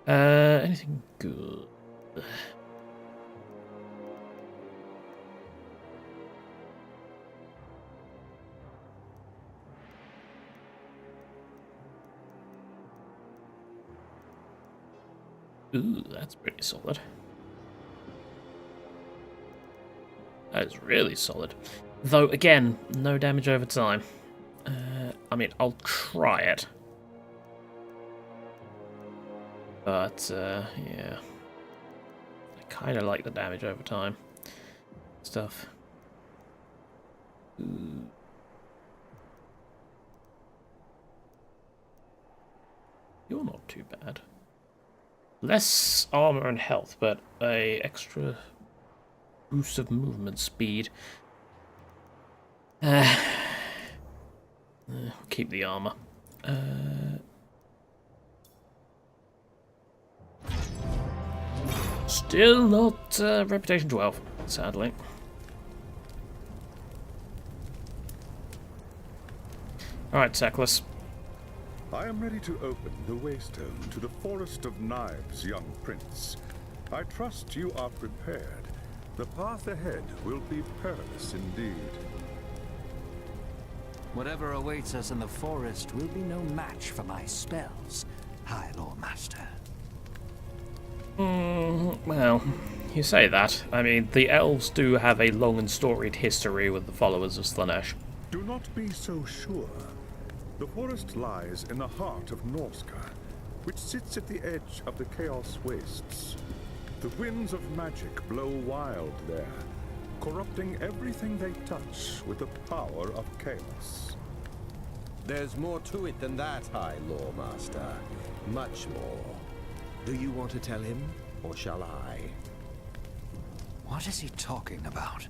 Anything good? Ooh, that's pretty solid. That is really solid. Though, again, no damage over time. I mean, I'll try it. But, yeah. I kind of like the damage over time stuff. Ooh. You're not too bad. Less armor and health, but a extra boost of movement speed. Keep the armor. Still not reputation 12, sadly. Alright, Sackless. I am ready to open the waystone to the Forest of Knives, young prince. I trust you are prepared. The path ahead will be perilous indeed. Whatever awaits us in the forest will be no match for my spells, High Lord Master. Well, you say that. I mean, the elves do have a long and storied history with the followers of Slaanesh. Do not be so sure. The forest lies in the heart of Norska, which sits at the edge of the Chaos Wastes. The winds of magic blow wild there, corrupting everything they touch with the power of chaos. There's more to it than that, High Lore Master. Much more. Do you want to tell him, or shall I? What is he talking about?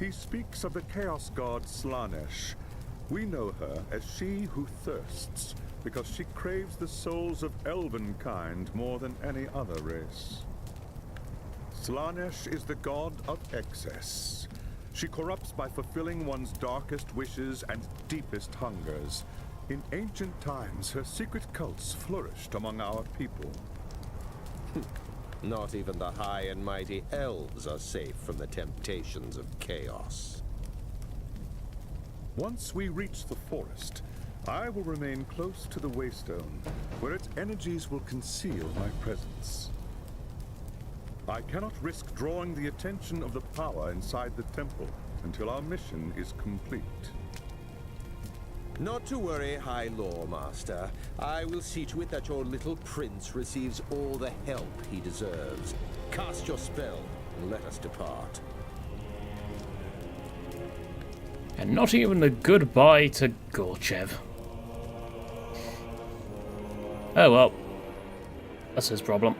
He speaks of the Chaos God Slaanesh. We know her as she who thirsts, because she craves the souls of elvenkind more than any other race. Slaanesh is the god of excess. She corrupts by fulfilling one's darkest wishes and deepest hungers. In ancient times, her secret cults flourished among our people. Not even the high and mighty elves are safe from the temptations of chaos. Once we reach the forest, I will remain close to the Waystone, where its energies will conceal my presence. I cannot risk drawing the attention of the power inside the temple until our mission is complete. Not to worry, High Lore Master. I will see to it that your little prince receives all the help he deserves. Cast your spell and let us depart. And not even a goodbye to Gorchev. Oh well. That's his problem.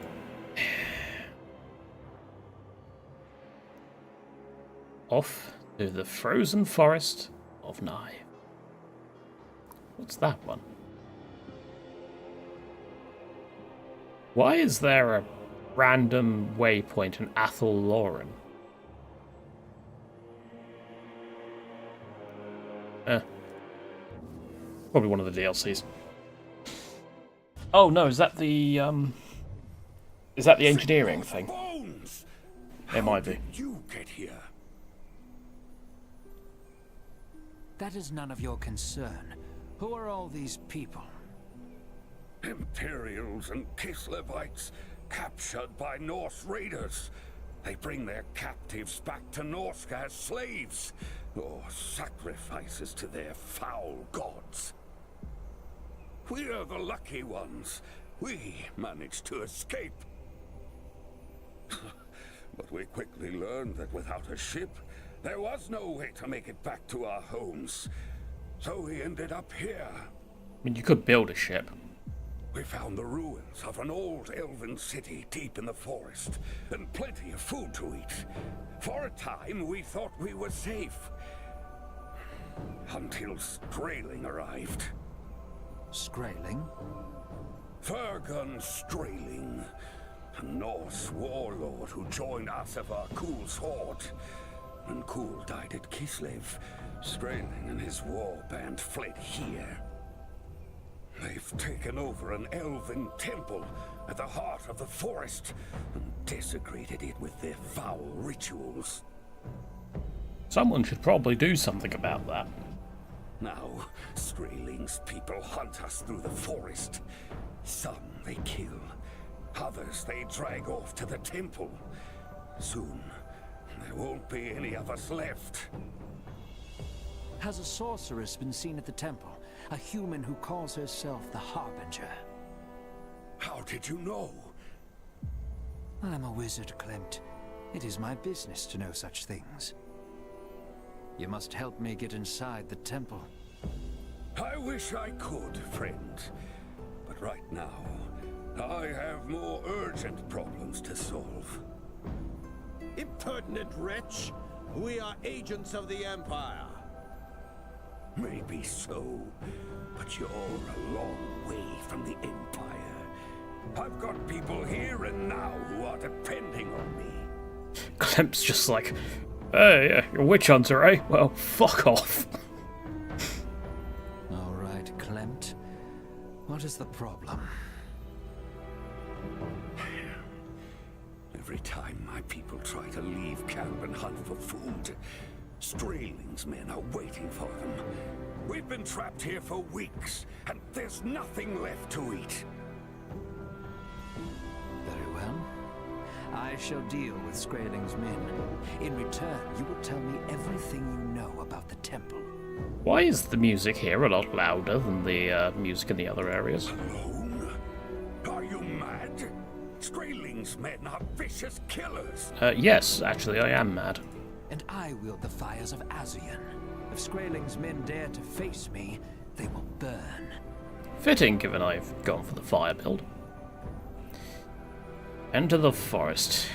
Off to the frozen forest of Nye. What's that one? Why is there a random waypoint in Athel Lauren? Probably one of the DLCs. Oh no, is that the engineering thing? It might be. You get here. That is none of your concern. Who are all these people? Imperials and Kislevites, captured by Norse raiders. They bring their captives back to Norska as slaves, or sacrifices to their foul gods. We are the lucky ones. We managed to escape. But we quickly learned that without a ship, there was no way to make it back to our homes. So we ended up here. I mean, you could build a ship. We found the ruins of an old elven city deep in the forest, and plenty of food to eat. For a time, we thought we were safe. Until Strailing arrived. Strailing? Fergun Strailing. a Norse warlord who joined us of our Kul's horde. When Kul died at Kislev, Skraeling and his war band fled here. They've taken over an elven temple at the heart of the forest and desecrated it with their foul rituals. Someone should probably do something about that. Now, Skraeling's people hunt us through the forest. Some they kill, others they drag off to the temple. Soon, there won't be any of us left. Has a sorceress been seen at the temple? A human who calls herself the Harbinger? How did you know? I'm a wizard, Klimt. It is my business to know such things. You must help me get inside the temple. I wish I could, friend. But right now, I have more urgent problems to solve. Impertinent wretch! We are agents of the Empire. Maybe so, but you're a long way from the Empire. I've got people here and now who are depending on me. Klimt's just like, hey, you're a witch hunter, eh? Well, fuck off. All right, Klimt. What is the problem? Every time my people try to leave camp and hunt for food, Skraeling's men are waiting for them. We've been trapped here for weeks, and there's nothing left to eat. Very well. I shall deal with Skraeling's men. In return, you will tell me everything you know about the temple. Why is the music here a lot louder than the music in the other areas? Alone? Are you mad? Skraeling's men are vicious killers. Yes, actually, I am mad. And I wield the fires of Azion. If Skraeling's men dare to face me, they will burn. Fitting, given I've gone for the fire build. Enter the forest.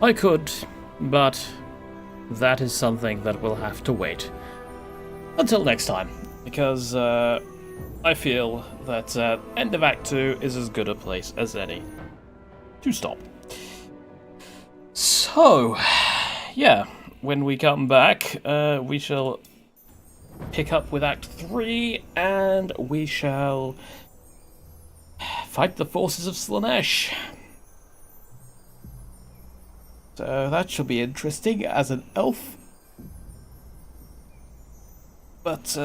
I could, but that is something that will have to wait until next time, because I feel that end of Act 2 is as good a place as any to stop. So, yeah, when we come back, we shall pick up with Act 3, and we shall fight the forces of Slaanesh. So that shall be interesting as an elf. But,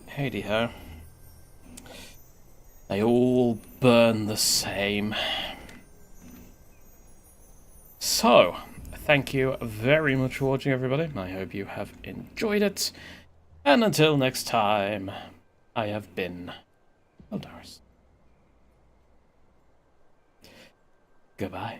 hey-de-ho. They all burn the same. So, thank you very much for watching, everybody. I hope you have enjoyed it. And until next time, I have been Caldaris. Goodbye.